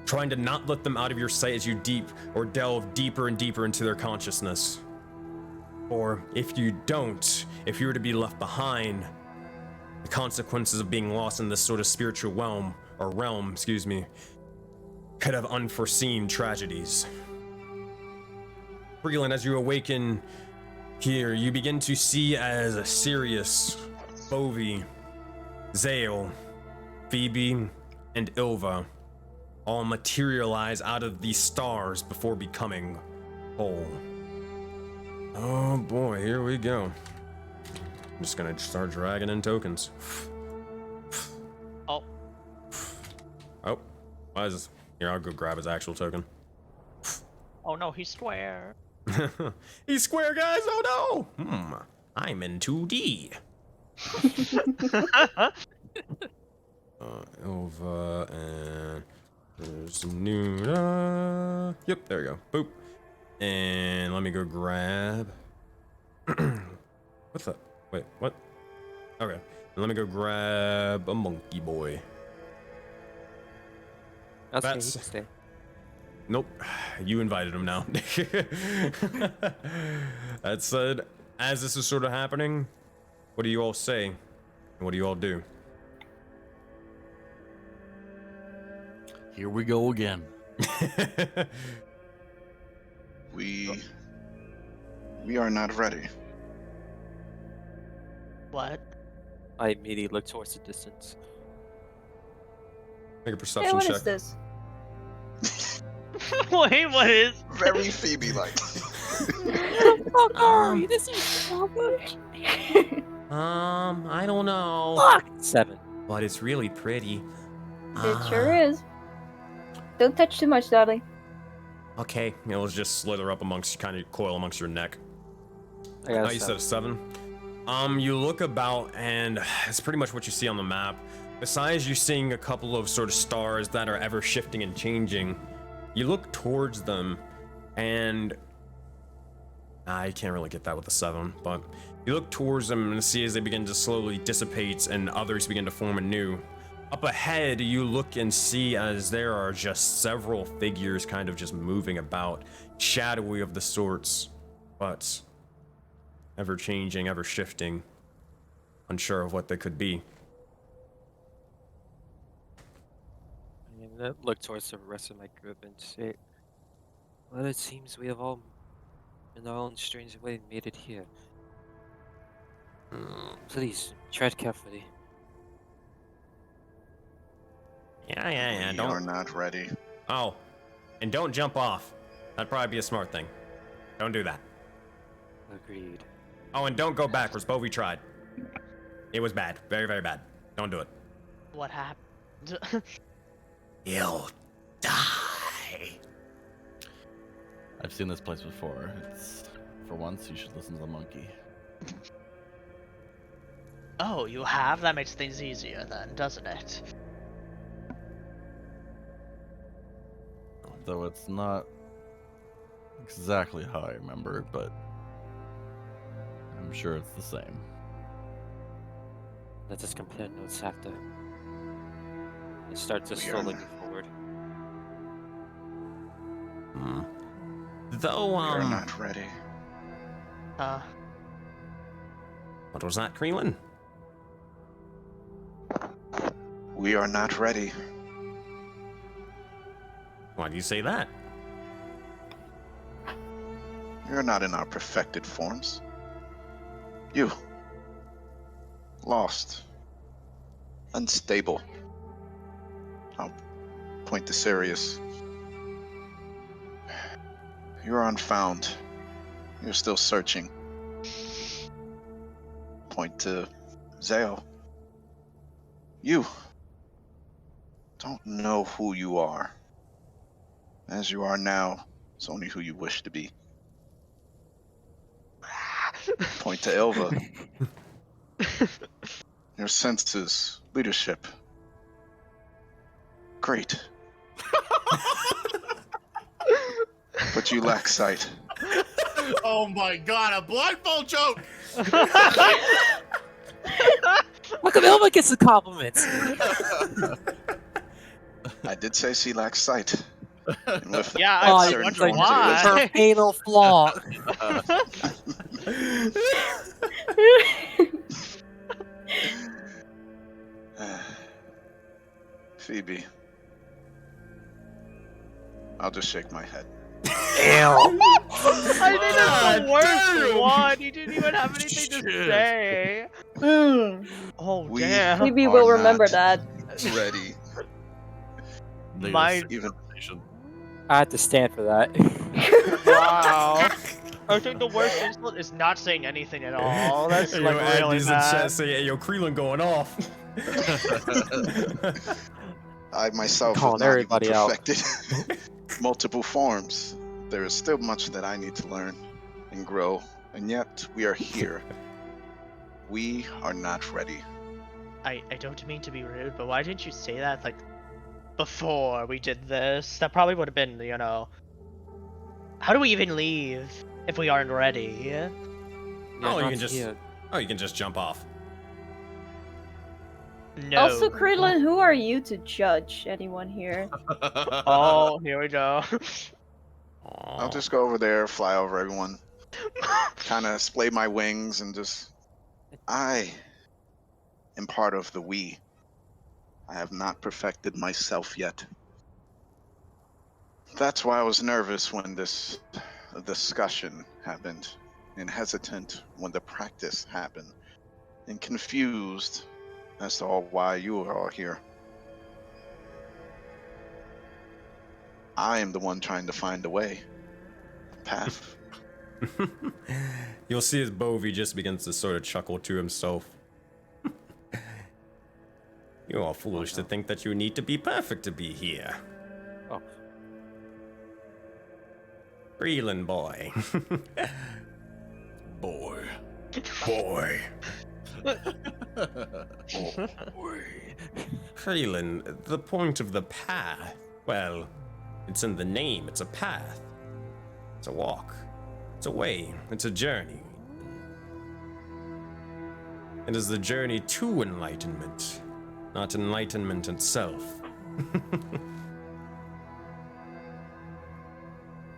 Speaker 3: Trying to not let them out of your sight as you delve deeper and deeper into their consciousness. Or if you don't, if you were to be left behind, the consequences of being lost in this sort of spiritual realm, could have unforeseen tragedies. Freeland, as you awaken here, you begin to see as Sirius, Bovi, Zale, Phoebe, and Ilva all materialize out of these stars before becoming whole. Oh boy, here we go. I'm just gonna start dragging in tokens.
Speaker 1: Oh.
Speaker 3: Oh, why is this? Here, I'll go grab his actual token.
Speaker 1: Oh no, he's square.
Speaker 3: He's square, guys. Oh no. I'm in 2D. Ilva and there's Nuna. Yep, there we go. Boop. And let me go grab. What's that? Wait, what? Okay. Let me go grab a monkey boy.
Speaker 2: That's okay,
Speaker 3: That's-
Speaker 2: he can stay.
Speaker 3: Nope. You invited him now. That said, as this is sort of happening, what do you all say? And what do you all do?
Speaker 4: Here we go again.
Speaker 5: We are not ready.
Speaker 1: What?
Speaker 2: I immediately look towards the distance.
Speaker 3: Make a
Speaker 6: Hey,
Speaker 3: perception
Speaker 6: what
Speaker 3: check.
Speaker 6: is this?
Speaker 1: Wait, what is?
Speaker 5: Very Phoebe-like.
Speaker 3: Um,
Speaker 2: this is so good.
Speaker 3: I don't know.
Speaker 2: Fuck! 7.
Speaker 3: But it's really pretty.
Speaker 6: It sure is. Don't touch too much, darling.
Speaker 3: Okay, it'll just slither up amongst, kind of coil amongst your neck.
Speaker 2: I got
Speaker 3: Oh,
Speaker 2: a
Speaker 3: you said
Speaker 2: 7.
Speaker 3: a 7. You look about, and it's pretty much what you see on the map. Besides you seeing a couple of sort of stars that are ever shifting and changing, you look towards them, and I can't really get that with a 7, but you look towards them and see as they begin to slowly dissipate and others begin to form anew. Up ahead, you look and see as there are just several figures kind of just moving about, shadowy of the sorts, but ever changing, ever shifting, unsure of what they could be.
Speaker 2: I look towards the rest of my group and say, well, it seems we have all, in our own strange way, made it here. Please, tread carefully.
Speaker 3: Yeah,
Speaker 5: We are not ready.
Speaker 3: Oh, and don't jump off. That'd probably be a smart thing. Don't do that.
Speaker 2: Agreed.
Speaker 3: Oh, and don't go backwards. Bovie tried. It was bad. Very, very bad. Don't do it.
Speaker 1: What happened?
Speaker 3: You'll die.
Speaker 4: I've seen this place before. It's, for once, you should listen to the monkey.
Speaker 1: Oh, you have? That makes things easier then, doesn't it?
Speaker 4: Though it's not exactly how I remember, but I'm sure it's the same.
Speaker 2: Let us compare notes after. And start to
Speaker 5: We
Speaker 2: slow
Speaker 5: are
Speaker 2: looking forward.
Speaker 3: Though,
Speaker 5: We are not ready.
Speaker 3: what was that, Creelin?
Speaker 5: We are not ready.
Speaker 3: Why do you say that?
Speaker 5: We are not in our perfected forms. You. Lost. Unstable. I'll point to Sirius. You're unfound. You're still searching. Point to Zale. You don't know who you are. As you are now, it's only who you wish to be. Point to Elva. Your senses, leadership. Great. But you lack sight.
Speaker 4: Oh my god, a blindfold joke!
Speaker 2: How come Elva gets the compliments?
Speaker 5: I did say she lacks sight. And with
Speaker 1: Yeah,
Speaker 2: Oh,
Speaker 1: I
Speaker 2: you
Speaker 1: wonder
Speaker 5: certain forms of
Speaker 1: why.
Speaker 5: wisdom-
Speaker 2: Her fatal flaw.
Speaker 5: Phoebe. I'll just shake my head.
Speaker 1: I think that's the worst
Speaker 3: damn.
Speaker 1: one. You didn't even have anything to
Speaker 4: Shit.
Speaker 1: say. Oh
Speaker 5: We-
Speaker 1: damn.
Speaker 6: Maybe
Speaker 5: Are
Speaker 6: we'll remember
Speaker 5: not
Speaker 6: that.
Speaker 5: Ready.
Speaker 1: My-
Speaker 4: conversation.
Speaker 2: I had to stand for that.
Speaker 1: Wow. I think the worst insult is not saying anything at all. That's
Speaker 3: Hey,
Speaker 1: like
Speaker 3: yo,
Speaker 1: really
Speaker 3: Andy's in chat
Speaker 1: bad.
Speaker 3: saying, hey, yo, Creelin going off.
Speaker 5: I myself
Speaker 2: Calling
Speaker 5: have not even
Speaker 2: everybody out.
Speaker 5: perfected multiple forms. There is still much that I need to learn and grow, and yet we are here. We are not ready.
Speaker 1: I don't mean to be rude, but why didn't you say that like before we did this? That probably would have been, you know. How do we even leave if we aren't ready?
Speaker 2: You're
Speaker 3: Oh, you
Speaker 2: not
Speaker 3: can just-
Speaker 2: here.
Speaker 3: Oh, you can just jump off.
Speaker 1: No.
Speaker 6: Also, Krillin, who are you to judge anyone here?
Speaker 1: Oh, here we go.
Speaker 5: I'll just go over there, fly over everyone, kind of splay my wings, and just. I am part of the we. I have not perfected myself yet. That's why I was nervous when this discussion happened, and hesitant when the practice happened, and confused as to why you are all here. I am the one trying to find a way, a path.
Speaker 3: You'll see as Bovie just begins to sort of chuckle to himself. You're all foolish to think that you need to be perfect to be here.
Speaker 2: Oh.
Speaker 3: Freeland boy.
Speaker 4: Boy.
Speaker 3: Boy. Freeland, the point of the path, well, it's in the name. It's a path. It's a walk. It's a way. It's a journey. It is the journey to enlightenment, not enlightenment itself.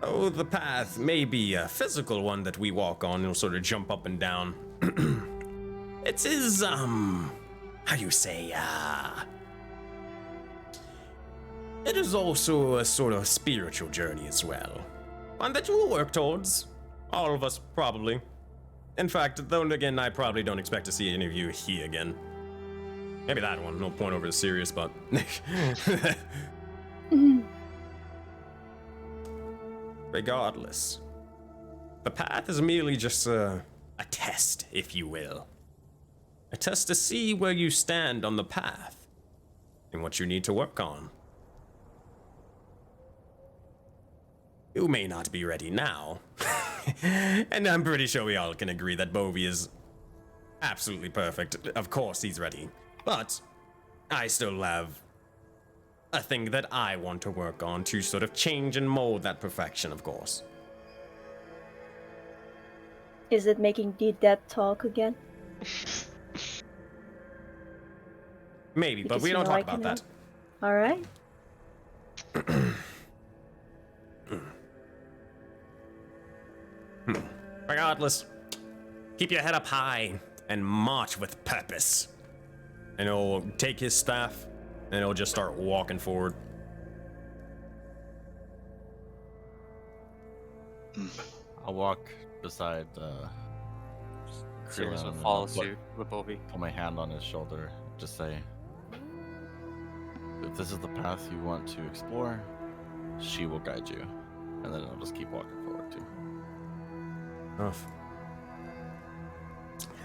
Speaker 3: Oh, the path may be a physical one that we walk on. It'll sort of jump up and down. It is, how you say, it is also a sort of spiritual journey as well. One that you will work towards. All of us, probably. In fact, though, again, I probably don't expect to see any of you here again. Maybe that one. No point over the serious, but... Regardless, the path is merely just a test, if you will. A test to see where you stand on the path and what you need to work on. You may not be ready now, and I'm pretty sure we all can agree that Bovie is absolutely perfect. Of course he's ready, but I still have a thing that I want to work on to sort of change and mold that perfection, of course.
Speaker 6: Is it making the dead talk again?
Speaker 3: Maybe, but
Speaker 6: Because
Speaker 3: we
Speaker 6: you
Speaker 3: don't
Speaker 6: know
Speaker 3: talk
Speaker 6: I
Speaker 3: about
Speaker 6: can
Speaker 3: that.
Speaker 6: Alright.
Speaker 3: Regardless, keep your head up high and march with purpose. And he'll take his staff and he'll just start walking forward.
Speaker 4: I'll walk beside
Speaker 2: Sirius
Speaker 4: Krillin
Speaker 2: will
Speaker 4: and
Speaker 2: follow
Speaker 4: I'll
Speaker 2: suit with Bovie.
Speaker 4: put my hand on his shoulder, just say, if this is the path you want to explore, she will guide you. And then I'll just keep walking forward too.
Speaker 3: Enough.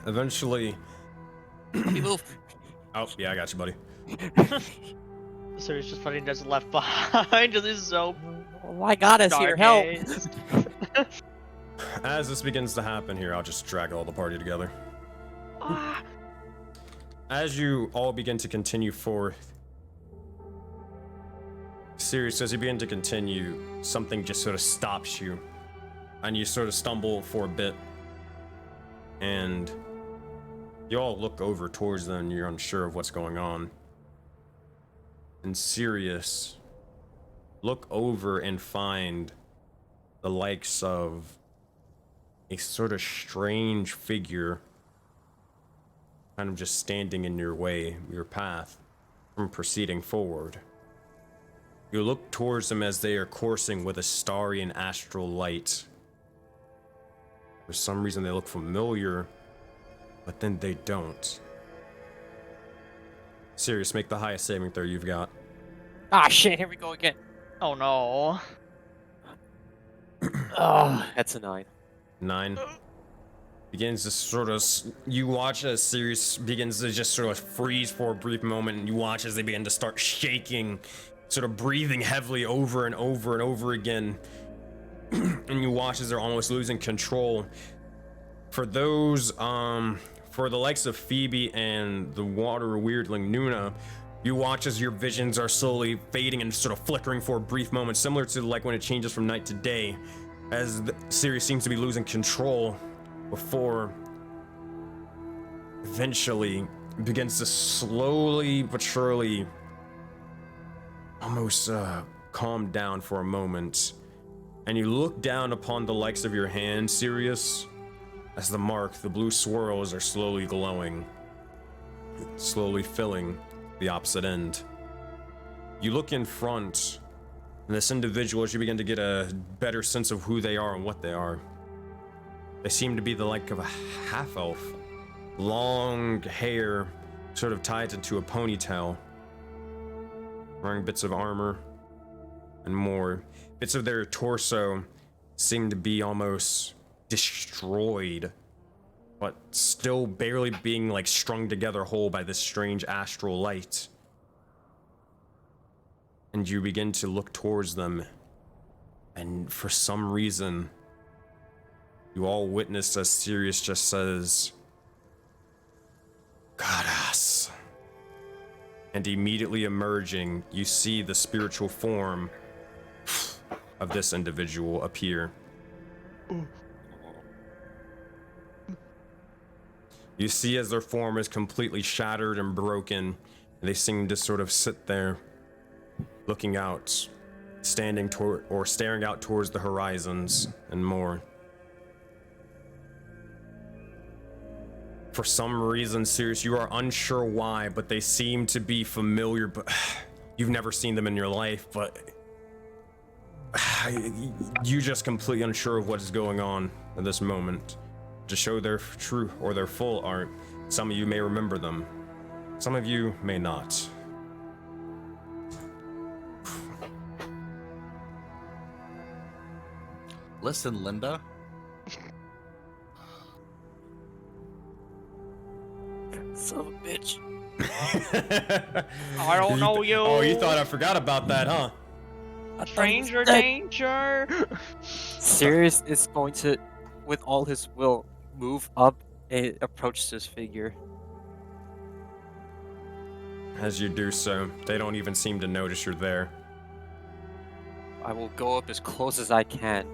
Speaker 3: Eventually...
Speaker 2: Let me move.
Speaker 3: Oh, yeah, I got you, buddy.
Speaker 1: So he's just putting us left behind. This is so
Speaker 2: Oh, I got us here. Help!
Speaker 1: dark.
Speaker 3: As this begins to happen here, I'll just drag all the party together.
Speaker 1: Ah.
Speaker 3: As you all begin to continue forth, Sirius, as you begin to continue, something just sort of stops you, and you sort of stumble for a bit, and you all look over towards them, and you're unsure of what's going on. And Sirius, look over and find the likes of a sort of strange figure kind of just standing in your way, your path, from proceeding forward. You look towards them as they are coursing with a starry and astral light. For some reason they look familiar, but then they don't. Sirius, make the highest saving throw you've got.
Speaker 2: Ah, shit, here we go again.
Speaker 1: Oh no.
Speaker 2: Oh, that's a 9.
Speaker 3: 9. Begins to sort of, you watch as Sirius begins to just sort of freeze for a brief moment, and you watch as they begin to start shaking, sort of breathing heavily over and over and over again. And you watch as they're almost losing control. For those, for the likes of Phoebe and the water weirdling Nuna, you watch as your visions are slowly fading and sort of flickering for a brief moment, similar to like when it changes from night to day, as the Sirius seems to be losing control before eventually begins to slowly but surely almost calm down for a moment. And you look down upon the likes of your hand, Sirius, as the blue swirls are slowly glowing, slowly filling the opposite end. You look in front, and this individual, as you begin to get a better sense of who they are and what they are, they seem to be the like of a half-elf. Long hair, sort of tied into a ponytail, wearing bits of armor and more. Bits of their torso seem to be almost destroyed, but still barely being like strung together whole by this strange astral light. And you begin to look towards them, and for some reason, you all witness as Sirius just says, "Goddess." And immediately emerging, you see the spiritual form of this individual appear. You see as their form is completely shattered and broken, they seem to sort of sit there, looking out, standing toward or staring out towards the horizons and more. For some reason, Sirius, you are unsure why, but they seem to be familiar, but you've never seen them in your life, but you just completely unsure of what is going on at this moment. To show their true or their full art, some of you may remember them, some of you may not.
Speaker 4: Listen, Linda.
Speaker 2: Son of a bitch.
Speaker 1: I don't know you.
Speaker 3: Oh, you thought I forgot about that, huh?
Speaker 1: Stranger danger.
Speaker 2: Sirius is going to, with all his will, move up and approach this figure.
Speaker 3: As you do so, they don't even seem to notice you're there.
Speaker 2: I will go up as close as I can.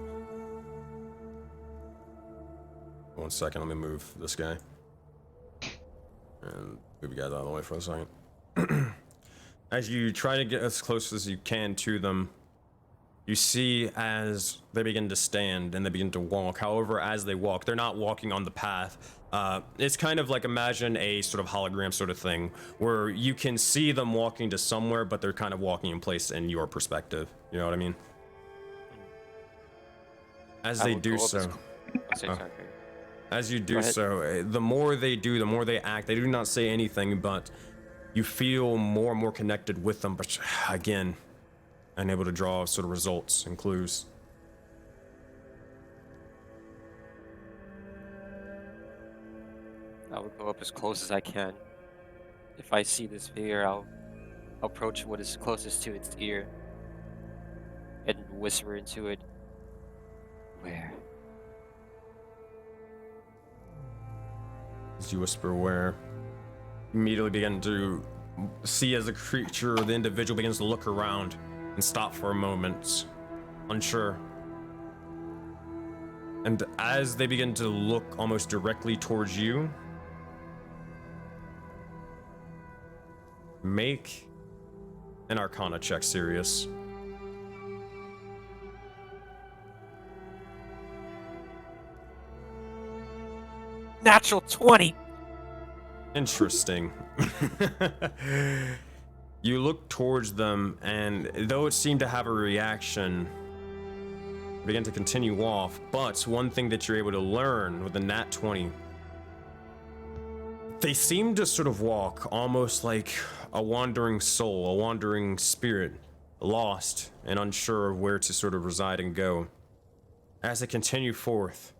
Speaker 3: 1 second, let me move this guy. And move you guys out of the way for a second. As you try to get as close as you can to them, you see as they begin to stand and they begin to walk. However, as they walk, they're not walking on the path. It's kind of like, imagine a sort of hologram sort of thing, where you can see them walking to somewhere, but they're kind of walking in place in your perspective. You know what I mean? As they do so. As you do so, the more they do, the more they act. They do not say anything, but you feel more and more connected with them. But again, unable to draw sort of results and clues.
Speaker 2: I will go up as close as I can. If I see this figure, I'll approach what is closest to its ear and whisper into it. Where?
Speaker 3: As you whisper where, you immediately begin to see as the creature or the individual begins to look around and stop for a moment, unsure. And as they begin to look almost directly towards you, make an Arcana check, Sirius.
Speaker 2: Natural 20!
Speaker 3: Interesting. You look towards them, and though it seemed to have a reaction, begin to continue off. But one thing that you're able to learn with the nat 20, they seem to sort of walk almost like a wandering soul, a wandering spirit, lost and unsure of where to sort of reside and go. As they continue forth,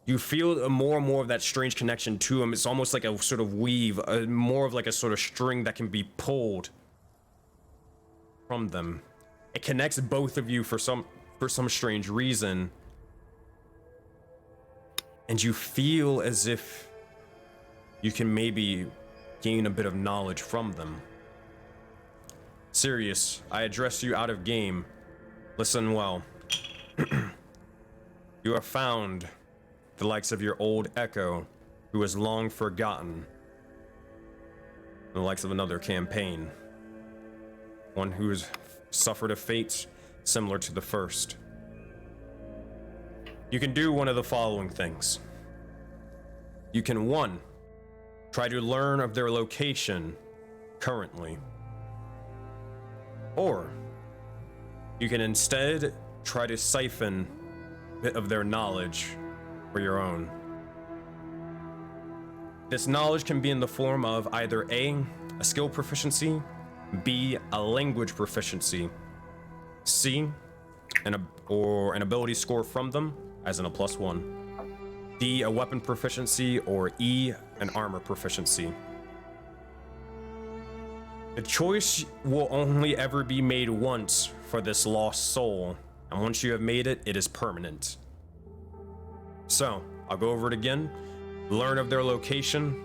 Speaker 3: you feel more and more of that strange connection to them. It's almost like a sort of weave, more of like a sort of string that can be pulled from them. It connects both of you for some strange reason. And you feel as if you can maybe gain a bit of knowledge from them. Sirius, I address you out of game. Listen well. You have found the likes of your old Echo, who is long forgotten. the likes of another campaign. One who's suffered a fate similar to the first. You can do one of the following things. You can, 1, try to learn of their location currently. Or you can instead try to siphon a bit of their knowledge for your own. This knowledge can be in the form of either A, a skill proficiency, B, a language proficiency, C, an ability score from them, as in a +1, D, a weapon proficiency, or E, an armor proficiency. The choice will only ever be made once for this lost soul, and once you have made it, it is permanent. So, I'll go over it again. Learn of their location.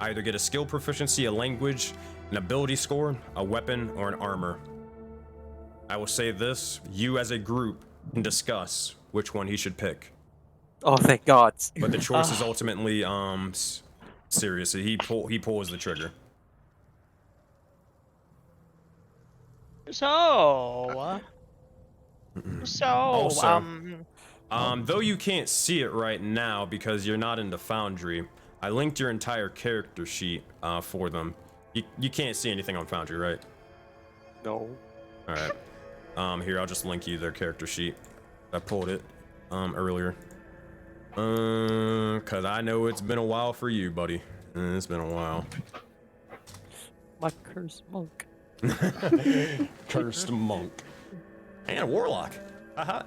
Speaker 3: Either get a skill proficiency, a language, an ability score, a weapon, or an armor. I will say this, you as a group can discuss which one he should pick.
Speaker 2: Oh, thank God.
Speaker 3: But the choice is ultimately, serious. He pulls the trigger.
Speaker 1: So,
Speaker 3: Also, though you can't see it right now because you're not in the Foundry, I linked your entire character sheet for them. You can't see anything on Foundry, right?
Speaker 2: No.
Speaker 3: Alright. Here, I'll just link you their character sheet. I pulled it earlier. Cause I know it's been a while for you, buddy. It's been a while.
Speaker 2: My cursed monk.
Speaker 3: Cursed monk. And a warlock. Haha.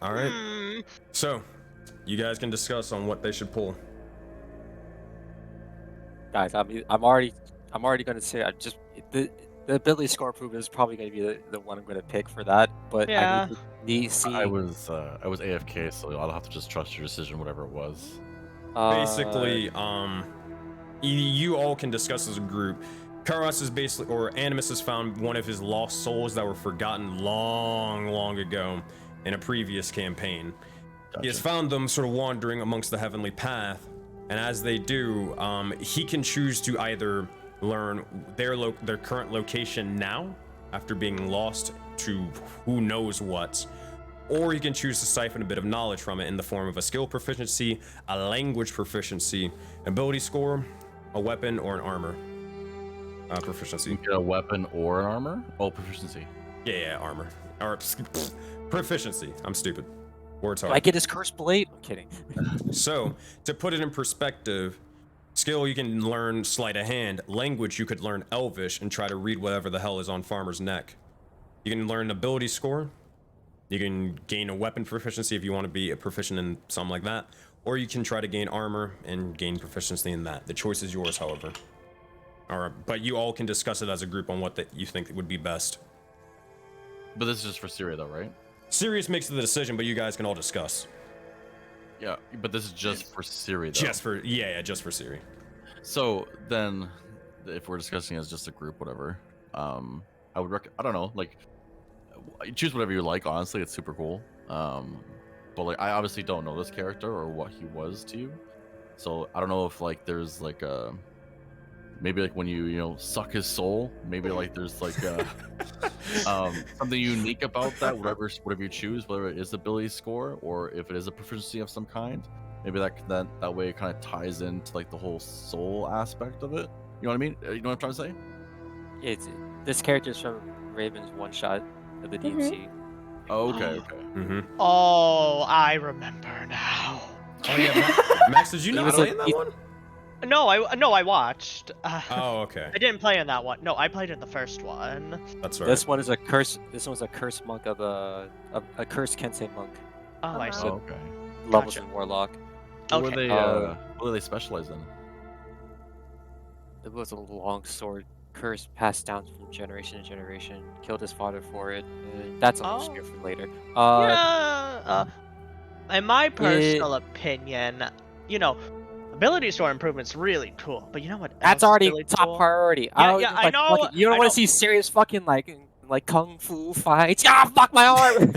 Speaker 3: Alright. So, you guys can discuss on what they should pull.
Speaker 2: Guys, I'm already gonna say the ability score improvement is probably gonna be the one I'm gonna pick for that. But
Speaker 1: Yeah.
Speaker 2: I need to see.
Speaker 4: I was AFK, so I'll have to just trust your decision, whatever it was.
Speaker 3: Basically, you all can discuss as a group. Karas is basically, or Animus has found one of his lost souls that were forgotten long ago in a previous campaign.
Speaker 4: Gotcha.
Speaker 3: He has found them sort of wandering amongst the heavenly path, and as they do, he can choose to either learn their current location now, after being lost to who knows what, or he can choose to siphon a bit of knowledge from it in the form of a skill proficiency, a language proficiency, ability score, a weapon, or an armor proficiency.
Speaker 4: You get a weapon or an armor? Oh, proficiency.
Speaker 3: Yeah, armor. Or proficiency. I'm stupid. Words hard.
Speaker 2: I get his cursed blade. I'm kidding.
Speaker 3: So, to put it in perspective, skill you can learn sleight of hand. Language you could learn Elvish and try to read whatever the hell is on Farmer's neck. You can learn ability score. You can gain a weapon proficiency if you want to be a proficient in something like that. Or you can try to gain armor and gain proficiency in that. The choice is yours, however. Alright, but you all can discuss it as a group on what you think would be best.
Speaker 4: But this is just for Syria, though, right?
Speaker 3: Sirius makes the decision, but you guys can all discuss.
Speaker 4: Yeah, but this is just for Syria, though.
Speaker 3: Just for just for Siri.
Speaker 4: So then, if we're discussing as just a group, whatever, I would I don't know, like, choose whatever you like. Honestly, it's super cool. But like, I obviously don't know this character or what he was to you, so I don't know if like there's like a maybe like when you suck his soul, maybe like there's like something unique about that. Whatever you choose, whether it is ability score or if it is a proficiency of some kind, maybe that way it kind of ties into like the whole soul aspect of it. You know what I mean? You know what I'm trying to say?
Speaker 2: Yeah, this character is from Raven's one shot of the DMC.
Speaker 4: Oh, okay.
Speaker 3: Mm-hmm.
Speaker 1: Oh, I remember now.
Speaker 3: Oh yeah, Max, did you not play in that one?
Speaker 1: No, I watched.
Speaker 3: Oh, okay.
Speaker 1: I didn't play in that one. No, I played in the first one.
Speaker 3: That's right.
Speaker 2: This one is a curse. This one's a curse monk of a cursed Kensei monk.
Speaker 1: Oh, I see.
Speaker 4: Oh, okay.
Speaker 2: Levels
Speaker 1: Gotcha.
Speaker 2: in warlock.
Speaker 4: What
Speaker 1: Okay.
Speaker 4: do they specialize in?
Speaker 2: It was a long sword curse passed down from generation to generation. Killed his father for it. That's a obscure for later.
Speaker 1: In my personal opinion, ability score improvement's really cool. But you know what?
Speaker 2: That's
Speaker 1: else is
Speaker 2: already
Speaker 1: really
Speaker 2: top
Speaker 1: cool?
Speaker 2: priority.
Speaker 1: Yeah, I know.
Speaker 2: You don't want to see serious fucking like kung fu fights. Ah, fuck my arm.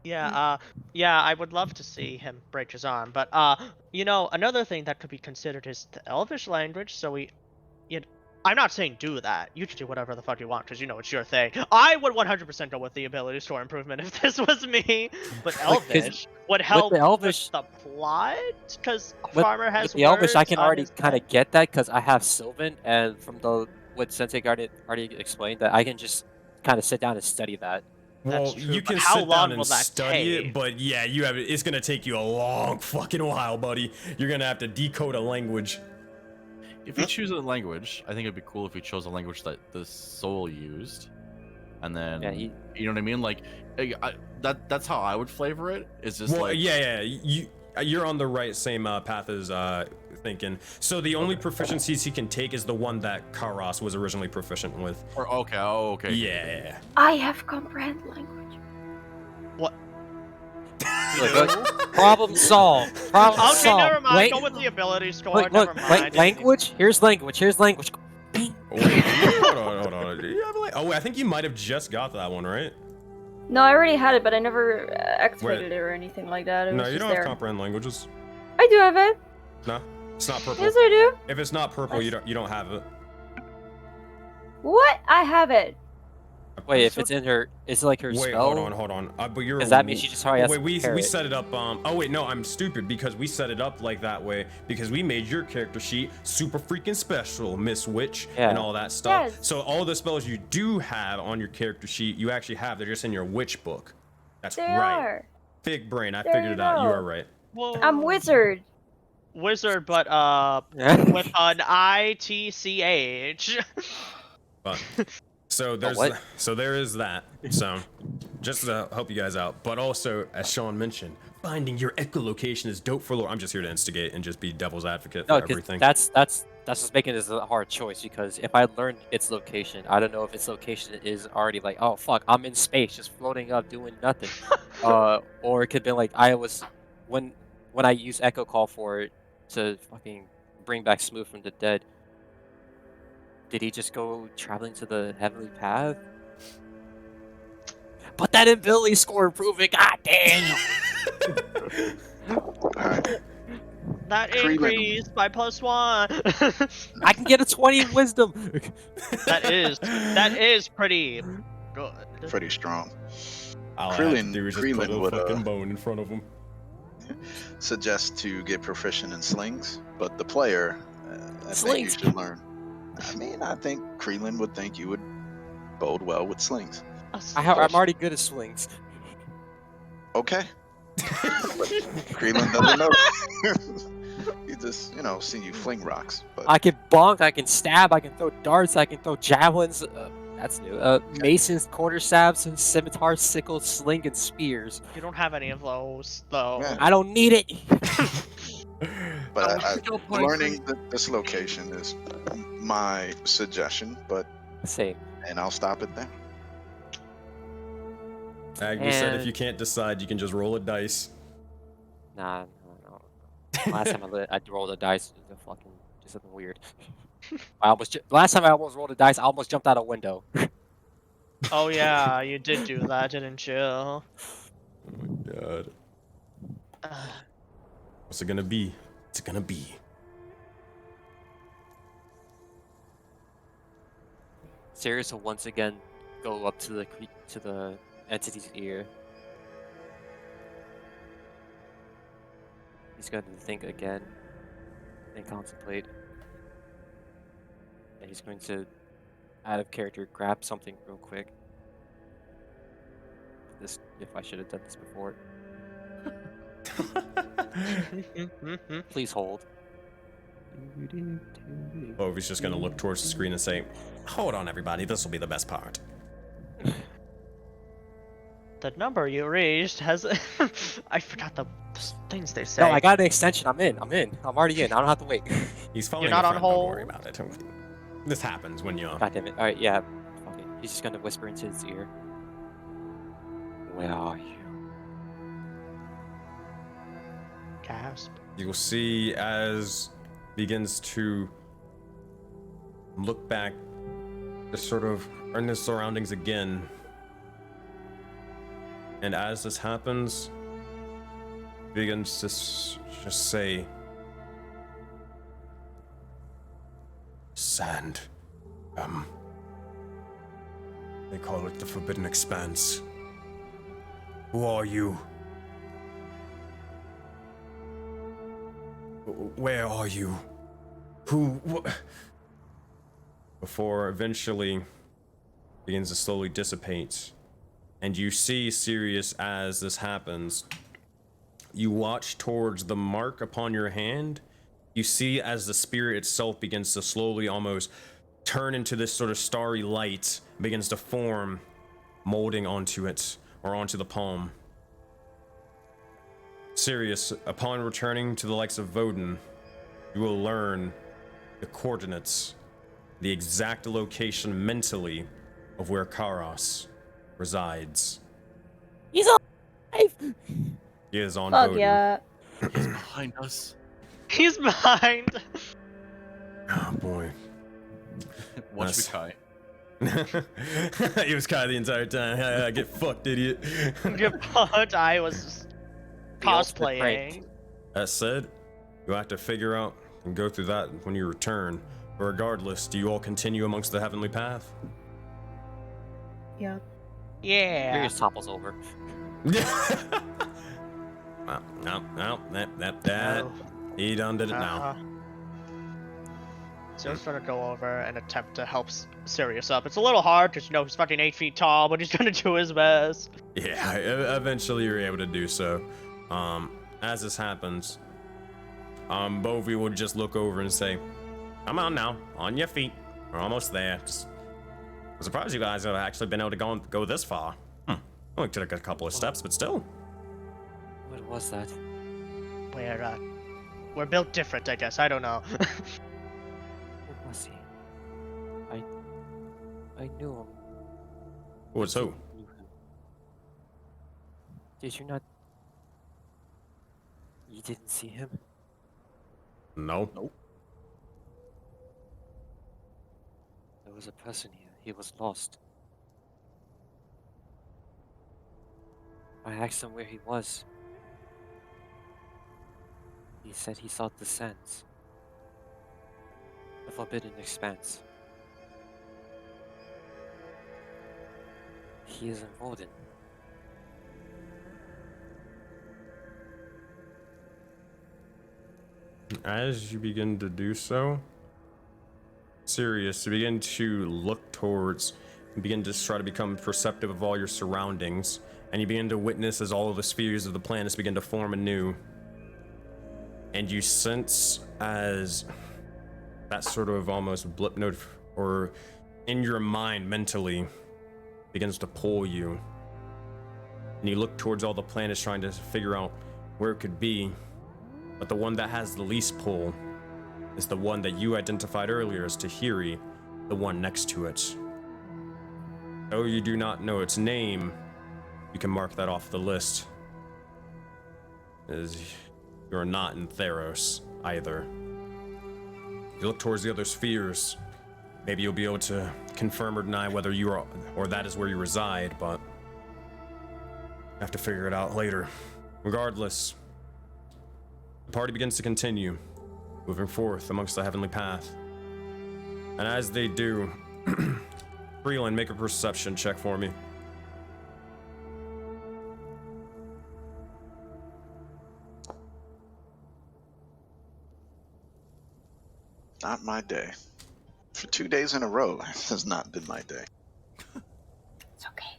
Speaker 1: Yeah, I would love to see him break his arm, but another thing that could be considered is the Elvish language. So I'm not saying do that. You should do whatever the fuck you want, because it's your thing. I would 100% go with the ability score improvement if this was me, but Elvish would help
Speaker 2: the Elvish-
Speaker 1: with the plot, because
Speaker 2: With,
Speaker 1: Farmer has
Speaker 2: with the Elvish, I
Speaker 1: words
Speaker 2: can
Speaker 1: on
Speaker 2: already
Speaker 1: his
Speaker 2: kind
Speaker 1: head.
Speaker 2: of get that because I have Sylvan, and from what Sensei already explained, that I can just kind of sit down and study that.
Speaker 3: Well,
Speaker 1: That's true,
Speaker 3: you
Speaker 1: but
Speaker 3: can
Speaker 1: how
Speaker 3: sit
Speaker 1: long
Speaker 3: down
Speaker 1: will
Speaker 3: and
Speaker 1: that
Speaker 3: study it,
Speaker 1: take?
Speaker 3: but yeah, it's gonna take you a long fucking while, buddy. You're gonna have to decode a language.
Speaker 4: If you choose a language, I think it'd be cool if you chose a language that the soul used, and then
Speaker 2: Yeah,
Speaker 4: you know what I mean. Like, that's how I would flavor it. Is just
Speaker 3: Well,
Speaker 4: like
Speaker 3: yeah, you're on the right same path as thinking. So the only proficiencies he can take is the one that Karas was originally proficient with.
Speaker 4: Or okay.
Speaker 3: Yeah.
Speaker 6: I have comprehend language.
Speaker 1: What?
Speaker 2: Problem solved. Problem
Speaker 1: Okay,
Speaker 2: solved.
Speaker 1: never mind.
Speaker 2: Wait,
Speaker 1: Go with the ability score.
Speaker 2: look,
Speaker 1: Never mind.
Speaker 2: language. Here's language.
Speaker 3: Wait, hold on. Do you have oh, I think you might have just got that one, right?
Speaker 6: No, I already had it, but I never activated it or anything like that. It
Speaker 3: No,
Speaker 6: was
Speaker 3: you
Speaker 6: just
Speaker 3: don't
Speaker 6: there.
Speaker 3: have comprehend languages.
Speaker 6: I do have it.
Speaker 3: No, it's not purple.
Speaker 6: Yes, I do.
Speaker 3: If it's not purple, you don't have it.
Speaker 6: What? I have it.
Speaker 2: Wait, if it's in her, it's like her
Speaker 3: Wait,
Speaker 2: spell.
Speaker 3: hold on. But you're.
Speaker 2: Does that mean she just probably has
Speaker 3: wait,
Speaker 2: to
Speaker 3: we
Speaker 2: prepare it?
Speaker 3: set it up. Oh wait, no, I'm stupid because we set it up like that way because we made your character sheet super freaking special, Miss Witch,
Speaker 2: Yeah.
Speaker 3: and all that stuff.
Speaker 6: Yes.
Speaker 3: So all the spells you do have on your character sheet, you actually have. They're just in your witch book. That's
Speaker 6: They
Speaker 3: right.
Speaker 6: are.
Speaker 3: Big brain. I
Speaker 6: There
Speaker 3: figured
Speaker 6: you
Speaker 3: it out. You
Speaker 6: go.
Speaker 3: are right.
Speaker 1: Whoa.
Speaker 6: I'm wizard.
Speaker 1: Wizard, but with an ITCH.
Speaker 3: But so there's
Speaker 2: what?
Speaker 3: so there is that. So just to help you guys out, but also as Sean mentioned, finding your echolocation is dope for lore. I'm just here to instigate and just be devil's advocate
Speaker 2: No,
Speaker 3: for
Speaker 2: because
Speaker 3: everything.
Speaker 2: that's what's making this a hard choice. Because if I learned its location, I don't know if its location is already like, oh fuck, I'm in space, just floating up, doing nothing. Or it could be like I was when I use Echo Call for it to fucking bring back Smooth from the dead. Did he just go traveling to the heavenly path? But that ability score improving, god damn!
Speaker 5: Alright.
Speaker 1: That
Speaker 5: Krillin.
Speaker 1: increased by +1.
Speaker 2: I can get a 20 in wisdom.
Speaker 1: that is pretty good.
Speaker 5: Pretty strong.
Speaker 3: All I have to
Speaker 5: Krillin-
Speaker 3: do is just
Speaker 5: Krillin
Speaker 3: put a
Speaker 5: would,
Speaker 3: fucking bone in front of him.
Speaker 5: Suggest to get proficient in slings, but the player, I think you
Speaker 2: Slings.
Speaker 5: should learn. I mean, I think Krillin would think you would bode well with slings.
Speaker 2: I'm already good at swings.
Speaker 5: Okay. Krillin doesn't know. He just, seen you fling rocks. But
Speaker 2: I can bonk, I can stab, I can throw darts, I can throw javelins. That's new. Masons, quarter stabs, scimitars, sickles, sling, and spears.
Speaker 1: You don't have any of those, though.
Speaker 5: Yeah.
Speaker 2: I don't need it.
Speaker 5: But
Speaker 2: No point.
Speaker 5: learning this location is my suggestion, and I'll stop it there.
Speaker 3: Agnes said if
Speaker 2: And-
Speaker 3: you can't decide, you can just roll a dice.
Speaker 2: Nah, no. Last time I rolled a dice, it was fucking just something weird. Last time I almost rolled a dice, I almost jumped out a window.
Speaker 1: Oh yeah, you did do that, didn't you?
Speaker 3: Oh my god. What's it gonna be? What's it gonna be?
Speaker 2: Sirius will once again go up to the entity's ear. He's going to think again and contemplate. And he's going to, out of character, grab something real quick. If I should have done this before. Please hold.
Speaker 3: Oh, he's just gonna look towards the screen and say, "Hold on, everybody. This will be the best part."
Speaker 1: The number you reached has. I forgot the things they say.
Speaker 2: No, I got an extension. I'm in. I'm already in. I don't have to wait.
Speaker 3: He's following.
Speaker 1: You're not
Speaker 3: a
Speaker 1: on
Speaker 3: friend,
Speaker 1: hold.
Speaker 3: Don't worry about it. This happens when you're.
Speaker 2: God damn it. Alright, yeah. Fuck it. He's just gonna whisper into his ear. Where are you?
Speaker 1: Gasp.
Speaker 3: You'll see as begins to look back, just sort of in his surroundings again. And as this happens, begins to just say, sand. They call it the Forbidden Expanse. Who are you? Where are you? Before eventually begins to slowly dissipate. And you see, Sirius, as this happens, you watch towards the mark upon your hand. You see as the spirit itself begins to slowly almost turn into this sort of starry light, begins to form, molding onto it, or onto the palm. Sirius, upon returning to the likes of Vodin, you will learn the coordinates, the exact location mentally of where Karos resides.
Speaker 2: He's alive!
Speaker 3: He is on
Speaker 6: Fuck
Speaker 3: Vodin.
Speaker 6: yeah.
Speaker 4: He's behind us.
Speaker 1: He's behind.
Speaker 3: Oh boy.
Speaker 4: Watch
Speaker 3: Nice.
Speaker 4: me, Kai.
Speaker 3: He was Kai the entire time. Get fucked, idiot.
Speaker 1: Good part. I was just
Speaker 2: The ultimate prank.
Speaker 1: cosplaying.
Speaker 3: That said, you'll have to figure out and go through that when you return. But regardless, do you all continue amongst the heavenly path?
Speaker 6: Yeah.
Speaker 1: Yeah.
Speaker 2: Sirius topples over.
Speaker 3: No, that.
Speaker 1: Oh.
Speaker 3: He done did it now.
Speaker 1: Uh-huh. So he's gonna go over and attempt to help Sirius up. It's a little hard because, you know, he's fucking 8 feet tall, but he's gonna do his best.
Speaker 3: Yeah, eventually you're able to do so. As this happens, both of you would just look over and say, come on now, on your feet. We're almost there. I'm surprised you guys have actually been able to go this far. Only took a couple of steps, but still.
Speaker 2: What was that?
Speaker 1: We're built different, I guess. I don't know.
Speaker 2: Who was he? I knew him.
Speaker 3: What's who?
Speaker 2: Knew him. Did you not? You didn't see him?
Speaker 3: No.
Speaker 2: There was a person here. He was lost. I asked him where he was. He said he sought the sands. The Forbidden Expanse. He is in Odin.
Speaker 3: As you begin to do so, Sirius, you begin to look towards and begin to try to become perceptive of all your surroundings, and you begin to witness as all of the spheres of the planets begin to form anew. And you sense as that sort of almost blip note, or in your mind mentally, begins to pull you. And you look towards all the planets trying to figure out where it could be. But the one that has the least pull is the one that you identified earlier as Tahiri, the one next to it. Though you do not know its name, you can mark that off the list, as you're not in Theros either. You look towards the other spheres, maybe you'll be able to confirm or deny whether you are, or that is where you reside, but you have to figure it out later. Regardless, the party begins to continue, moving forth amongst the heavenly path. And as they do, Freeland, make a perception check for me.
Speaker 5: Not my day. For 2 days in a row, this has not been my day.
Speaker 6: It's okay.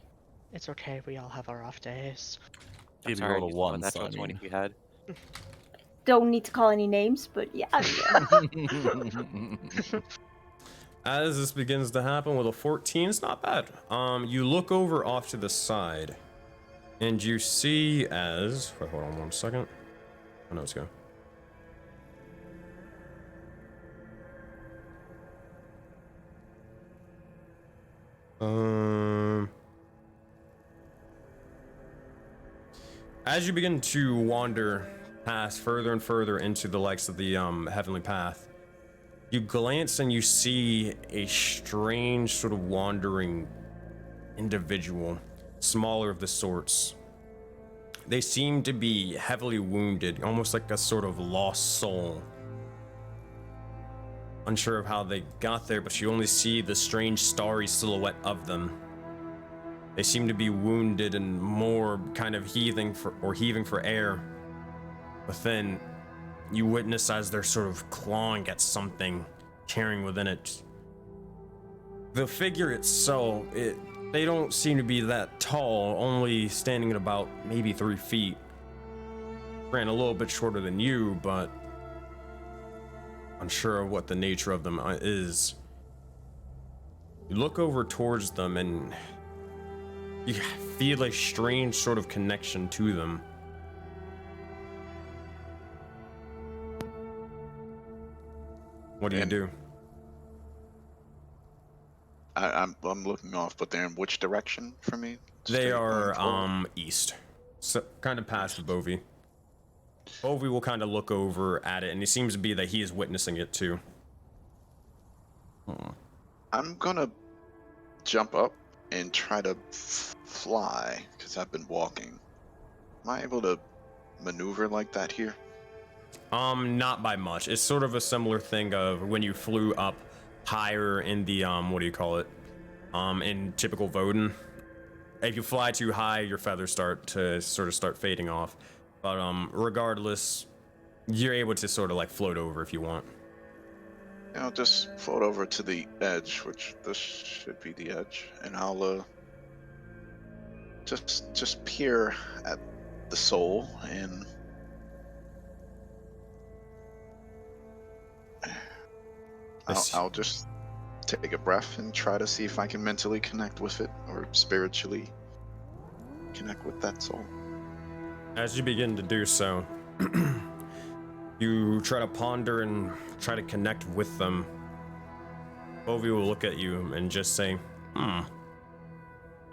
Speaker 1: It's okay. We all have our off days.
Speaker 2: I'm
Speaker 4: Give you
Speaker 2: sorry,
Speaker 4: all the
Speaker 2: you
Speaker 4: ones,
Speaker 2: That's
Speaker 4: I
Speaker 2: what 20
Speaker 4: mean.
Speaker 2: you had.
Speaker 6: Don't need to call any names, but yeah.
Speaker 3: As this begins to happen with a 14, it's not bad. You look over off to the side, and you see as... Wait, hold on 1 second. I know it's going. As you begin to wander past further and further into the likes of the heavenly path, you glance and you see a strange sort of wandering individual, smaller of the sorts, they seem to be heavily wounded, almost like a sort of lost soul. Unsure of how they got there, but you only see the strange starry silhouette of them. They seem to be wounded and more kind of heaving for air. But then you witness as they're sort of clawing at something, tearing within it. The figure itself, they don't seem to be that tall, only standing at about maybe 3 feet. Ran a little bit shorter than you, but unsure of what the nature of them is. You look over towards them and you feel a strange sort of connection to them. What do you do?
Speaker 5: I'm looking off, but they're in which direction from me?
Speaker 3: They
Speaker 5: Straight
Speaker 3: are
Speaker 5: going forward?
Speaker 3: east, so kind of past Bovie. Bovie will kind of look over at it, and it seems to be that he is witnessing it too.
Speaker 5: I'm gonna jump up and try to fly because I've been walking. Am I able to maneuver like that here?
Speaker 3: Not by much. It's sort of a similar thing of when you flew up higher in the what do you call it? In typical Voden. If you fly too high, your feathers start fading off. But regardless, you're able to sort of like float over if you want.
Speaker 5: I'll just float over to the edge, which this should be the edge, and I'll just peer at the soul and I'll just take a breath and try to see if I can mentally connect with it or spiritually connect with that soul.
Speaker 3: As you begin to do so, you try to ponder and try to connect with them. Bovie will look at you and just say, Are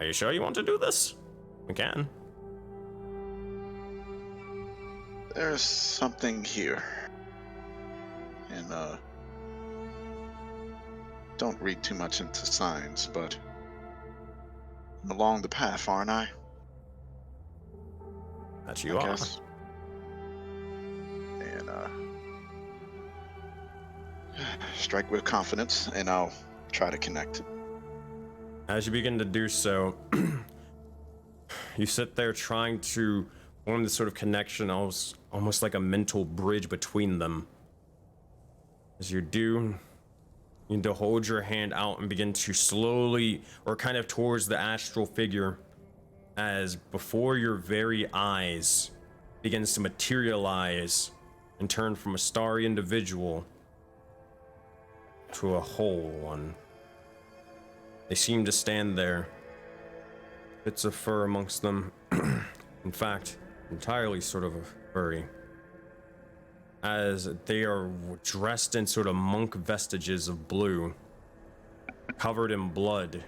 Speaker 3: you sure you want to do this? We can.
Speaker 5: There's something here. And, don't read too much into signs, but I'm along the path, aren't I?
Speaker 3: That you
Speaker 5: I
Speaker 3: are.
Speaker 5: guess. And, strike with confidence, and I'll try to connect it.
Speaker 3: As you begin to do so, you sit there trying to form this sort of connection, almost like a mental bridge between them. As you do, you need to hold your hand out and begin to slowly, or kind of towards the astral figure, as before your very eyes begins to materialize and turn from a starry individual to a whole one. They seem to stand there, bits of fur amongst them. In fact, entirely sort of furry, as they are dressed in sort of monk vestiges of blue, covered in blood,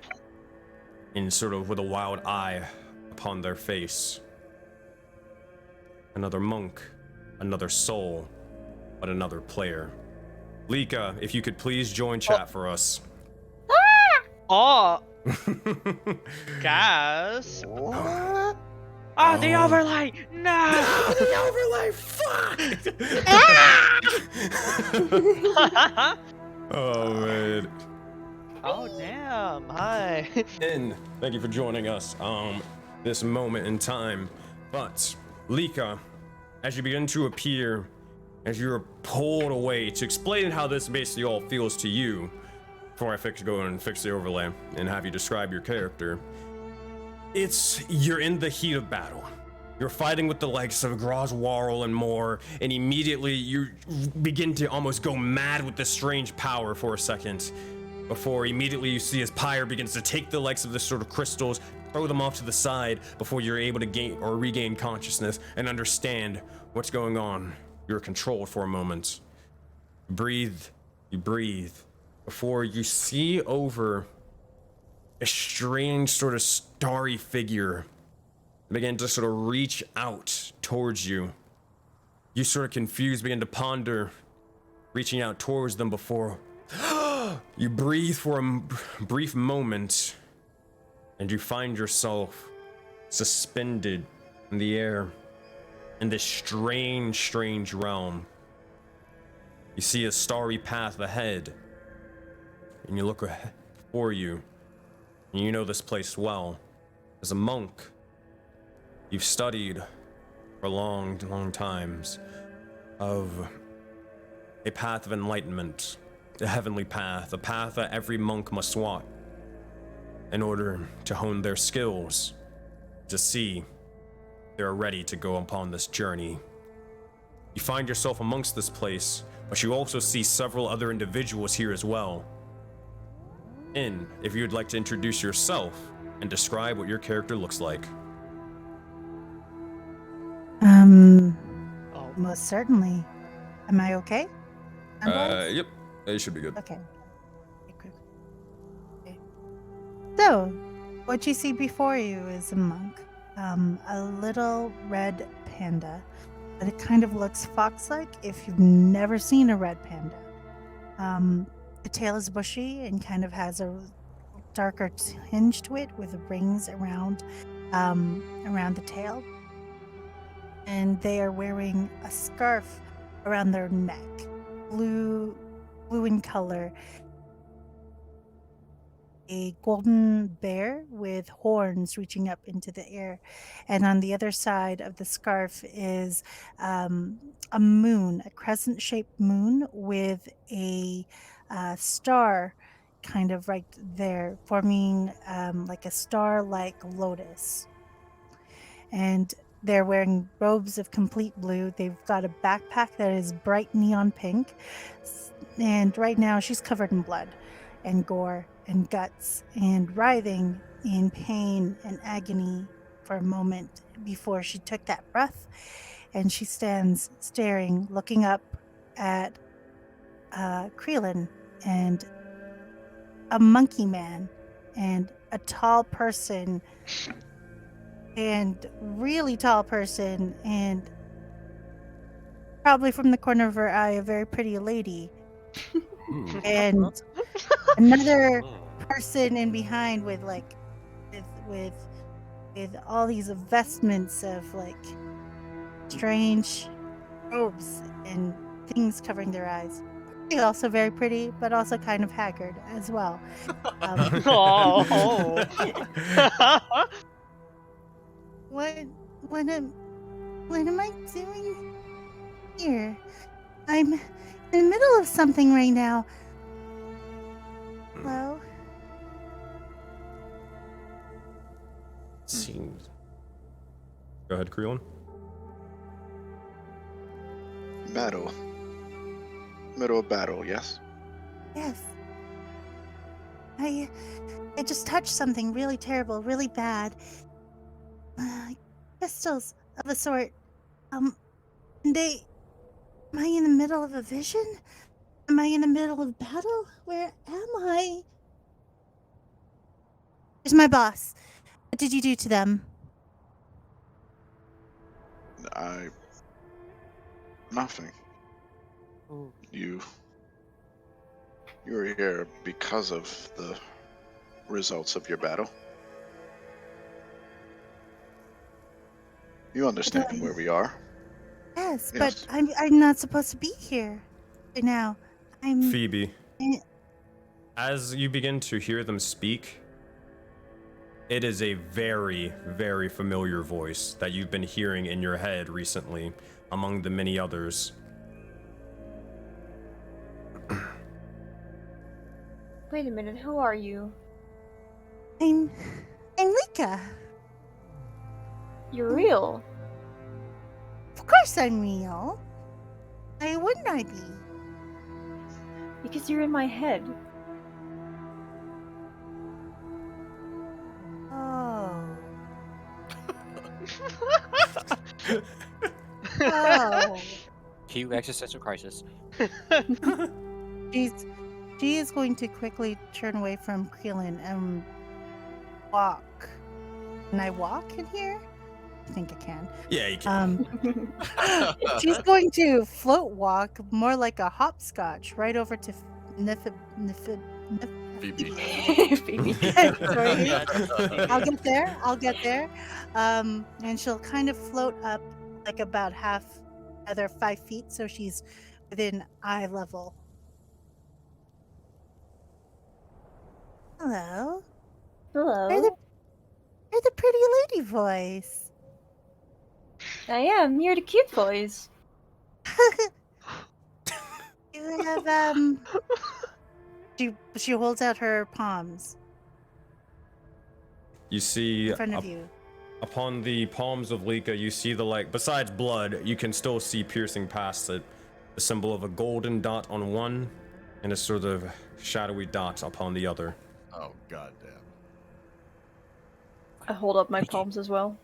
Speaker 3: and sort of with a wild eye upon their face. Another monk, another soul, but another player. Lika, if you could please join chat for us.
Speaker 1: Oh, guys.
Speaker 5: What?
Speaker 1: Oh, the overlay! No!
Speaker 3: The overlay! Fuck! Oh, man.
Speaker 1: Oh, damn. Hi.
Speaker 3: And thank you for joining us this moment in time. But Lika, as you begin to appear, as you're pulled away, to explain how this basically all feels to you, before I go and fix the overlay and have you describe your character, you're in the heat of battle. You're fighting with the likes of Groswarl and more, and immediately you begin to almost go mad with this strange power for a second, before immediately you see as Pyre begins to take the likes of this sort of crystals, throw them off to the side, before you're able to gain or regain consciousness and understand what's going on. You're controlled for a moment. You breathe, before you see over a strange sort of starry figure begin to sort of reach out towards you. You sort of confused, begin to ponder, reaching out towards them before you breathe for a brief moment, and you find yourself suspended In the air, in this strange realm, you see a starry path ahead, and you look before you, and you know this place well. As a monk, you've studied for long times of a path of enlightenment, a heavenly path, a path that every monk must walk in order to hone their skills, to see they're ready to go upon this journey. You find yourself amongst this place, but you also see several other individuals here as well. And if you'd like to introduce yourself and describe what your character looks like.
Speaker 1: Oh,
Speaker 7: Most certainly. Am I okay?
Speaker 3: Yep, it should be good.
Speaker 7: Okay. Okay. So, what you see before you is a monk. A little red panda. But it kind of looks fox-like if you've never seen a red panda. The tail is bushy and kind of has a darker tinge to it with rings around the tail. And they are wearing a scarf around their neck, blue in color. A golden bear with horns reaching up into the air. And on the other side of the scarf is a moon, a crescent-shaped moon with a star kind of right there, forming like a star-like lotus. And they're wearing robes of complete blue. They've got a backpack that is bright neon pink. And right now she's covered in blood and gore and guts and writhing in pain and agony for a moment before she took that breath. And she stands staring, looking up at Krelin and a monkey man and a tall person and really tall person and probably from the corner of her eye a very pretty lady and another person in behind with like with all these vestments of like strange robes and things covering their eyes. They're also very pretty, but also kind of haggard as well.
Speaker 1: oh.
Speaker 7: What am I doing here? I'm in the middle of something right now. Hello?
Speaker 3: Seems. Go ahead, Krelin.
Speaker 5: Battle. Middle of battle, yes?
Speaker 7: Yes. I just touched something really terrible, really bad. Crystals of a sort. Am I in the middle of a vision? Am I in the middle of battle? Where am I? Here's my boss. What did you do to them?
Speaker 5: Nothing.
Speaker 2: Ooh.
Speaker 5: You were here because of the results of your battle. You understand where we are?
Speaker 7: Yes,
Speaker 5: Yes.
Speaker 7: but I'm not supposed to be here right now. I'm
Speaker 3: Phoebe,
Speaker 7: Eh,
Speaker 3: as you begin to hear them speak, it is a very, very familiar voice that you've been hearing in your head recently, among the many others.
Speaker 6: Wait a minute, who are you?
Speaker 7: I'm Lika.
Speaker 6: You're real.
Speaker 7: Of course I'm real. Why wouldn't I be?
Speaker 6: Because you're in my head.
Speaker 7: Oh. Oh.
Speaker 2: Cue existential crisis.
Speaker 7: She is going to quickly turn away from Krelin and walk. Can I walk in here? I think I can.
Speaker 3: Yeah, you can.
Speaker 7: She's going to float walk more like a hopscotch right over to
Speaker 4: Phoebe.
Speaker 6: Phoebe.
Speaker 7: Sorry.
Speaker 1: Yeah,
Speaker 7: I'll get there. And she'll kind of float up like about other 5 feet, so she's within eye level. Hello.
Speaker 6: Hello.
Speaker 7: You're the pretty lady voice.
Speaker 6: I am. You're the cute voice.
Speaker 7: You have she holds out her palms
Speaker 3: You see
Speaker 7: in front of you.
Speaker 3: upon the palms of Lika, you see the, like, besides blood, you can still see piercing past it, the symbol of a golden dot on one and a sort of shadowy dot upon the other.
Speaker 4: Oh goddamn.
Speaker 6: I hold up my palms as well.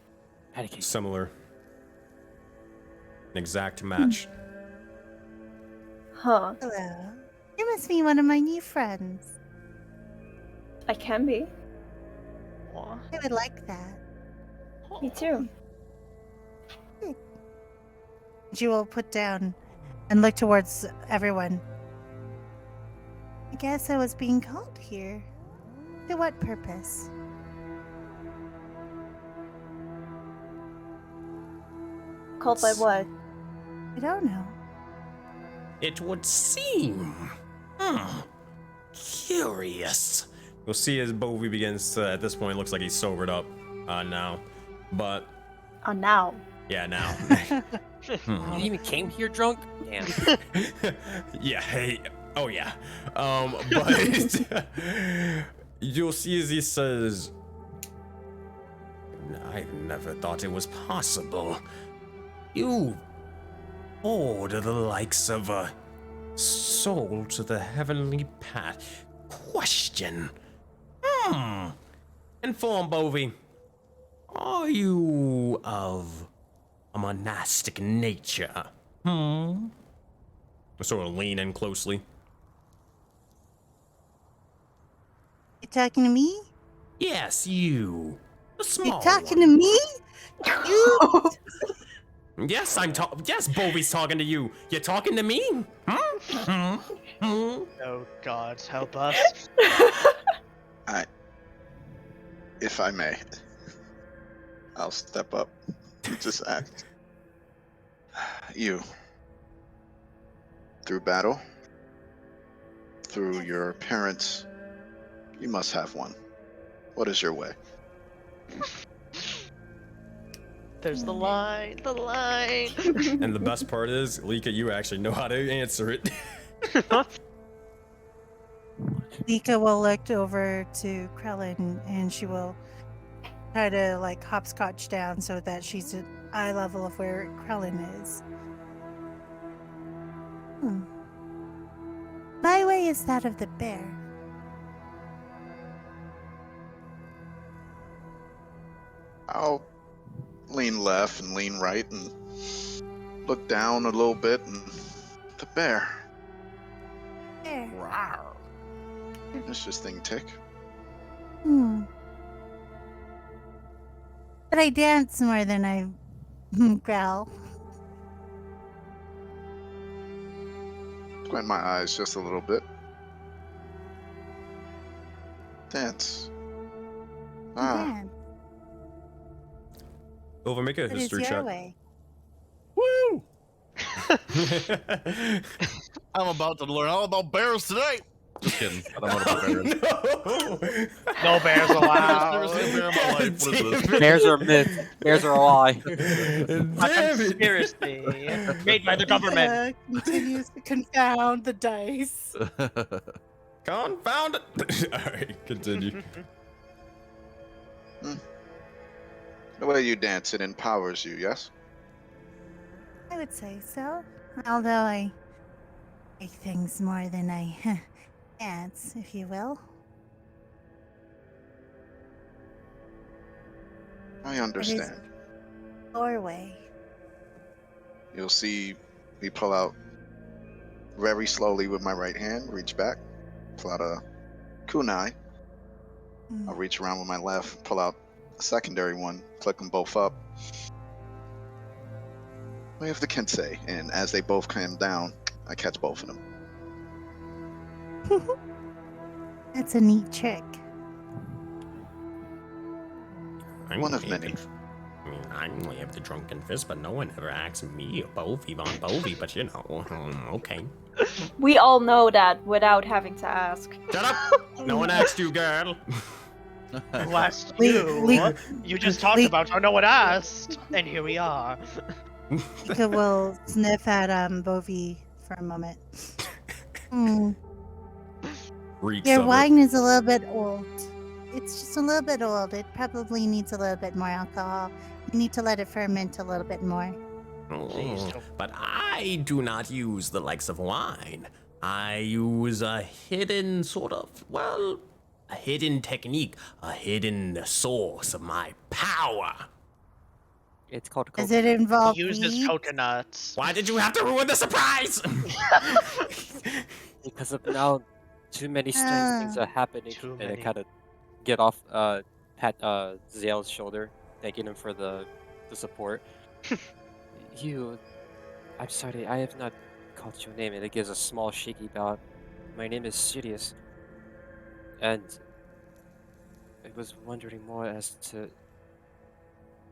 Speaker 3: Similar. An exact match.
Speaker 6: Huh.
Speaker 7: Hello. You must be one of my new friends.
Speaker 6: I can be.
Speaker 1: Aw.
Speaker 7: I would like that.
Speaker 6: Me too.
Speaker 7: She will put down and look towards everyone. I guess I was being called here. To what purpose?
Speaker 6: Called by what?
Speaker 7: I don't know.
Speaker 3: It would seem. Curious. You'll see as Bovie begins to, at this point, looks like he's sobered up now. But,
Speaker 6: Now.
Speaker 3: yeah, now.
Speaker 2: You even came here drunk? Damn.
Speaker 3: Yeah, hey, oh yeah. But you'll see as he says, I've never thought it was possible. You order the likes of a soul to the heavenly path. Question. Inform Bovie. Are you of a monastic nature? I sort of lean in closely.
Speaker 7: You talking to me?
Speaker 3: Yes, you. The small
Speaker 7: You talking
Speaker 3: one.
Speaker 7: to me? You?
Speaker 3: Yes, yes, Bovie's talking to you. You talking to me?
Speaker 1: Oh God, help us.
Speaker 5: If I may, I'll step up. Just act. You. Through battle, through your parents, you must have one. What is your way?
Speaker 1: There's the line, the line.
Speaker 3: And the best part is, Lika, you actually know how to answer it.
Speaker 7: Lika will look over to Krellin and she will try to like hopscotch down so that she's at eye level of where Krellin is. My way is that of the bear.
Speaker 5: I'll lean left and lean right and look down a little bit and the bear.
Speaker 7: Bear.
Speaker 5: Let's just thing tick.
Speaker 7: But I dance more than I growl.
Speaker 5: Squint my eyes just a little bit. Dance.
Speaker 7: Dance.
Speaker 3: Over, make a
Speaker 7: It is
Speaker 3: history
Speaker 7: your
Speaker 3: check.
Speaker 7: way.
Speaker 4: Woo! I'm about to learn all about bears today. Just kidding. I don't know about bears.
Speaker 3: No!
Speaker 1: No bears
Speaker 4: I've
Speaker 1: allowed.
Speaker 4: never seen a bear in my life. What is this?
Speaker 2: Bears are a myth. Bears are a lie.
Speaker 3: Damn
Speaker 1: A
Speaker 3: it!
Speaker 1: conspiracy made by the government.
Speaker 7: Continues to confound the dice.
Speaker 3: Confound it! Alright, continue.
Speaker 5: The way you dance, it empowers you, yes?
Speaker 7: I would say so. Although I make things more than I dance, if you will.
Speaker 5: I understand.
Speaker 7: Your way.
Speaker 5: You'll see me pull out very slowly with my right hand, reach back, pull out a kunai. I'll reach around with my left, pull out a secondary one, click them both up. We have the Sensei, and as they both come down, I catch both of them.
Speaker 7: That's a neat trick.
Speaker 5: One of many.
Speaker 3: I mean, I only have the drunken fist, but no one ever asks me or Bovey on Bovey, but you know, okay.
Speaker 6: We all know that without having to ask.
Speaker 3: Shut up! No one asked you, girl.
Speaker 1: Who asked
Speaker 7: Le-
Speaker 1: you?
Speaker 7: le-
Speaker 1: You just talked
Speaker 7: le-
Speaker 1: about how no one asked, and here we are.
Speaker 7: Mika will sniff at Bovey for a moment.
Speaker 3: Reeks
Speaker 7: Your
Speaker 3: of it.
Speaker 7: wine is a little bit old. It's just a little bit old. It probably needs a little bit more alcohol. You need to let it ferment a little bit more.
Speaker 1: Please don't.
Speaker 3: But I do not use the likes of wine. I use a hidden sort of, well, a hidden technique, a hidden source of my power.
Speaker 2: It's called
Speaker 7: Does it involve
Speaker 1: He uses
Speaker 7: weed?
Speaker 1: coconuts.
Speaker 3: Why did you have to ruin the surprise?
Speaker 2: Because of now, too many strange things are happening,
Speaker 1: Too
Speaker 2: and I
Speaker 1: many.
Speaker 2: kind of get off, pat Zale's shoulder, thanking him for the support. I'm sorry, I have not called your name, and it gives a small shaky bow. My name is Sirius, and I was wondering more as to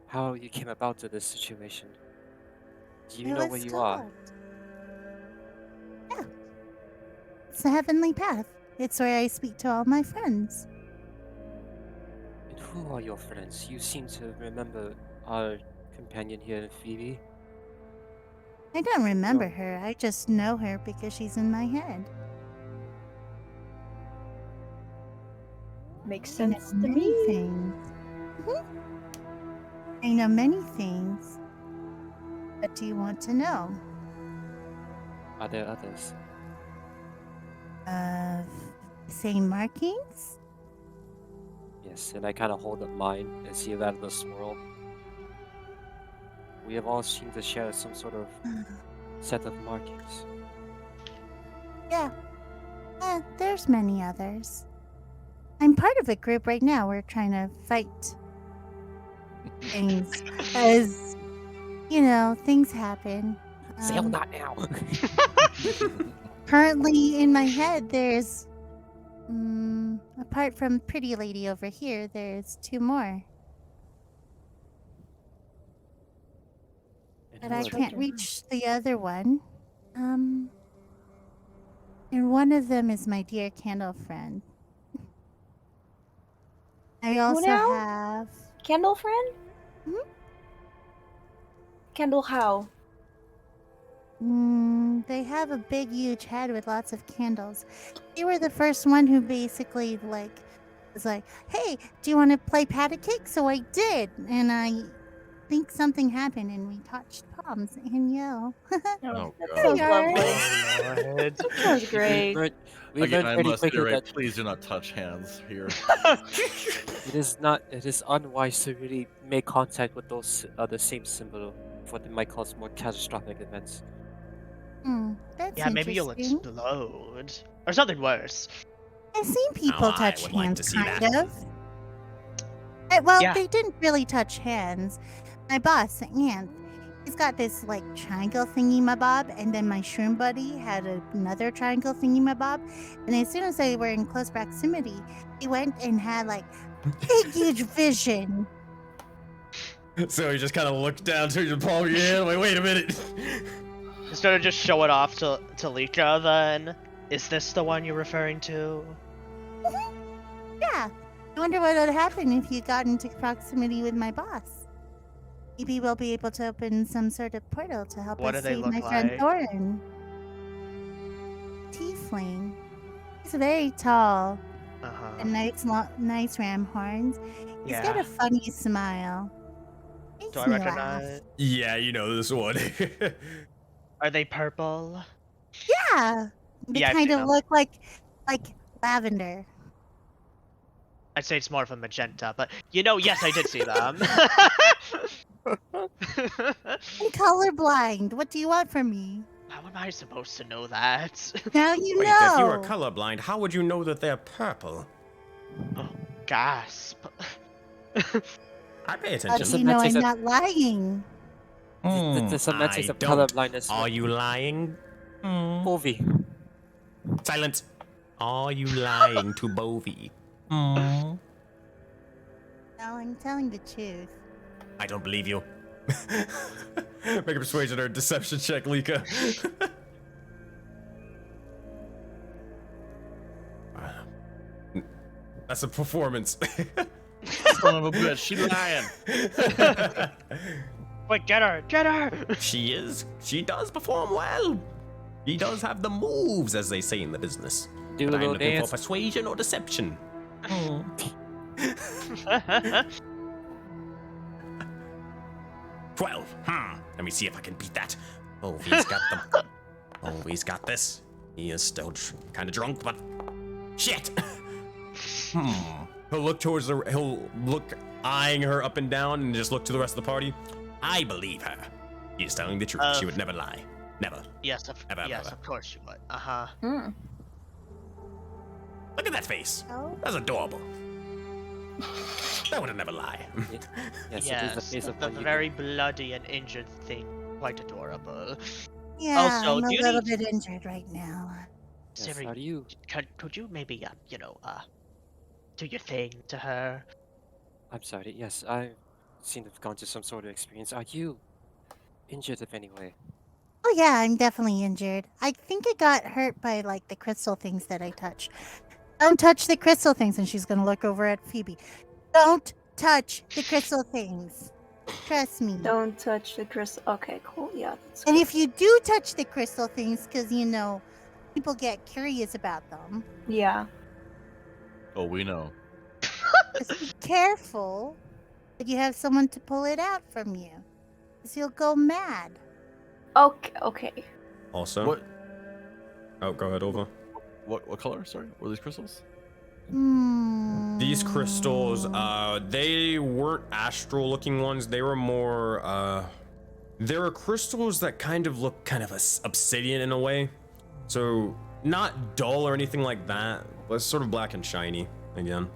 Speaker 2: how you came about to this situation. Do you
Speaker 7: I
Speaker 2: know where
Speaker 7: was
Speaker 2: you are?
Speaker 7: told. Yeah. It's the heavenly path. It's where I speak to all my friends.
Speaker 2: And who are your friends? You seem to remember our companion here, Phoebe.
Speaker 7: I don't remember
Speaker 2: No.
Speaker 7: her. I just know her because she's in my head.
Speaker 6: Makes
Speaker 7: I know
Speaker 6: sense to
Speaker 7: many
Speaker 6: me.
Speaker 7: things. I know many things. What do you want to know?
Speaker 2: Are there others?
Speaker 7: Same markings?
Speaker 2: Yes, and I kind of hold up mine and see that in the swirl. We have all seemed to share some sort of set of markings.
Speaker 7: Yeah. There's many others. I'm part of a group right now. We're trying to fight things. As, you know, things happen.
Speaker 2: Zale, not now!
Speaker 7: Currently in my head, there's... apart from Pretty Lady over here, there's 2 more.
Speaker 2: And
Speaker 7: But
Speaker 2: who
Speaker 7: I
Speaker 2: are they?
Speaker 7: can't reach the other one. And one of them is my dear candle friend. I also
Speaker 6: now?
Speaker 7: have...
Speaker 6: Kendall friend?
Speaker 7: Mhm.
Speaker 6: Kendall how?
Speaker 7: They have a big, huge head with lots of candles. They were the first one who basically, was like, hey, do you want to play patty cake? So I did. And I think something happened and we touched palms and yo.
Speaker 4: Oh,
Speaker 6: That
Speaker 4: God.
Speaker 6: sounds
Speaker 7: Hey,
Speaker 6: lovely.
Speaker 1: Oh, Lord.
Speaker 6: Sounds great.
Speaker 2: We
Speaker 4: Again,
Speaker 2: learned
Speaker 4: I
Speaker 2: pretty
Speaker 4: must
Speaker 2: quickly
Speaker 4: iterate,
Speaker 2: that
Speaker 4: please do not touch hands here.
Speaker 2: it is unwise to really make contact with those the same symbol for what might cause more catastrophic events.
Speaker 7: That's
Speaker 1: Yeah, maybe you'll
Speaker 7: interesting.
Speaker 1: explode. Or something worse.
Speaker 7: I've seen people
Speaker 3: I
Speaker 7: touch
Speaker 3: would like
Speaker 7: hands,
Speaker 3: to see
Speaker 7: kind
Speaker 3: that.
Speaker 7: of. Well,
Speaker 1: Yeah.
Speaker 7: they didn't really touch hands. My boss, Ant, he's got this triangle thingy-mabob, and then my shroom buddy had another triangle thingy-mabob. And as soon as they were in close proximity, he went and had big, huge vision.
Speaker 3: So you just kind of look down to your palm of your hand. Wait a minute.
Speaker 1: Instead of just show it off to Lika, then is this the one you're referring to?
Speaker 7: Yeah. I wonder what would happen if you got into proximity with my boss. Maybe we'll be able to open some sort of portal to help
Speaker 1: What
Speaker 7: us
Speaker 1: do they
Speaker 7: save
Speaker 1: look
Speaker 7: my friend
Speaker 1: like?
Speaker 7: Thorin. Tiefling. He's very tall
Speaker 1: Uh-huh.
Speaker 7: and nice ram horns. He's got
Speaker 1: Yeah.
Speaker 7: a funny smile. Makes
Speaker 1: Do I
Speaker 7: me
Speaker 1: recognize?
Speaker 3: Yeah, you know this one.
Speaker 1: Are they purple?
Speaker 7: laugh. Yeah. They
Speaker 1: Yeah, I've
Speaker 7: kind
Speaker 1: seen
Speaker 7: of
Speaker 1: them.
Speaker 7: look like lavender.
Speaker 1: I'd say it's more of a magenta, but yes, I did see them.
Speaker 7: I'm colorblind. What do you want from me?
Speaker 1: How am I supposed to know that?
Speaker 7: Now you
Speaker 3: Wait,
Speaker 7: know.
Speaker 3: if you were colorblind, how would you know that they're purple?
Speaker 1: Oh, gasp.
Speaker 3: I pay
Speaker 7: How
Speaker 3: attention.
Speaker 7: do you know I'm
Speaker 2: Semantics of-
Speaker 7: not lying?
Speaker 2: The semantics
Speaker 3: I
Speaker 2: of
Speaker 3: don't.
Speaker 2: colorblindness.
Speaker 3: Are you lying?
Speaker 2: Movie.
Speaker 3: Silence. Are you lying to Bovie?
Speaker 7: No, I'm telling the truth.
Speaker 3: I don't believe you. Make a persuasion or deception check, Lika. That's a performance.
Speaker 4: Son of a bitch, she lying.
Speaker 1: Wait, get her!
Speaker 3: She does perform well. She does have the moves, as they say in the business.
Speaker 2: Do a
Speaker 3: But I'm
Speaker 2: little
Speaker 3: looking
Speaker 2: dance.
Speaker 3: for persuasion or deception. 12. Let me see if I can beat that. Bovie's got them. Bovie's got this. He is still kind of drunk, but shit. He'll look towards he'll look eyeing her up and down and just look to the rest of the party. I believe her. She is telling the truth. She would never lie. Never.
Speaker 1: Yes,
Speaker 3: Ever.
Speaker 1: of course you would. Uh-huh.
Speaker 3: Look at that face.
Speaker 7: Oh.
Speaker 3: That's adorable. That would never lie.
Speaker 2: Yes, it is the
Speaker 1: Yes,
Speaker 2: face of
Speaker 1: the
Speaker 2: one you
Speaker 1: very bloody and injured thing. Quite adorable.
Speaker 7: Yeah,
Speaker 1: Also,
Speaker 7: I'm a
Speaker 1: do you
Speaker 7: little
Speaker 1: need-
Speaker 7: bit injured right now.
Speaker 2: Yes,
Speaker 1: Siri,
Speaker 2: are you?
Speaker 1: could you maybe, do your thing to her?
Speaker 2: I'm sorry. Yes, I seem to have gone to some sort of experience. Are you injured in any way?
Speaker 7: Oh yeah, I'm definitely injured. I think I got hurt by like the crystal things that I touched. Don't touch the crystal things, and she's gonna look over at Phoebe. Don't touch the crystal things. Trust me.
Speaker 6: Don't touch the crystal. Okay, cool. Yeah, that's
Speaker 7: And
Speaker 6: cool.
Speaker 7: if you do touch the crystal things, because people get curious about them,
Speaker 6: Yeah.
Speaker 4: Oh, we know.
Speaker 7: just be careful that you have someone to pull it out from you, because you'll go mad.
Speaker 6: Okay.
Speaker 3: Also.
Speaker 4: What?
Speaker 3: Oh, go ahead, Ova.
Speaker 4: What color? Sorry, were these crystals?
Speaker 3: These crystals, they weren't astral-looking ones. They were more, they were crystals that kind of look kind of obsidian in a way. So, not dull or anything like that, but sort of black and shiny, again.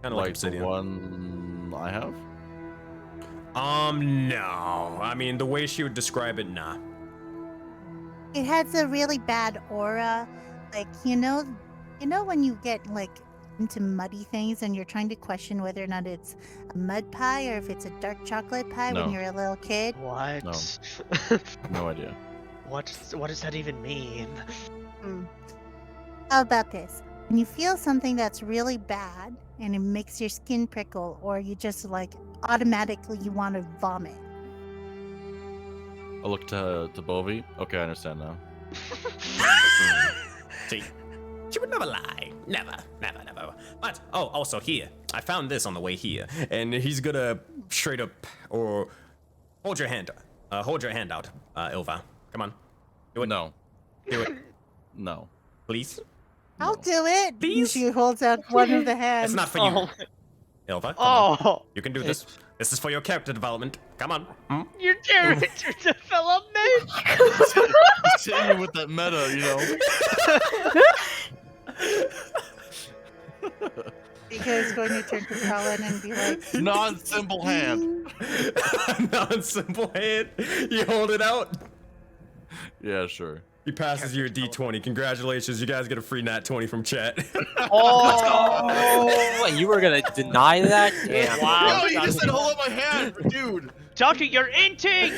Speaker 3: Kind of like
Speaker 4: The
Speaker 3: obsidian.
Speaker 4: one I have?
Speaker 3: No. I mean, the way she would describe it, nah.
Speaker 7: It has a really bad aura. Like, you know when you get like into muddy things and you're trying to question whether or not it's a mud pie or if it's a dark chocolate pie
Speaker 4: No.
Speaker 7: when you're a little kid?
Speaker 1: What?
Speaker 4: No. No idea.
Speaker 1: What does that even mean?
Speaker 7: How about this? When you feel something that's really bad and it makes your skin prickle, or you just like automatically you want to vomit.
Speaker 4: I look to Bovie. Okay, I understand now.
Speaker 3: See, she would never lie. Never. But, also here. I found this on the way here. And he's gonna straight up, or hold your hand out, Ilva. Come on. Do it.
Speaker 4: No.
Speaker 3: Do it.
Speaker 4: No.
Speaker 3: Please.
Speaker 7: I'll
Speaker 4: No.
Speaker 7: do it. And
Speaker 3: Please?
Speaker 7: she holds out one of the hands.
Speaker 3: It's not for you. Ilva, come on.
Speaker 1: Oh,
Speaker 3: You can do this. This is for your character development. Come on.
Speaker 1: your character development.
Speaker 4: Continue with that meta, you know.
Speaker 7: Because going to turn to Colin and be like,
Speaker 4: Non-simple hand.
Speaker 3: Non-simple hand. You hold it out.
Speaker 4: Yeah, sure.
Speaker 3: He passes you a D20. Congratulations, you guys get a free nat 20 from chat.
Speaker 1: Oh,
Speaker 2: What, you were gonna deny that? Damn.
Speaker 1: Wow.
Speaker 4: No, you just said hold up my hand, dude.
Speaker 1: Doctor, you're inting.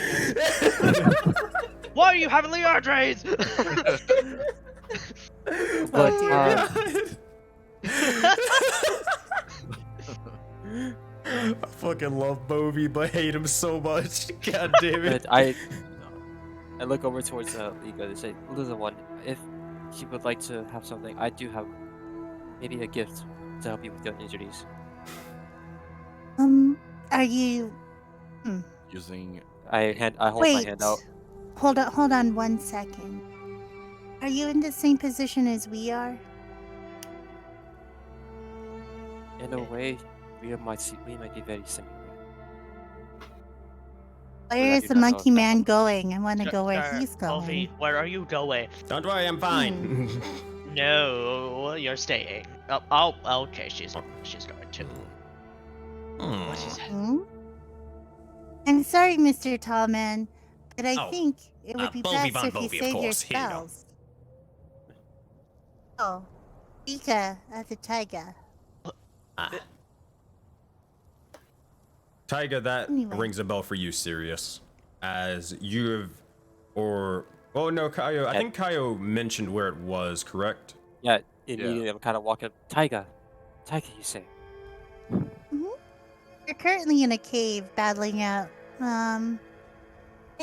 Speaker 1: Why are you having Leandres?
Speaker 2: But
Speaker 3: I fucking love Bovie, but hate him so much. God damn it.
Speaker 2: but I look over towards Liga and say, little one, if you would like to have something, I do have maybe a gift to help you with your injuries.
Speaker 7: are you?
Speaker 4: Using.
Speaker 2: I hold my hand out.
Speaker 7: Hold on 1 second. Are you in the same position as we are?
Speaker 2: In a way, we might be very similar.
Speaker 7: Where is
Speaker 2: you
Speaker 7: the
Speaker 2: not know
Speaker 7: monkey
Speaker 2: if that
Speaker 7: man going? I want to go where
Speaker 1: Sir,
Speaker 7: he's going.
Speaker 1: Bovie, where are you going?
Speaker 3: Don't worry, I'm fine.
Speaker 1: No, you're staying. Oh, okay, she's going to. What is that?
Speaker 7: Hmm? I'm sorry, Mr. Tallman, but I
Speaker 3: Oh,
Speaker 7: think it would be
Speaker 3: Bovie
Speaker 7: best
Speaker 3: Von
Speaker 7: if you
Speaker 3: Bovie, of
Speaker 7: save your
Speaker 3: course. Here you go.
Speaker 7: spells. Oh, Ika at the Taiga.
Speaker 3: Ah. Taiga, that
Speaker 7: Anyway.
Speaker 3: rings a bell for you, Sirius. As you've, or, oh no, Kaio, I think Kaio mentioned where it was, correct?
Speaker 2: Yeah, immediately I'm kind of walking up. Taiga, you say?
Speaker 7: We're currently in a cave battling out, I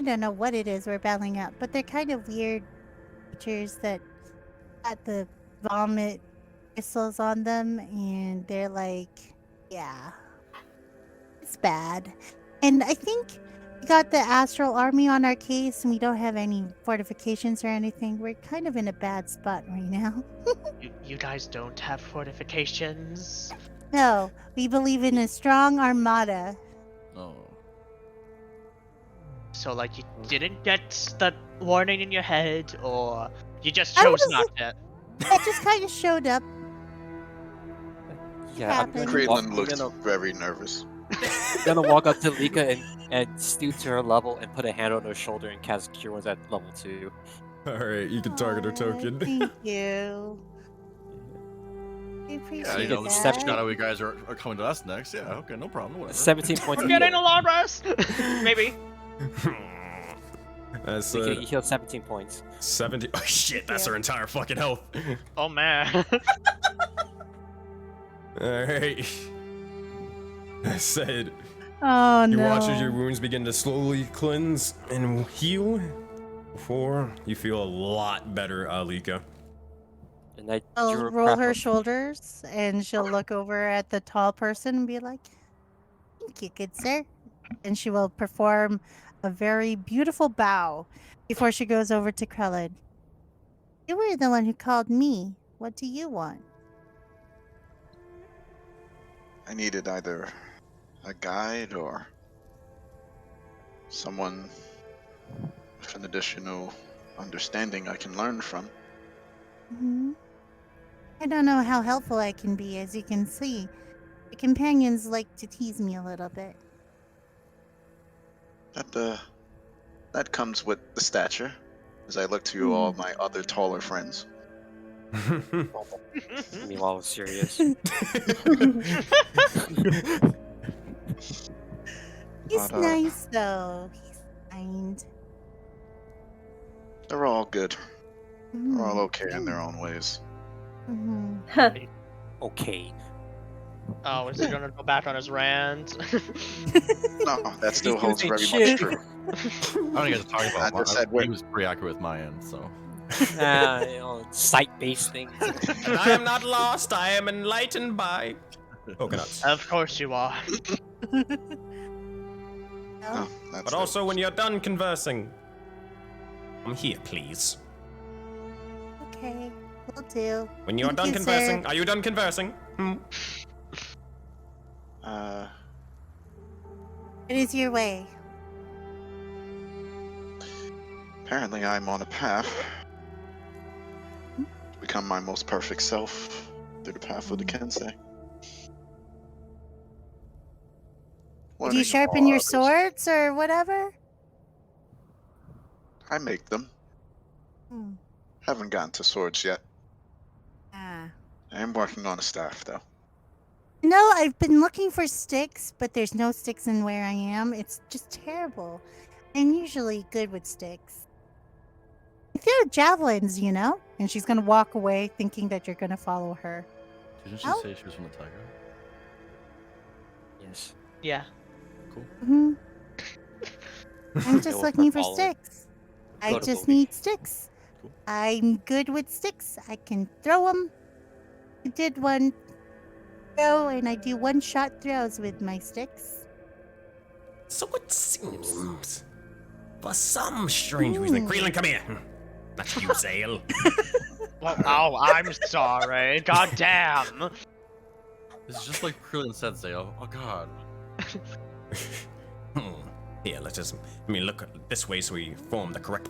Speaker 7: don't know what it is we're battling out, but they're kind of weird creatures that got the vomit crystals on them, and they're like, yeah, it's bad. And I think we got the Astral army on our case, and we don't have any fortifications or anything. We're kind of in a bad spot right now.
Speaker 1: You guys don't have fortifications?
Speaker 7: No, we believe in a strong armada.
Speaker 4: Oh.
Speaker 1: So, like, you didn't get the warning in your head, or you just
Speaker 7: I
Speaker 1: chose
Speaker 7: wasn't-
Speaker 1: not to?
Speaker 7: I just kind of showed up.
Speaker 2: Yeah, I'm
Speaker 7: Happened.
Speaker 5: Creedland looks very nervous.
Speaker 2: gonna walk up to Lika and stoop to her level and put a hand on her shoulder and cast Cure Wounds at level 2.
Speaker 3: Alright, you can target her
Speaker 7: Aw,
Speaker 3: token.
Speaker 7: Thank you. I appreciate
Speaker 4: Yeah, you know, the
Speaker 7: that.
Speaker 4: shadowy guys are coming to us next. Yeah, okay, no problem. Whatever.
Speaker 2: 17 points
Speaker 1: We're
Speaker 2: of
Speaker 1: getting a
Speaker 2: heal.
Speaker 1: long rest! Maybe.
Speaker 3: That's
Speaker 2: You healed 17 points.
Speaker 3: 70. Oh shit, that's her entire fucking health.
Speaker 1: Oh man.
Speaker 3: Alright. I said,
Speaker 7: Oh
Speaker 3: you
Speaker 7: no.
Speaker 3: watch as your wounds begin to slowly cleanse and heal before you feel a lot better, Alika.
Speaker 2: And I
Speaker 7: I'll
Speaker 2: drew a
Speaker 7: roll
Speaker 2: crap
Speaker 7: her
Speaker 2: on-
Speaker 7: shoulders and she'll look over at the tall person and be like, thank you, good sir. And she will perform a very beautiful bow before she goes over to Krellin. You were the one who called me. What do you want?
Speaker 5: I needed either a guide or someone with an additional understanding I can learn from.
Speaker 7: I don't know how helpful I can be, as you can see. The companions like to tease me a little bit.
Speaker 5: That comes with the stature, as I look to all my other taller friends.
Speaker 2: Meanwhile, I was serious.
Speaker 7: He's
Speaker 5: But,
Speaker 7: nice, though. He's kind.
Speaker 5: They're all good. They're all
Speaker 7: Mhm.
Speaker 5: okay in their own ways.
Speaker 7: Mhm.
Speaker 2: Okay.
Speaker 1: Oh, is he gonna go back on his rant?
Speaker 5: No, that still
Speaker 2: These
Speaker 5: holds
Speaker 2: dudes
Speaker 5: very
Speaker 2: ain't
Speaker 5: much
Speaker 2: shit.
Speaker 5: true.
Speaker 4: I don't get to talk about.
Speaker 5: I just said
Speaker 4: He was pretty accurate with my end, so.
Speaker 2: Nah, you know, site-based things.
Speaker 3: And I am not lost, I am enlightened by coconuts.
Speaker 1: Of course you are.
Speaker 5: No,
Speaker 7: Oh,
Speaker 5: that's
Speaker 3: But also, when you're done conversing, come here, please.
Speaker 7: okay. Will do.
Speaker 3: When you're
Speaker 7: Thank
Speaker 3: done
Speaker 7: you,
Speaker 3: conversing,
Speaker 7: sir.
Speaker 3: are you done conversing?
Speaker 7: It is your way.
Speaker 5: Apparently I'm on a path to become my most perfect self through the path of the Sensei.
Speaker 7: Do you sharpen your swords or whatever?
Speaker 5: I make them.
Speaker 7: Hmm.
Speaker 5: Haven't gotten to swords yet.
Speaker 7: Ah.
Speaker 5: I am working on a staff, though.
Speaker 7: No, I've been looking for sticks, but there's no sticks in where I am. It's just terrible. I'm usually good with sticks. I throw javelins, you know? And she's gonna walk away thinking that you're gonna follow her.
Speaker 4: Didn't she
Speaker 7: Oh.
Speaker 4: say she was from the tiger?
Speaker 2: Yes.
Speaker 1: Yeah.
Speaker 7: Hmm I'm just
Speaker 2: Go
Speaker 7: looking for
Speaker 2: follow.
Speaker 7: sticks. I
Speaker 2: Go to
Speaker 7: just
Speaker 2: movie.
Speaker 7: need sticks.
Speaker 4: Cool.
Speaker 7: I'm good with sticks. I can throw them. I did one throw, and I do one-shot throws with my sticks.
Speaker 3: So it seems, for some strange reason, Creelan, come here. Not you, Zale.
Speaker 1: Well, oh, I'm sorry. God damn.
Speaker 4: This is just like Krillin Sensei. Oh god.
Speaker 3: Here, let me look this way so we form the correct,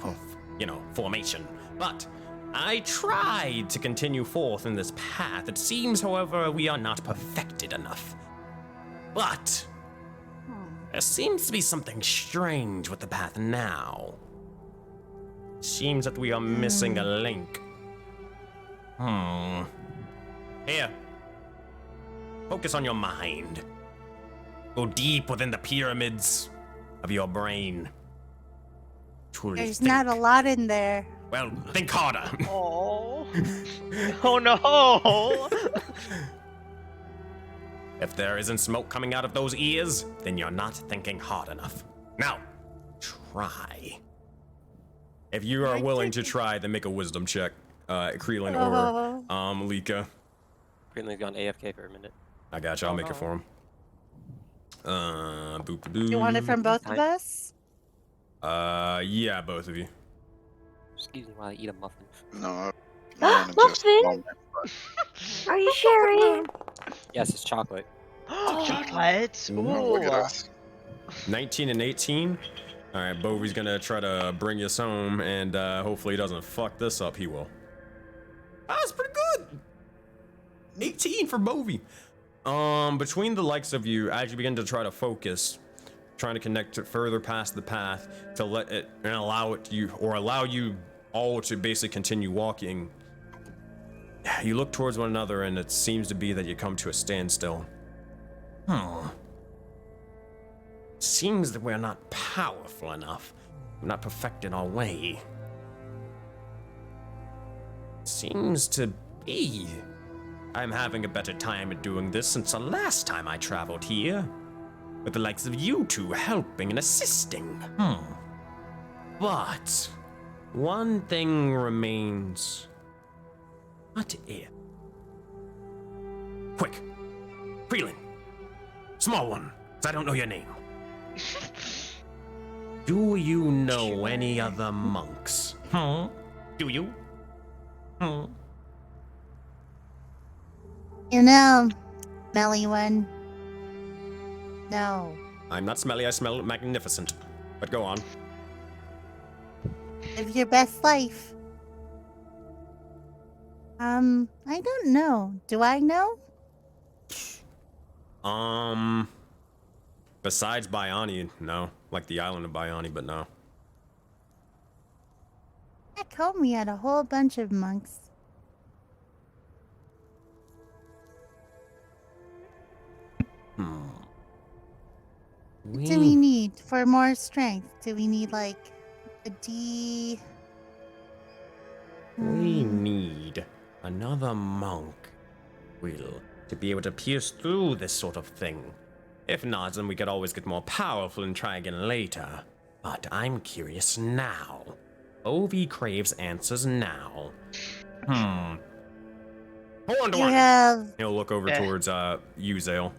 Speaker 3: formation. But I tried to continue forth in this path. It seems, however, we are not perfected enough. But there seems to be something strange with the path now. Seems that we are missing a link. Here. Focus on your mind. Go deep within the pyramids of your brain. Truly
Speaker 7: There's
Speaker 3: think.
Speaker 7: not a lot in there.
Speaker 3: Well, think harder.
Speaker 1: Oh. Oh no.
Speaker 3: If there isn't smoke coming out of those ears, then you're not thinking hard enough. Now, try. If you are willing to try, then make a wisdom check. Creelin or Lika.
Speaker 2: Greenland's gone AFK for a minute.
Speaker 3: I got you. I'll make it for him. Boop-a-doo.
Speaker 7: You want it from both of us?
Speaker 3: Yeah, both of you.
Speaker 2: Excuse me while I eat a muffin.
Speaker 5: No. I wanna just-
Speaker 6: Muffin? Are you sharing?
Speaker 2: Yes, it's chocolate.
Speaker 1: Chocolate.
Speaker 5: Oh, look at
Speaker 1: Ooh.
Speaker 5: us.
Speaker 3: 19 and 18. All right, Bovie's gonna try to bring us home, and hopefully he doesn't fuck this up. He will. That's pretty good. 18 for Bovie. Between the likes of you, as you begin to try to focus, trying to connect it further past the path to let it and allow you all to basically continue walking. You look towards one another, and it seems to be that you come to a standstill. Seems that we're not powerful enough. We're not perfecting our way. Seems to be. I'm having a better time at doing this since the last time I traveled here. With the likes of you two helping and assisting. But one thing remains. What if? Quick! Creelin! Small one, 'cause I don't know your name. Do you know any other monks? Do you?
Speaker 7: You know, smelly one. No.
Speaker 3: I'm not smelly, I smell magnificent. But go on.
Speaker 7: Live your best life. I don't know. Do I know?
Speaker 3: Besides Biani, no. Like the island of Biani, but no.
Speaker 7: Back home we had a whole bunch of monks. What do we need for more strength? Do we need like a D?
Speaker 3: We need another monk, Will, to be able to pierce through this sort of thing. If not, then we could always get more powerful and try again later. But I'm curious now. Ovi craves answers now. Hold on to
Speaker 7: You
Speaker 3: one.
Speaker 7: have
Speaker 3: He'll look over towards you, Zale.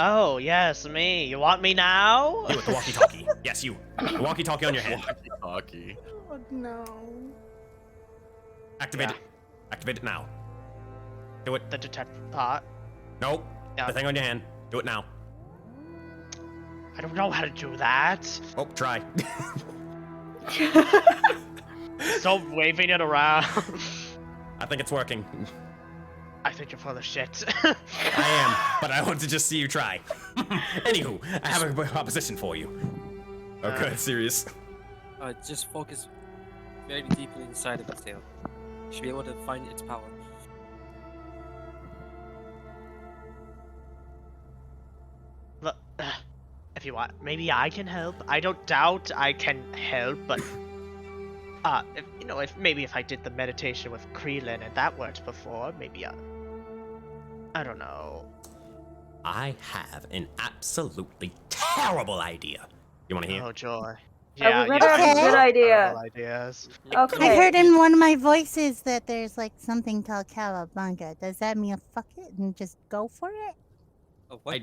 Speaker 1: Oh, yes, me. You want me now?
Speaker 3: You with the walkie-talkie. Yes, you. The walkie-talkie on your hand.
Speaker 4: Walkie-talkie.
Speaker 7: Oh no.
Speaker 3: Activate it. Activate it now. Do it.
Speaker 1: The detect thought.
Speaker 3: Nope.
Speaker 1: Yeah.
Speaker 3: The thing on your hand. Do it now.
Speaker 1: I don't know how to do that.
Speaker 3: Oh, try.
Speaker 1: Stop waving it around.
Speaker 3: I think it's working.
Speaker 1: I think you're full of shit.
Speaker 3: I am, but I want to just see you try. Anywho, I have a proposition for you. Oh, good, serious.
Speaker 2: Just focus very deeply inside of its tail. You should be able to find its power.
Speaker 1: Look, if you want, maybe I can help. I don't doubt I can help, but if, you know, if I did the meditation with Creelin and that worked before, maybe I don't know.
Speaker 3: I have an absolutely terrible idea. You want to hear?
Speaker 1: Oh joy.
Speaker 6: I would rather
Speaker 1: you
Speaker 6: have a good idea.
Speaker 1: terrible ideas.
Speaker 6: Okay.
Speaker 7: I heard in one of my voices that there's like something called Cowabunga. Does that mean fuck it and just go for it?
Speaker 2: Oh, what?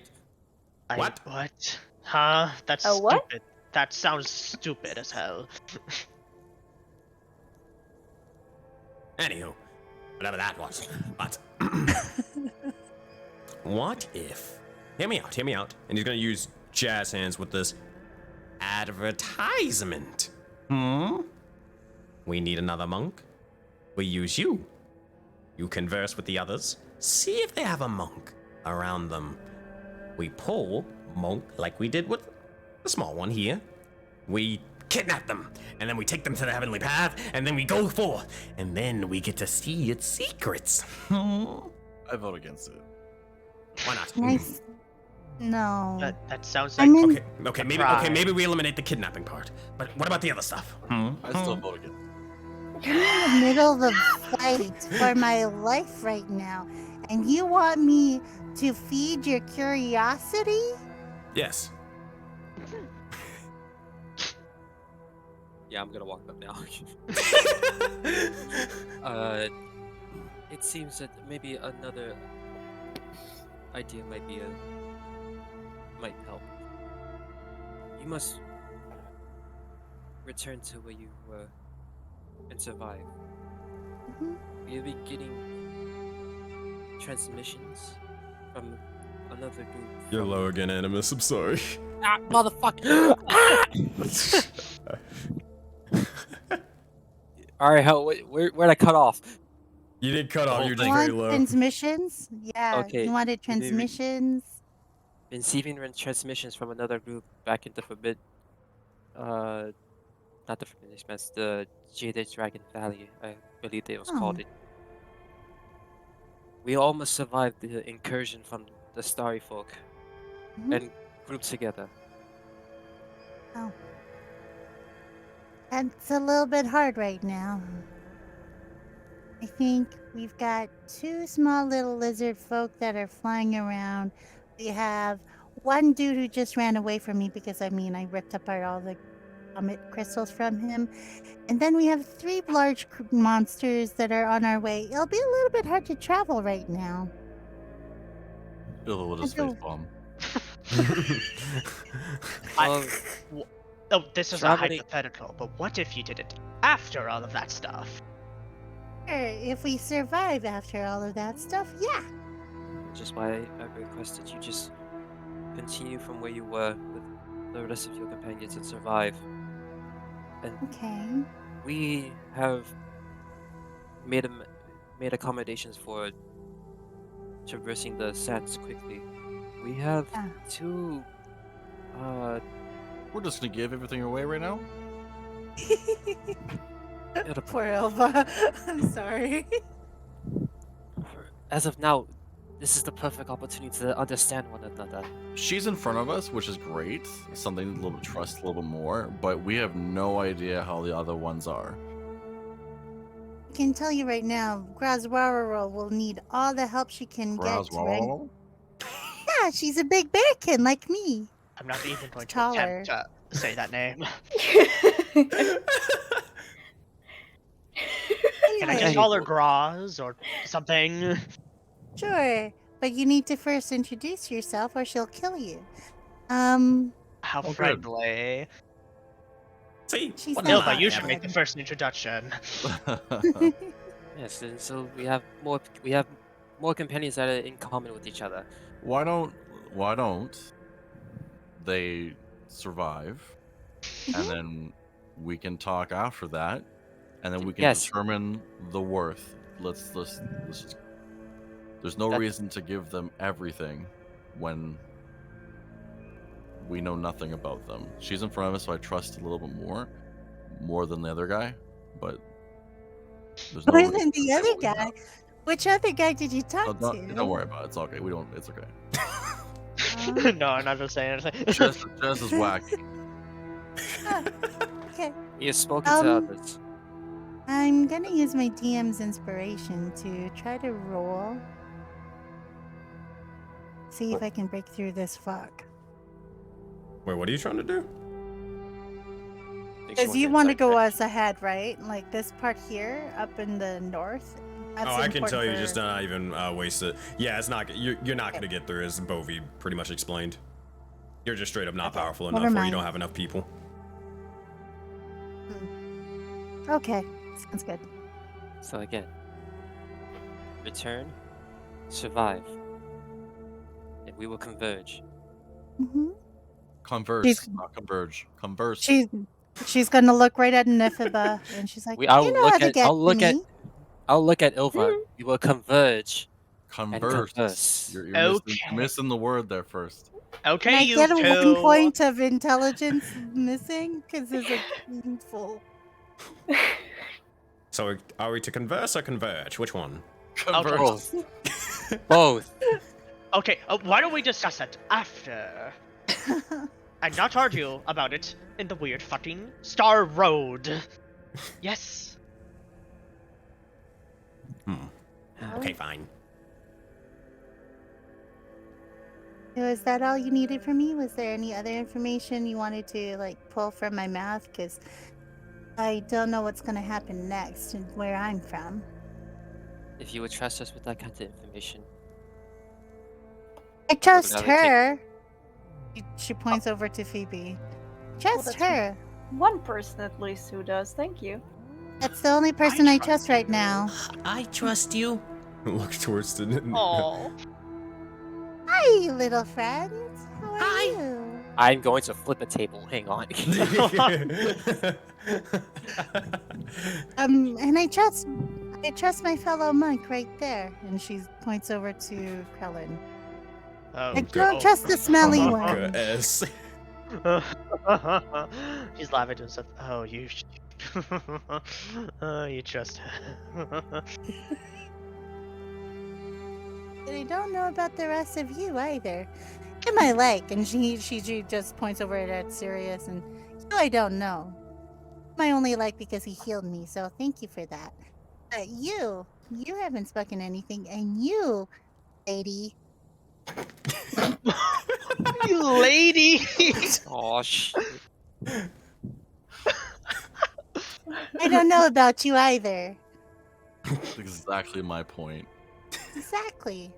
Speaker 3: What?
Speaker 1: What? Huh? That's
Speaker 6: A what?
Speaker 1: stupid. That sounds stupid as hell.
Speaker 3: Anywho, whatever that was. But what if? Hear me out. And he's gonna use jazz hands with this advertisement. We need another monk. We use you. You converse with the others. See if they have a monk around them. We pull monk like we did with the small one here. We kidnap them, and then we take them to the heavenly path, and then we go forth, and then we get to see its secrets.
Speaker 4: I vote against it.
Speaker 3: Why not?
Speaker 7: Nice. No.
Speaker 1: That sounds
Speaker 7: I
Speaker 1: like
Speaker 7: mean-
Speaker 3: Okay,
Speaker 1: Surprise.
Speaker 3: maybe we eliminate the kidnapping part. But what about the other stuff?
Speaker 4: I still vote against it.
Speaker 7: I'm in the middle of a fight for my life right now, and you want me to feed your curiosity?
Speaker 3: Yes.
Speaker 2: Yeah, I'm gonna walk up now. It seems that maybe another idea might help. You must return to where you were and survive.
Speaker 7: Mhm.
Speaker 2: You'll be getting transmissions from another group.
Speaker 3: You're low again, Animus. I'm sorry.
Speaker 2: Ah, motherfucker! All right, where'd I cut off?
Speaker 3: You didn't cut off.
Speaker 2: whole
Speaker 3: You're
Speaker 2: thing.
Speaker 3: just very
Speaker 7: Want
Speaker 3: low.
Speaker 7: transmissions? Yeah,
Speaker 2: Okay,
Speaker 7: you wanted
Speaker 2: maybe
Speaker 7: transmissions?
Speaker 2: Receiving transmissions from another group back into not the Forbidden Expanse, the Jaded Dragon Valley, I believe they was called
Speaker 7: Oh.
Speaker 2: it. We almost survived the incursion from the Starry Folk
Speaker 7: Mhm.
Speaker 2: and grouped together.
Speaker 7: Oh. That's a little bit hard right now. I think we've got 2 small little lizard folk that are flying around. We have one dude who just ran away from me because, I ripped apart all the comet crystals from him. And then we have 3 large monsters that are on our way. It'll be a little bit hard to travel right now.
Speaker 4: Bill with his
Speaker 7: I
Speaker 4: face
Speaker 7: don't-
Speaker 4: bomb.
Speaker 1: Oh, this is a
Speaker 2: Traveling-
Speaker 1: hypothetical, but what if you did it after all of that stuff?
Speaker 7: If we survive after all of that stuff, yeah.
Speaker 2: Just why I requested you just continue from where you were with the rest of your companions and survive. And
Speaker 7: Okay.
Speaker 2: we have made accommodations for traversing the sands quickly. We have
Speaker 7: Ah.
Speaker 2: 2
Speaker 4: We're just gonna give everything away right now.
Speaker 7: Poor Elva. I'm sorry.
Speaker 2: as of now, this is the perfect opportunity to understand one another.
Speaker 4: She's in front of us, which is great. Something a little bit trust a little bit more, but we have no idea how the other ones are.
Speaker 7: I can tell you right now, Grazwarrel will need all the help she can get.
Speaker 4: Roswell?
Speaker 7: Yeah, she's a big bearkin like me.
Speaker 1: I'm not even going to
Speaker 7: taller.
Speaker 1: attempt to say that name. Can I
Speaker 7: Anyway,
Speaker 1: just call her Graz or something?
Speaker 7: sure, but you need to first introduce yourself or she'll kill you.
Speaker 1: How
Speaker 4: Oh, good.
Speaker 1: friendly.
Speaker 3: See,
Speaker 7: She's
Speaker 3: what
Speaker 7: not
Speaker 3: the
Speaker 1: Ilva,
Speaker 7: hot
Speaker 1: you
Speaker 3: hell?
Speaker 1: should make the first introduction.
Speaker 2: Yes, and so we have more companions that are in common with each other.
Speaker 4: Why don't they survive, and then we can talk after that, and then we can
Speaker 2: Yes.
Speaker 4: determine the worth. Let's just. There's no
Speaker 2: That-
Speaker 4: reason to give them everything when we know nothing about them. She's in front of us, so I trust a little bit more than the other guy, but there's no
Speaker 7: More
Speaker 4: reason
Speaker 7: than
Speaker 4: to
Speaker 7: the
Speaker 4: say
Speaker 7: other
Speaker 4: what we
Speaker 7: guy.
Speaker 4: have.
Speaker 7: Which other guy did you
Speaker 4: No,
Speaker 7: talk to?
Speaker 4: don't worry about it. It's okay. We don't. It's okay.
Speaker 1: No, I'm not just saying anything.
Speaker 4: Just is wacky.
Speaker 7: Okay.
Speaker 2: He has spoken to
Speaker 7: Um,
Speaker 2: others.
Speaker 7: I'm gonna use my DM's inspiration to try to roll. See if I can break through this fog.
Speaker 3: Wait, what are you trying to do?
Speaker 7: Because you want to go us ahead, right? Like this part here, up in the north. That's
Speaker 3: I can tell you
Speaker 7: important
Speaker 3: just
Speaker 7: for-
Speaker 3: not even waste it. Yeah, it's not. You're not gonna get through, as Bovi pretty much explained. You're just straight up not
Speaker 7: Okay,
Speaker 3: powerful
Speaker 7: never
Speaker 3: enough, or you
Speaker 7: mind.
Speaker 3: don't have enough people.
Speaker 7: Okay, sounds good.
Speaker 2: So again, return, survive, and we will converge.
Speaker 7: hmm
Speaker 4: Converse,
Speaker 7: She's-
Speaker 4: not converge. Converse.
Speaker 7: She's gonna look right at Nifaba, and she's like,
Speaker 2: I'll
Speaker 7: "You know
Speaker 2: look
Speaker 7: how to
Speaker 2: at-
Speaker 7: get
Speaker 2: I'll
Speaker 7: to
Speaker 2: look at-
Speaker 7: me."
Speaker 2: I'll look at Ilva. We will converge.
Speaker 4: Converse.
Speaker 2: converse.
Speaker 4: You're
Speaker 1: Okay.
Speaker 4: missing the word there first.
Speaker 7: Can
Speaker 1: Okay,
Speaker 7: I
Speaker 1: you
Speaker 7: get
Speaker 1: two.
Speaker 7: a 1 point of intelligence missing? Because there's a painful.
Speaker 3: So are we to converse or converge? Which one?
Speaker 1: I'll
Speaker 4: Converse.
Speaker 2: Both. Both.
Speaker 1: Okay, why don't we discuss it after? And not argue about it in the weird fucking Star Road. Yes.
Speaker 3: Okay, fine.
Speaker 7: So is that all you needed from me? Was there any other information you wanted to like pull from my mouth? Because I don't know what's gonna happen next and where I'm from.
Speaker 2: If you would trust us with that kind of information.
Speaker 7: I trust
Speaker 2: another thing-
Speaker 7: her. She points over to Phoebe. Trust
Speaker 6: that's
Speaker 7: her.
Speaker 6: One person at least who does. Thank you.
Speaker 7: That's the only person I trust right now.
Speaker 8: I trust you.
Speaker 3: Look towards the.
Speaker 1: Oh.
Speaker 7: Hi, little friend. How are
Speaker 8: Hi.
Speaker 7: you?
Speaker 2: I'm going to flip a table. Hang on.
Speaker 7: And I trust my fellow monk right there. And she points over to Krellin.
Speaker 1: Oh,
Speaker 7: I don't trust the smelly
Speaker 3: Oh,
Speaker 7: one.
Speaker 3: S.
Speaker 1: He's laughing to himself. Oh, you. You trust her.
Speaker 7: I don't know about the rest of you either. Him I like, and she just points over at Sirius, and you I don't know. Him I only like because he healed me, so thank you for that. But you haven't spoken anything, and you, lady.
Speaker 1: You lady.
Speaker 2: Oh shit.
Speaker 7: I don't know about you either.
Speaker 4: That's exactly my point.
Speaker 7: Exactly.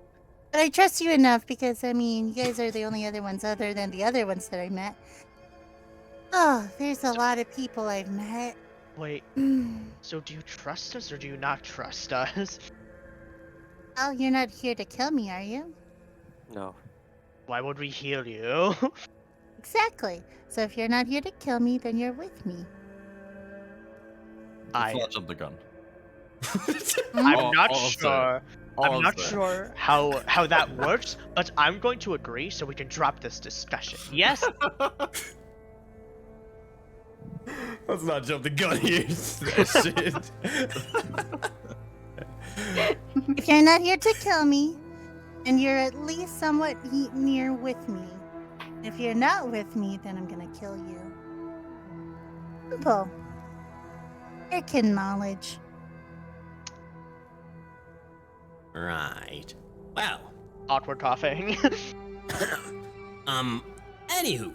Speaker 7: But I trust you enough because, I mean, you guys are the only other ones other than the other ones that I met. Oh, there's a lot of people I've met.
Speaker 1: Wait. So do you trust us or do you not trust us?
Speaker 7: Oh, you're not here to kill me, are you?
Speaker 2: No.
Speaker 1: Why would we heal you?
Speaker 7: Exactly. So if you're not here to kill me, then you're with me.
Speaker 1: I-
Speaker 4: Let's not jump the gun.
Speaker 1: I'm
Speaker 4: All-
Speaker 1: not
Speaker 4: all I'm
Speaker 1: sure.
Speaker 4: All
Speaker 1: I'm
Speaker 4: I'm
Speaker 1: not
Speaker 4: saying.
Speaker 1: sure how that works, but I'm going to agree so we can drop this discussion. Yes?
Speaker 3: Let's not jump the gun here. That shit.
Speaker 7: If you're not here to kill me, then you're at least somewhat near with me. If you're not with me, then I'm gonna kill you. Simple. American knowledge.
Speaker 8: Right. Well,
Speaker 1: Awkward coughing.
Speaker 8: anywho,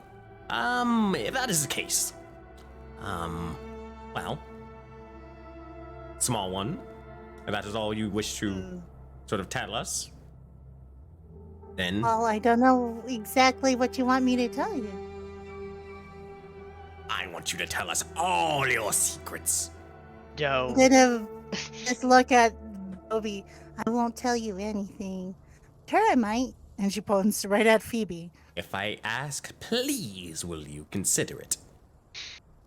Speaker 8: if that is the case, well,
Speaker 3: Small one. If that is all you wish to sort of tell us, then
Speaker 7: Well, I don't know exactly what you want me to tell you.
Speaker 3: I want you to tell us all your secrets.
Speaker 1: No.
Speaker 7: I'm gonna just look at Obi. I won't tell you anything. Her, I might. And she points right at Phoebe.
Speaker 3: If I ask, please, will you consider it?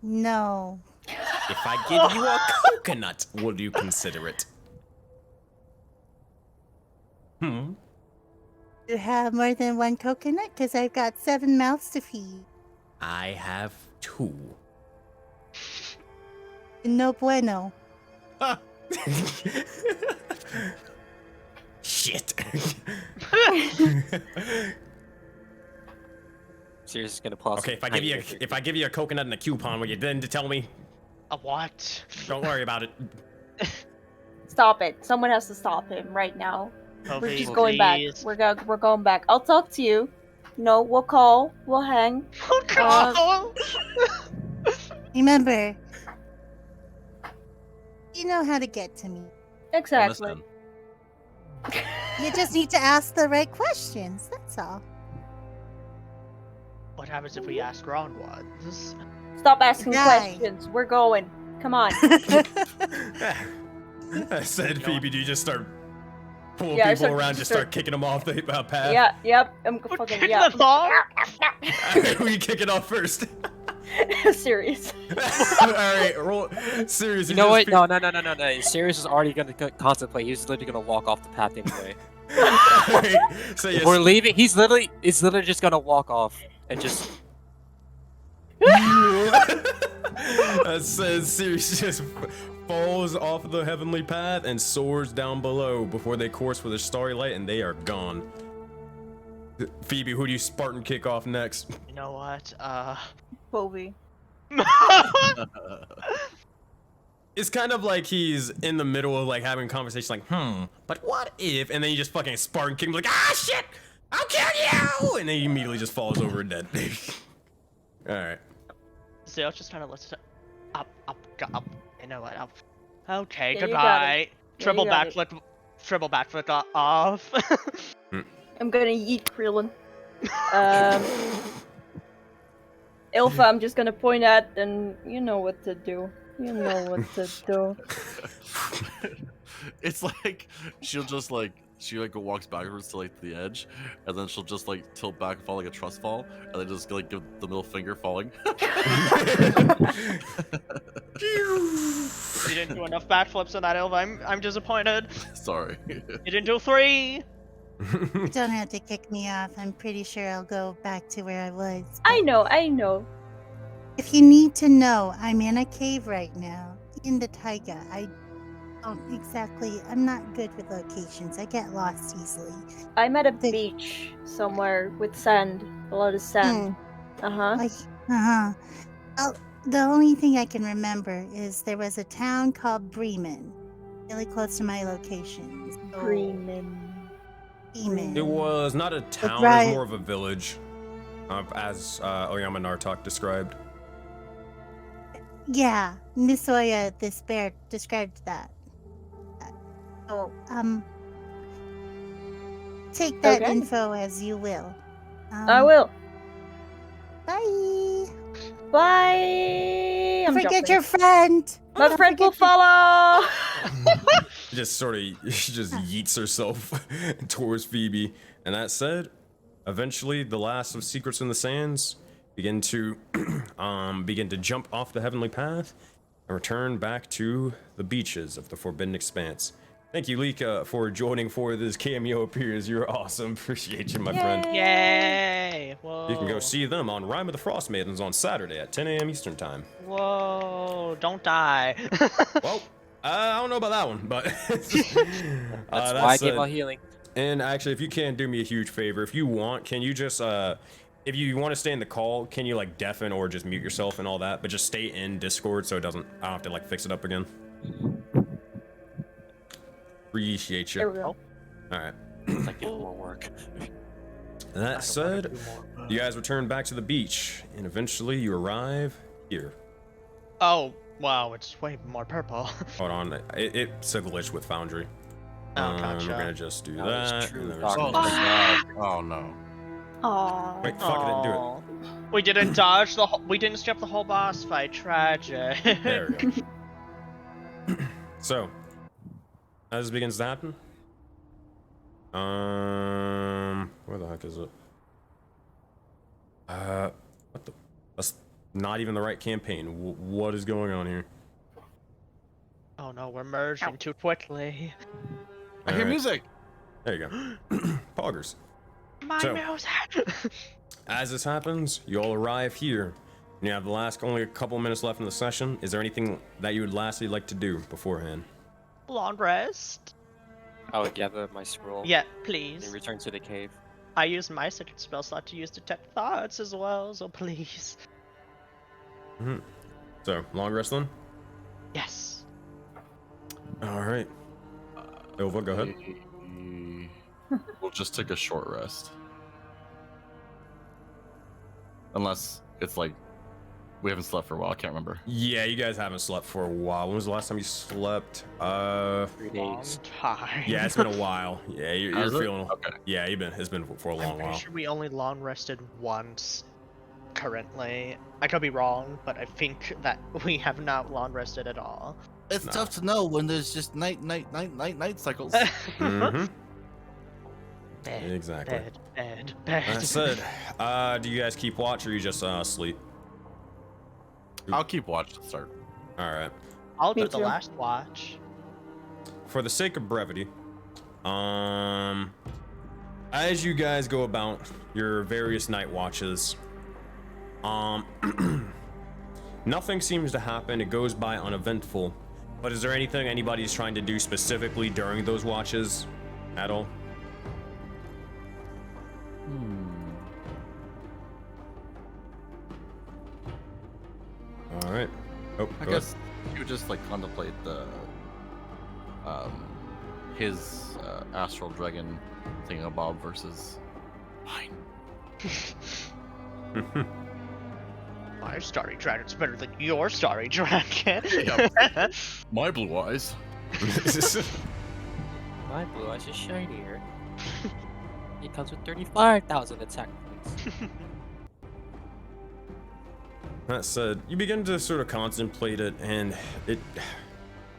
Speaker 7: No.
Speaker 3: If I give you a coconut, will you consider it?
Speaker 7: You have more than one coconut? Because I've got 7 mouths to feed.
Speaker 3: I have 2.
Speaker 7: No bueno.
Speaker 3: Shit.
Speaker 2: Sirius is gonna pause.
Speaker 3: Okay, if I give you a coconut and a coupon, will you then to tell me?
Speaker 1: A what?
Speaker 3: Don't worry about it.
Speaker 6: Stop it. Someone has to stop him right now.
Speaker 1: Oh,
Speaker 6: We're
Speaker 1: please,
Speaker 6: just going back.
Speaker 1: please.
Speaker 6: We're going back. I'll talk to you. No, we'll call. We'll hang.
Speaker 1: Oh, God.
Speaker 7: Remember, you know how to get to me.
Speaker 6: Exactly.
Speaker 4: Listen,
Speaker 7: You just need to ask the right questions. That's all.
Speaker 1: What happens if we ask wrong ones?
Speaker 6: Stop asking
Speaker 7: Guy.
Speaker 6: questions. We're going. Come on.
Speaker 3: I said, Phoebe, do you just start pulling
Speaker 6: Yeah, I
Speaker 3: people
Speaker 6: start-
Speaker 3: around, just start kicking them off the path?
Speaker 6: Yeah, yep. I'm
Speaker 1: We're
Speaker 6: fucking
Speaker 1: kicking
Speaker 6: yeah.
Speaker 1: them off?
Speaker 3: Who you kicking off first?
Speaker 6: Serious.
Speaker 3: Alright, roll. Seriously.
Speaker 2: You know what? No. Sirius is already gonna contemplate. He's literally gonna walk off the path anyway.
Speaker 3: So
Speaker 2: If
Speaker 3: yes.
Speaker 2: we're leaving, he's literally just gonna walk off and just.
Speaker 3: That says Sirius just falls off the heavenly path and soars down below before they course with a starry light, and they are gone. Phoebe, who do you Spartan kick off next?
Speaker 1: You know what?
Speaker 6: Bobby.
Speaker 3: It's kind of like he's in the middle of like having a conversation, like, but what if? And then you just fucking Spartan kick him, like, ah, shit, I'll kill you! And then he immediately just falls over dead. All right.
Speaker 1: Zale's just kind of lets it up. You know what? Up. Okay,
Speaker 6: Yeah, you got
Speaker 1: goodbye.
Speaker 6: it. Yeah,
Speaker 1: Triple
Speaker 6: you got it.
Speaker 1: backflip. Triple backflip off.
Speaker 6: I'm gonna yeet Krillin. Ilfa, I'm just gonna point at, and you know what to do. You know what to do.
Speaker 4: It's like she'll just like walks backwards to like the edge, and then she'll just like tilt back and fall like a trust fall, and then just like give the middle finger falling.
Speaker 1: You didn't do enough backflips on that, Ilva. I'm disappointed.
Speaker 4: Sorry.
Speaker 1: You didn't do 3.
Speaker 7: You don't have to kick me off. I'm pretty sure I'll go back to where I was.
Speaker 6: I know.
Speaker 7: If you need to know, I'm in a cave right now, in the taiga. I'm not good with locations. I get lost easily.
Speaker 6: I'm at a beach somewhere with sand. A lot of sand.
Speaker 7: Well, the only thing I can remember is there was a town called Bremen, really close to my location. So,
Speaker 6: Bremen.
Speaker 3: It was not a town, it was more of a village, as Oyama Nartok described.
Speaker 7: Yeah, Nisoya, this bear, described that. So, take that info as you will.
Speaker 6: I will.
Speaker 7: Bye.
Speaker 6: Bye.
Speaker 7: Forget your friend.
Speaker 6: My friend will follow.
Speaker 3: Just yeets herself towards Phoebe. And that said, eventually the last of Secrets in the Sands begin to jump off the heavenly path and return back to the beaches of the Forbidden Expanse. Thank you, Lika, for joining for this cameo appearance. You're awesome. Appreciate you, my friend.
Speaker 1: Yay! Whoa.
Speaker 3: You can go see them on Rime of the Frost Maidens on Saturday at 10 a.m. Eastern Time.
Speaker 1: Whoa! Don't die.
Speaker 3: Well, I don't know about that one, but
Speaker 2: that's why I gave my healing.
Speaker 3: And actually, if you can do me a huge favor, if you want, can you just if you want to stay in the call, can you like deafen or just mute yourself and all that, but just stay in Discord so I don't have to like fix it up again. Appreciate you.
Speaker 6: There we go.
Speaker 3: All right.
Speaker 2: Like more work.
Speaker 3: And that said, you guys return back to the beach, and eventually you arrive here.
Speaker 1: Oh, wow, it's way more purple.
Speaker 3: Hold on, it's a glitch with Foundry.
Speaker 1: Oh, gotcha.
Speaker 3: We're gonna just do
Speaker 2: That
Speaker 3: that.
Speaker 2: was true.
Speaker 3: And then we're
Speaker 2: Oh,
Speaker 3: just
Speaker 4: Oh
Speaker 3: gonna-
Speaker 4: my god. Oh no.
Speaker 6: Aww.
Speaker 3: Wait, fuck it, didn't do it.
Speaker 1: Aw. We didn't dodge we didn't skip the whole boss fight. Tragic.
Speaker 3: There we go. So, as this begins to happen, where the heck is it? What the? That's not even the right campaign. What is going on here?
Speaker 1: Oh no, we're merging too quickly.
Speaker 4: I hear
Speaker 3: Alright.
Speaker 4: music.
Speaker 3: There you go. Poggers.
Speaker 1: My
Speaker 3: So-
Speaker 1: music.
Speaker 3: As this happens, you all arrive here. You have only a couple minutes left in the session. Is there anything that you would lastly like to do beforehand?
Speaker 1: Long rest.
Speaker 2: I would gather my scroll.
Speaker 1: Yeah,
Speaker 2: And
Speaker 1: please.
Speaker 2: return to the cave.
Speaker 1: I use my second spell slot to use detect thoughts as well, so please.
Speaker 3: So, long rest then?
Speaker 1: Yes.
Speaker 3: Alright. Ilva, go ahead.
Speaker 4: We'll just take a short rest. Unless it's like we haven't slept for a while. I can't remember.
Speaker 3: Yeah, you guys haven't slept for a while. When was the last time you slept?
Speaker 2: 3
Speaker 1: Long
Speaker 2: days.
Speaker 1: time.
Speaker 3: Yeah, it's been a while. Yeah, you're
Speaker 4: Has it?
Speaker 3: feeling.
Speaker 4: Okay.
Speaker 3: Yeah, it's been for a
Speaker 1: I'm
Speaker 3: long
Speaker 1: pretty
Speaker 3: while.
Speaker 1: sure we only long rested once currently. I could be wrong, but I think that we have not long rested at all.
Speaker 4: It's
Speaker 3: No.
Speaker 4: tough to know when there's just night cycles.
Speaker 3: Mm-hmm.
Speaker 1: Bed,
Speaker 3: Exactly.
Speaker 1: bed.
Speaker 3: That said, do you guys keep watch or you just sleep?
Speaker 4: I'll keep watch to start.
Speaker 3: All right.
Speaker 1: I'll
Speaker 6: Me
Speaker 1: do the
Speaker 6: too.
Speaker 1: last watch.
Speaker 3: For the sake of brevity, as you guys go about your various night watches, Nothing seems to happen. It goes by uneventful. But is there anything anybody's trying to do specifically during those watches at all? All right. Oh,
Speaker 4: I
Speaker 3: go
Speaker 4: guess you would just like contemplate the his astral dragon thingamabob versus mine.
Speaker 3: ahead.
Speaker 1: My starry dragon's better than your starry dragon.
Speaker 4: My blue eyes.
Speaker 2: My blue eyes is shinier. It comes with 35,000 attack points.
Speaker 3: That said, you begin to sort of contemplate it, and it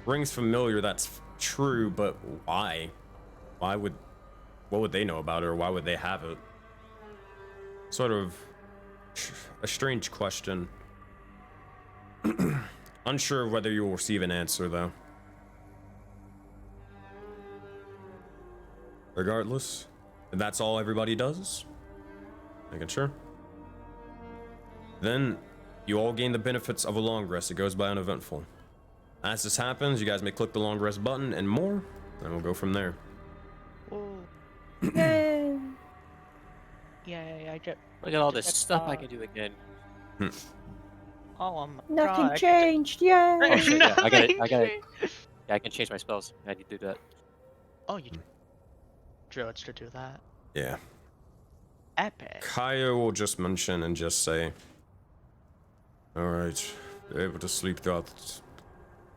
Speaker 3: rings familiar. That's true, but why? What would they know about it, or why would they have it? Sort of a strange question. Unsure of whether you will receive an answer, though. Regardless, if that's all everybody does, making sure. Then you all gain the benefits of a long rest. It goes by uneventful. As this happens, you guys may click the long rest button and more, and we'll go from there.
Speaker 6: Yay!
Speaker 1: Yay, I get.
Speaker 2: Look at all this stuff I can do again.
Speaker 1: Oh,
Speaker 6: Nothing
Speaker 1: God.
Speaker 6: changed. Yay!
Speaker 2: Oh shit, yeah, I got it.
Speaker 1: Nothing.
Speaker 2: Yeah, I can change my spells. I need to do that.
Speaker 1: Oh, you druids to do that.
Speaker 3: Yeah.
Speaker 1: Epic.
Speaker 3: Kaya will just mention and just say, alright, you're able to sleep throughout,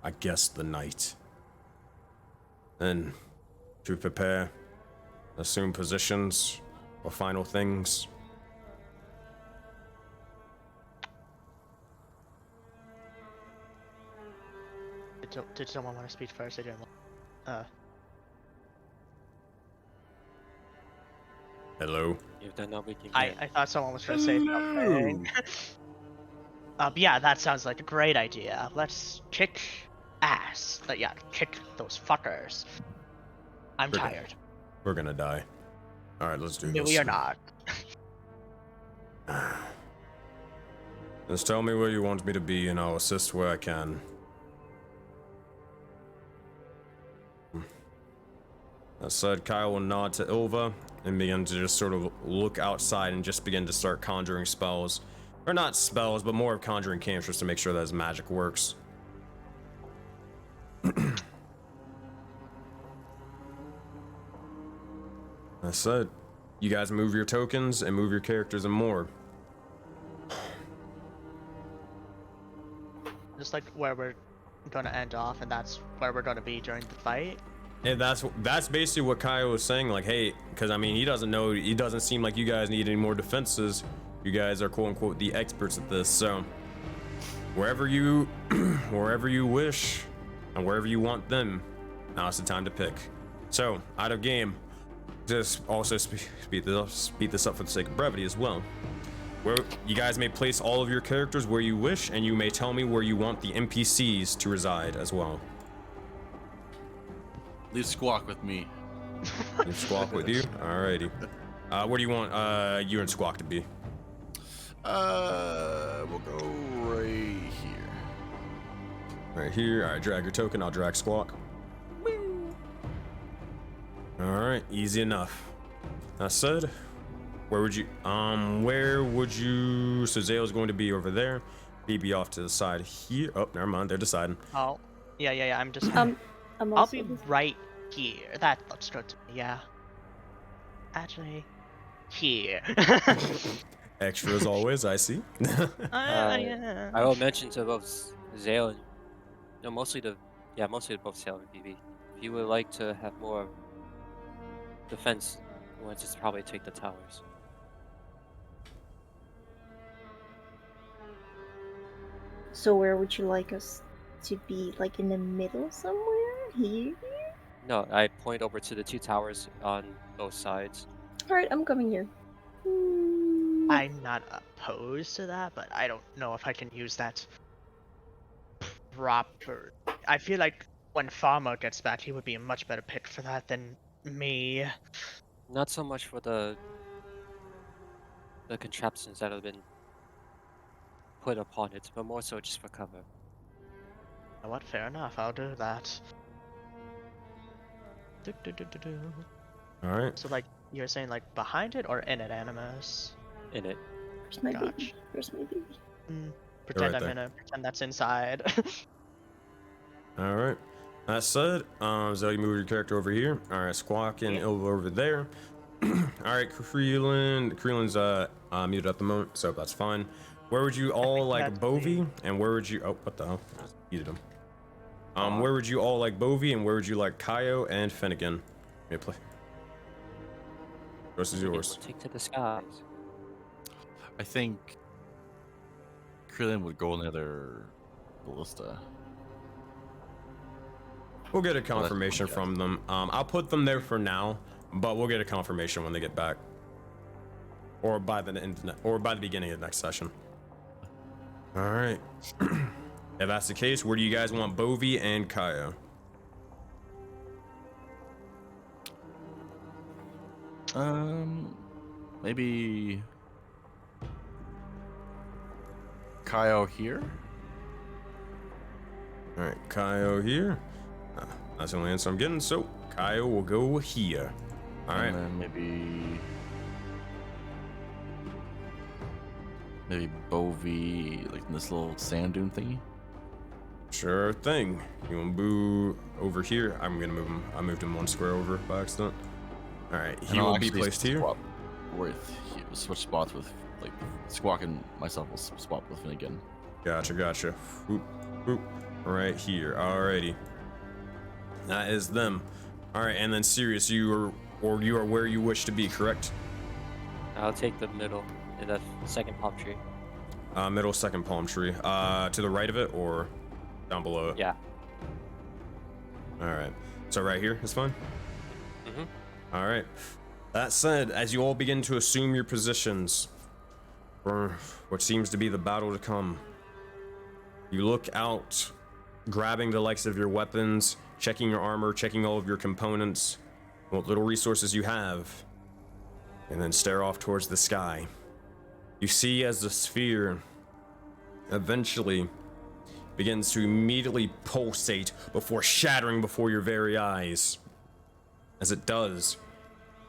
Speaker 3: I guess, the night. Then, to prepare, assume positions, or final things.
Speaker 1: Did someone want to speak first? I didn't want.
Speaker 3: Hello?
Speaker 2: You've done everything.
Speaker 1: I thought someone was going to say something. Yeah, that sounds like a great idea. Let's kick ass. Yeah, kick those fuckers. I'm
Speaker 3: We're gonna-
Speaker 1: tired.
Speaker 3: We're gonna die. Alright, let's do
Speaker 1: No,
Speaker 3: this.
Speaker 1: we are not.
Speaker 3: Just tell me where you want me to be and I'll assist where I can. That said, Kyle will nod to Ilva and begin to just sort of look outside and just begin to start conjuring spells. Or not spells, but more of conjuring cantrips to make sure that his magic works. That said, you guys move your tokens and move your characters and more.
Speaker 1: Just like where we're gonna end off, and that's where we're gonna be during the fight.
Speaker 3: And that's basically what Kyle was saying, like, hey, because I mean, he doesn't seem like you guys need any more defenses. You guys are quote unquote the experts at this, so wherever you wish and wherever you want them, now's the time to pick. So, out of game, just also speed this up for the sake of brevity as well. Where you guys may place all of your characters where you wish, and you may tell me where you want the NPCs to reside as well.
Speaker 4: Leave Squawk with me.
Speaker 3: Leave Squawk with you? Alrighty. Where do you want you and Squawk to be?
Speaker 4: We'll go right here.
Speaker 3: Right here. Alright, drag your token. I'll drag Squawk. Alright, easy enough. That said, where would you so Zale's going to be over there. BB off to the side here. Oh, never mind, they're deciding.
Speaker 1: Oh, yeah. I'm just.
Speaker 6: I'm
Speaker 1: I'll
Speaker 6: also
Speaker 1: be right here. That looks good to me. Yeah. Actually, here.
Speaker 3: Extra as always, I see.
Speaker 1: Yeah.
Speaker 2: I will mention to both Zale and mostly to both Zale and BB. If you would like to have more defense, you want to just probably take the towers.
Speaker 6: So where would you like us to be? Like in the middle somewhere? Here?
Speaker 2: No, I point over to the two towers on both sides.
Speaker 6: Alright, I'm coming here.
Speaker 1: I'm not opposed to that, but I don't know if I can use that proper. I feel like when Farmer gets back, he would be a much better pick for that than me.
Speaker 2: Not so much for the contraptions that have been put upon it, but more so just for cover.
Speaker 1: You know what? Fair enough. I'll do that. Do.
Speaker 3: All right.
Speaker 1: So like you're saying like behind it or in it, Animus?
Speaker 2: In it.
Speaker 6: Where's my
Speaker 1: Gotcha.
Speaker 6: baby? Where's my baby?
Speaker 1: Pretend
Speaker 3: right
Speaker 1: I'm in it. Pretend that's inside.
Speaker 3: All right. That said, so you move your character over here. All right, Squawk and Ilva over there. All right, Creelan's muted at the moment, so that's fine. Where would you all like
Speaker 1: that's
Speaker 3: Bovie, and where would you? Oh, what the hell? I just muted him. Where would you all like Bovie, and where would you like Kaio and Finnegan? Let me play. Yours is yours.
Speaker 2: Take to the skies.
Speaker 4: I think Krillin would go on the other ballista.
Speaker 3: We'll get a confirmation from them. I'll put them there for now, but we'll get a confirmation when they get back, or by the beginning of the next session. All right. If that's the case, where do you guys want Bovie and Kaio?
Speaker 4: Maybe Kaio here.
Speaker 3: All right, Kaio here. That's the only answer I'm getting, so Kaio will go here. All right.
Speaker 4: And then maybe Bovie, like in this little sand dune thingy.
Speaker 3: Sure thing. You want Boo over here? I'm gonna move him. I moved him one square over by accident. All right, he will be placed here.
Speaker 4: Switch spots with like Squawk and myself will swap with Finnegan.
Speaker 3: Gotcha. Whoop, whoop. Right here. Alrighty. That is them. All right, and then Sirius, you are where you wish to be, correct?
Speaker 2: I'll take the middle in the second palm tree.
Speaker 3: Middle, second palm tree. To the right of it or down below it?
Speaker 2: Yeah.
Speaker 3: All right. So right here is fine?
Speaker 2: Mhm.
Speaker 3: All right. That said, as you all begin to assume your positions for what seems to be the battle to come, you look out, grabbing the likes of your weapons, checking your armor, checking all of your components, what little resources you have, and then stare off towards the sky. You see as the sphere eventually begins to immediately pulsate before shattering before your very eyes. As it does,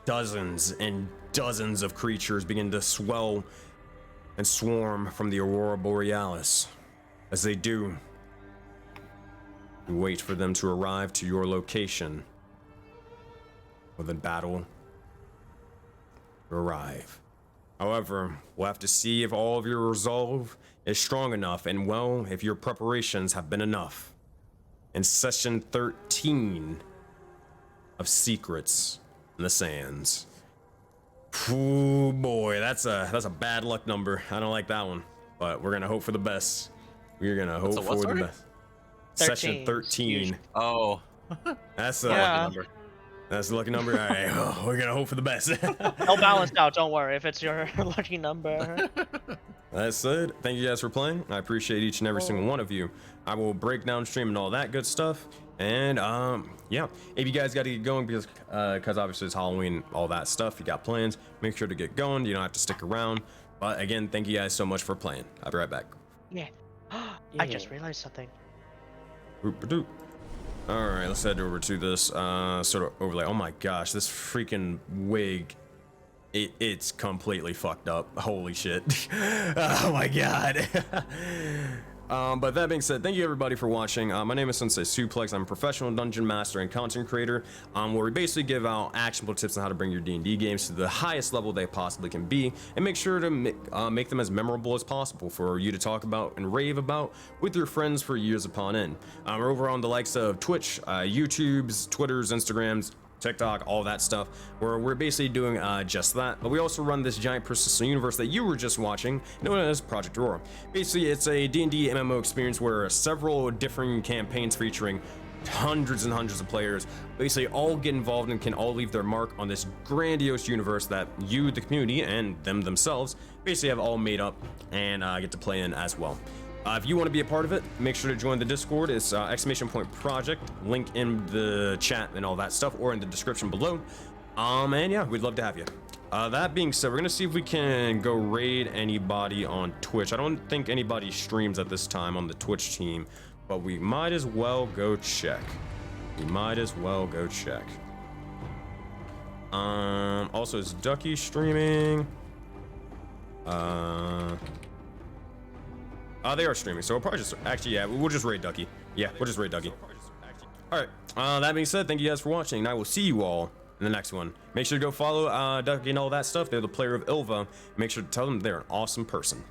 Speaker 3: dozens and dozens of creatures begin to swell and swarm from the Aurora Borealis. As they do, you wait for them to arrive to your location, for the battle to arrive. However, we'll have to see if all of your resolve is strong enough, and well, if your preparations have been enough. In session 13 of Secrets in the Sands. Ooh boy, that's a bad luck number. I don't like that one, but we're gonna hope for the best. We're gonna hope for the best.
Speaker 1: 13.
Speaker 3: Session 13.
Speaker 4: Oh,
Speaker 3: That's a
Speaker 1: Yeah.
Speaker 3: lucky number. That's the lucky number. All right, oh, we're gonna hope for the best.
Speaker 1: They'll balance out. Don't worry if it's your lucky number.
Speaker 3: That said, thank you guys for playing. I appreciate each and every single one of you. I will break down stream and all that good stuff. And yeah, if you guys got to get going because obviously it's Halloween, all that stuff, you got plans, make sure to get going. You don't have to stick around. But again, thank you guys so much for playing. I'll be right back.
Speaker 1: Yeah. I just realized something.
Speaker 3: Boop-a-doop. All right, let's head over to this sort of overlay. Oh my gosh, this freaking wig. It's completely fucked up. Holy shit. Oh my god. But that being said, thank you everybody for watching. My name is SenseiSuplex. I'm a professional dungeon master and content creator, where we basically give out actionable tips on how to bring your D&D games to the highest level they possibly can be, and make sure to make them as memorable as possible for you to talk about and rave about with your friends for years upon end. We're over on the likes of Twitch, YouTube's, Twitter's, Instagrams, TikTok, all that stuff, where we're basically doing just that. But we also run this giant persistent universe that you were just watching, known as Project Aurora. Basically, it's a D&D MMO experience where several different campaigns featuring hundreds and hundreds of players basically all get involved and can all leave their mark on this grandiose universe that you, the community, and them themselves basically have all made up and get to play in as well. If you want to be a part of it, make sure to join the Discord. It's !project, link in the chat and all that stuff, or in the description below. And yeah, we'd love to have you. That being said, we're gonna see if we can go raid anybody on Twitch. I don't think anybody streams at this time on the Twitch team, but we might as well go check. Also, is Ducky streaming? They are streaming, so we'll probably just, actually, yeah, we'll just raid Ducky. Yeah, we'll just raid Ducky. Alright, that being said, thank you guys for watching, and I will see you all in the next one. Make sure to go follow Ducky and all that stuff. They're the player of Ilva. Make sure to tell them they're an awesome person.